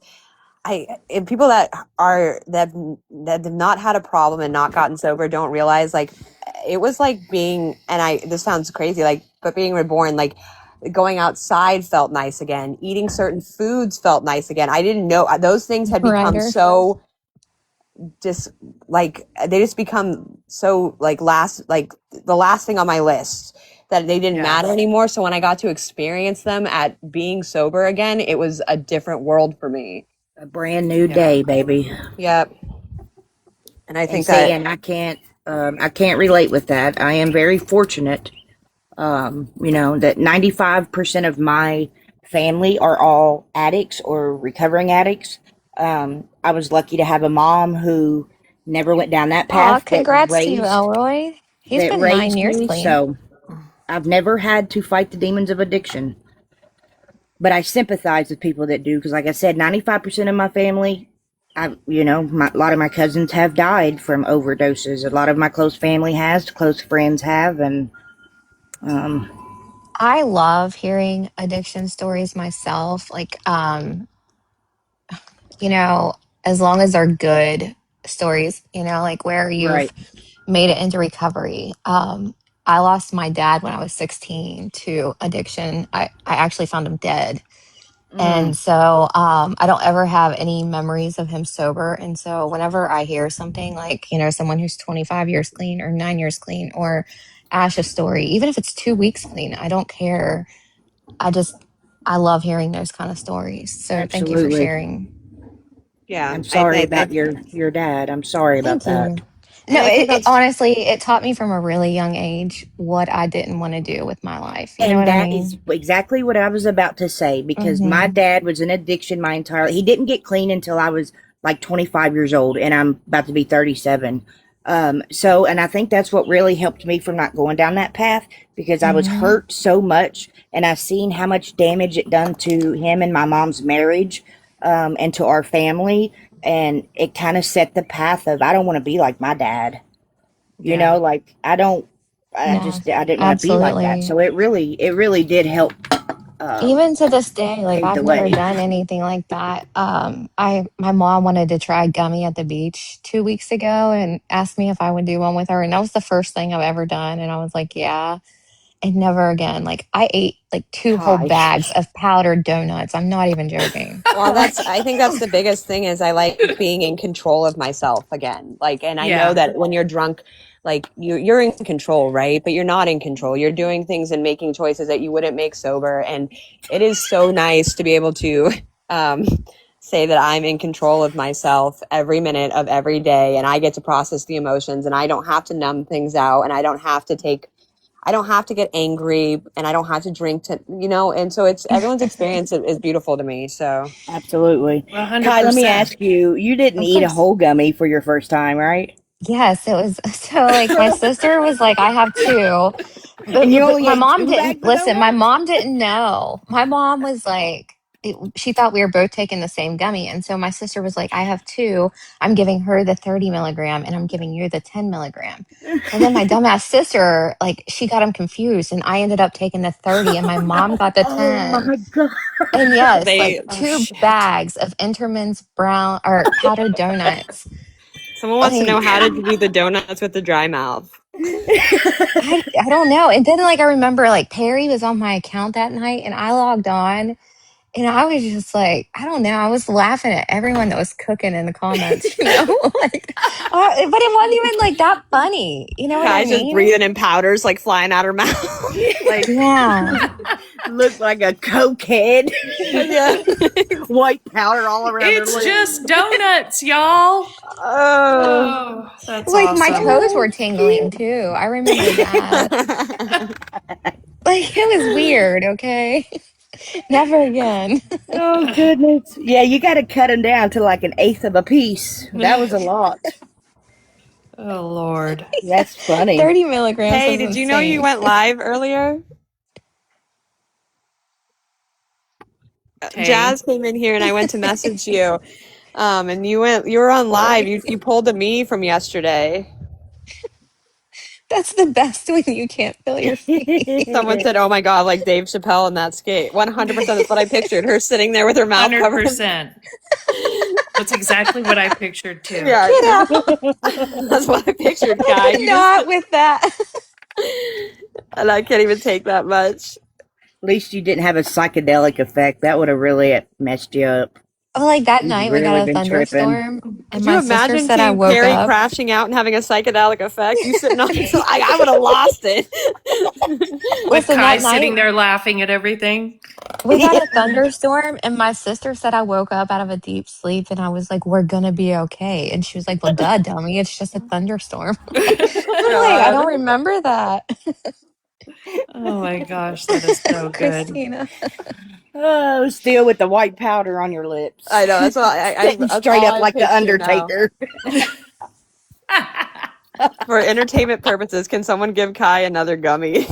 and people that have not had a problem and not gotten sober don't realize it was like being, and this sounds crazy, but being reborn, going outside felt nice again, eating certain foods felt nice again. I didn't know those things had become so they just become so the last thing on my list, that they didn't matter anymore. So when I got to experience them at being sober again, it was a different world for me. A brand new day, baby. Yep. And I think and I can't relate with that. I am very fortunate, that 95% of my family are all addicts or recovering addicts. I was lucky to have a mom who never went down that path. Congrats to you, Elroy. He's been 9 years clean. So I've never had to fight the demons of addiction. But I sympathize with people that do, because like I said, 95% of my family, a lot of my cousins have died from overdoses. A lot of my close family has, close friends have, and I love hearing addiction stories myself. As long as they're good stories, where you've made it into recovery. I lost my dad when I was 16 to addiction. I actually found him dead. And so I don't ever have any memories of him sober. And so whenever I hear something like, someone who's 25 years clean or 9 years clean or Ash's story, even if it's 2 weeks clean. I don't care. I love hearing those kind of stories. So thank you for Absolutely. sharing. Yeah, I'm sorry I about your dad. I'm sorry about Thank that. you. No, I think that's honestly, it taught me from a really young age what I didn't want to do with my life. You know And what I that is mean? exactly what I was about to say, because my Mm-hmm. dad was in addiction my entire. He didn't get clean until I was like 25 years old, and I'm about to be 37. So, and I think that's what really helped me from not going down that path, because I was Mm-hmm. hurt so much, and I seen how much damage it done to him and my mom's marriage, and to our family, and it kind of set the path of I don't want to be like my dad. You know, Yeah. like I don't. No, I didn't want to be like that. absolutely. So it really did help Even to this day, like pave I've the never way. done anything like that. My mom wanted to try gummy at the beach 2 weeks ago and asked me if I would do one with her, and that was the first thing I've ever done. And I was like, yeah, and never again. Like I ate like 2 whole Gosh. bags of powdered donuts. I'm not even joking. well, I think that's the biggest thing is I like being in control of myself again. Like, and I know Yeah. that when you're drunk, like you're in control, right? But you're not in control. You're doing things and making choices that you wouldn't make sober. And it is so nice to be able to um, say that I'm in control of myself every minute of every day, and I get to process the emotions, and I don't have to numb things out, and I don't have to get angry, and I don't have to drink to, and so it's everyone's experience is beautiful to me. So Absolutely. Kai, let me 100%. ask you, you didn't Of eat a course. whole gummy for your first time, right? Yes, it was so like my sister was like, I have two. And you But only my ate mom 2 bags didn't of listen. My donuts? mom didn't know. My mom was like, she thought we were both taking the same gummy. And so my sister was like, I have two. I'm giving her the 30 milligram and I'm giving you the 10 milligram. And then my dumbass sister, like, she got them confused and I ended up taking the 30 and my mom got the Oh 10. my God. And yes, like they, Oh, two shit. bags of Enterman's brown or powdered donuts. someone wants to know Like, how to do the donuts with the dry mouth. I don't know. And then like I remember like Perry was on my account that night and I logged on and I was just like, I don't know. I was laughing at everyone that was cooking in the comments, you know? Like but it wasn't even like that funny. You know what I Kai's just mean? breathing in powders like flying out her mouth. Like, Yeah. Looked like a cokehead. yeah. White powder all around her It's lips. just donuts, y'all. Oh. Oh, that's Like my awesome. toes were tingling too. I remember that. Like it was weird, okay? Never again. Oh goodness. Yeah, you got to cut them down to like an eighth of a piece. That was a lot. Oh, Lord. That's funny. 30 milligrams Hey, was did you know you insane. went live earlier? Tay. Jazz came in here and I went to message you. And you were on live. You pulled a me from yesterday. That's the best when you can't feel your face. Someone said, "Oh my God, like Dave Chappelle in that skate." 100%. That's what I pictured. Her sitting there with her mouth covered. 100%. That's exactly what I pictured too. Yeah, Get out. that's what I pictured, Kai. You Not just, with that. and I can't even take that much. At least you didn't have a psychedelic effect. That would have really messed you up. Oh, like that You've night we really got a been tripping. thunderstorm and Could you my sister imagine said I seeing woke Perry up. crashing out and having a psychedelic effect? You sitting on, I would have lost it. With Listen, Kai that sitting night there laughing at everything. we got a thunderstorm and my sister said I woke up out of a deep sleep and I was like, we're gonna be okay. And she was like, well, duh, dummy, it's just a thunderstorm. I'm like, I don't God. remember that. Oh my gosh, that is so good. Christina. Oh, still with the white powder on your lips. I know. That's all Sitting that's straight all up I like the picture now. Undertaker. For entertainment purposes, can someone give Kai another gummy?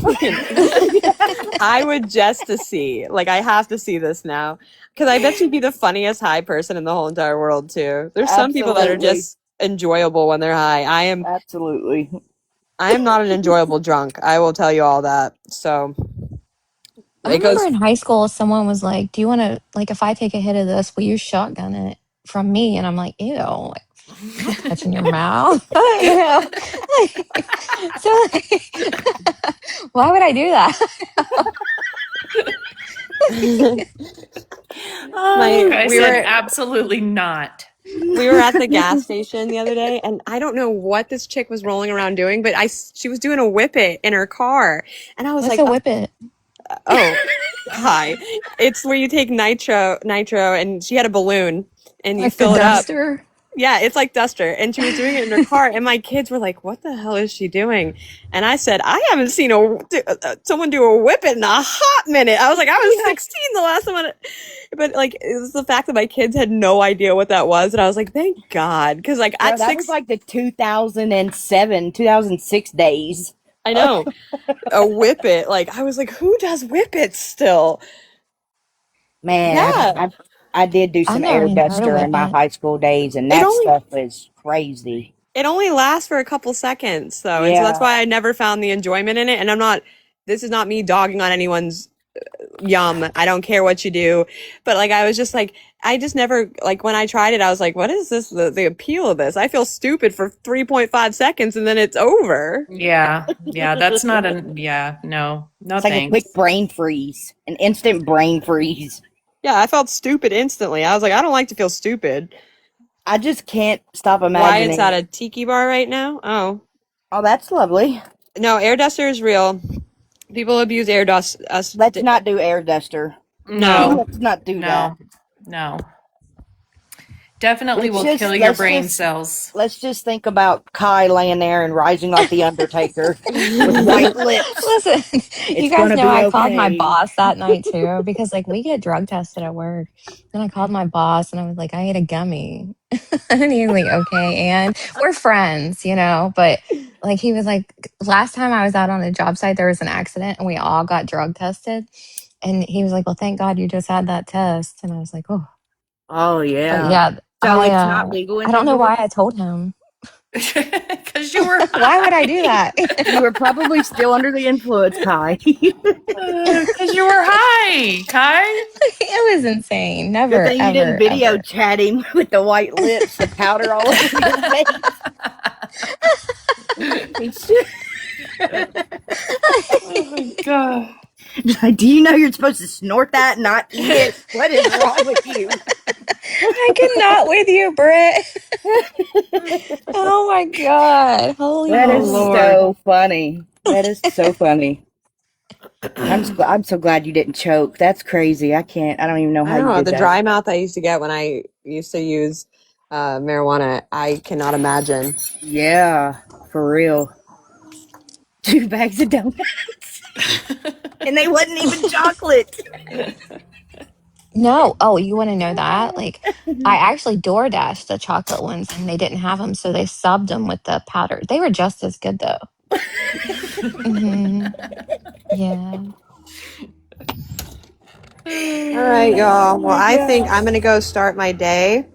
I would just to see. Like, I have to see this now. Because I bet you'd be the funniest high person in the whole entire world, too. There's some people that are Absolutely. just enjoyable when they're high. Absolutely. I am not an enjoyable drunk. I will tell you all that. So I it remember goes. in high school, someone was like, do you want to, like, if I take a hit of this, will you shotgun it from me? And I'm like, ew, like, I'm not touching your mouth. You know? So, like, why would I do that? My I we said were absolutely not. We were at the gas station the other day, and I don't know what this chick was rolling around doing, but she was doing a whippet in her car, and I was What's like, a whippet? oh, hi. It's where you take nitro, and she had a balloon, and you Like the fill it up. duster? Yeah, it's like Duster. And she was doing it in her car. And my kids were like, what the hell is she doing? And I said, I haven't seen someone do a whippet in a hot minute. I was like, I was 16 the last time. But like, it was the fact that my kids had no idea what that was. And I was like, thank God. Because like, No, at that 6, was like the 2007, 2006 days. I know, a whippet. Like, I was like, who does whippets still? Man, Yeah. I did do I've some never air even heard of duster in my whippet. high school days, and It that only stuff was crazy. it only lasts for a couple seconds though. And so that's Yeah. why I never found the enjoyment in it. And this is not me dogging on anyone's yum. I don't care what you do. But like, I was just like, I just never, like when I tried it, I was like, what is this? The appeal of this? I feel stupid for 3.5 seconds and then it's over. Yeah. That's not no, It's like a quick thanks. brain freeze, an instant brain freeze. Yeah, I felt stupid instantly. I was like, I don't like to feel stupid. I just can't stop Why imagining. it's at a tiki bar right now? Oh. Oh, that's lovely. No, air duster is real. People abuse air dust. Let's not do air duster. No. Let's not do that. No. Definitely will kill your brain cells. Let's just think about Kai laying there and rising like the Undertaker with white lips. Listen, you guys gonna know be I called my okay. boss that night too because like we get drug tested at work. Then I called my boss and I was like, I ate a gummy. And he was like, okay. And we're friends, but like he was like, last time I was out on a job site, there was an accident and we all got drug tested. And he was like, well, thank God you just had that test. And I was like, oh. Oh, yeah. But yeah. So it's not legal I don't know anymore? why I told him. Because you were Why would I do that? You were probably still under the influence, Kai. Because you were high, Kai. It was insane. Never, Good thing you ever, didn't video ever. chat him with the white lips, the powder all over your face. Oh my God. Like, do you know you're supposed to snort that and not eat it? What is wrong with you? I cannot with you, Britt. Oh my God. Holy That is Lord. so funny. That is so funny. I'm so glad you didn't choke. That's crazy. I don't even know how I don't you know. did The that. dry mouth I used to get when I used to use marijuana, I cannot imagine. Yeah, for real. 2 bags of donuts. And they wasn't even chocolate. No. Oh, you want to know that? Like, I actually DoorDashed the chocolate ones and they didn't have them. So they subbed them with the powder. They were just as good, though. Yeah. All right, y'all. Well, I think I'm going to go start my day.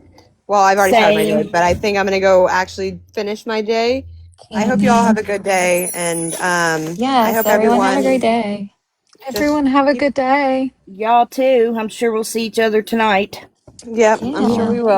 Well, I've already started my day, Same. but I think I'm going to go actually finish my day. I hope you all have a good day. And I Yes, hope everyone have a everyone great day. Everyone have a keep- good day. Y'all too. I'm sure we'll see each other tonight. Yep, I'm sure Yeah. we will.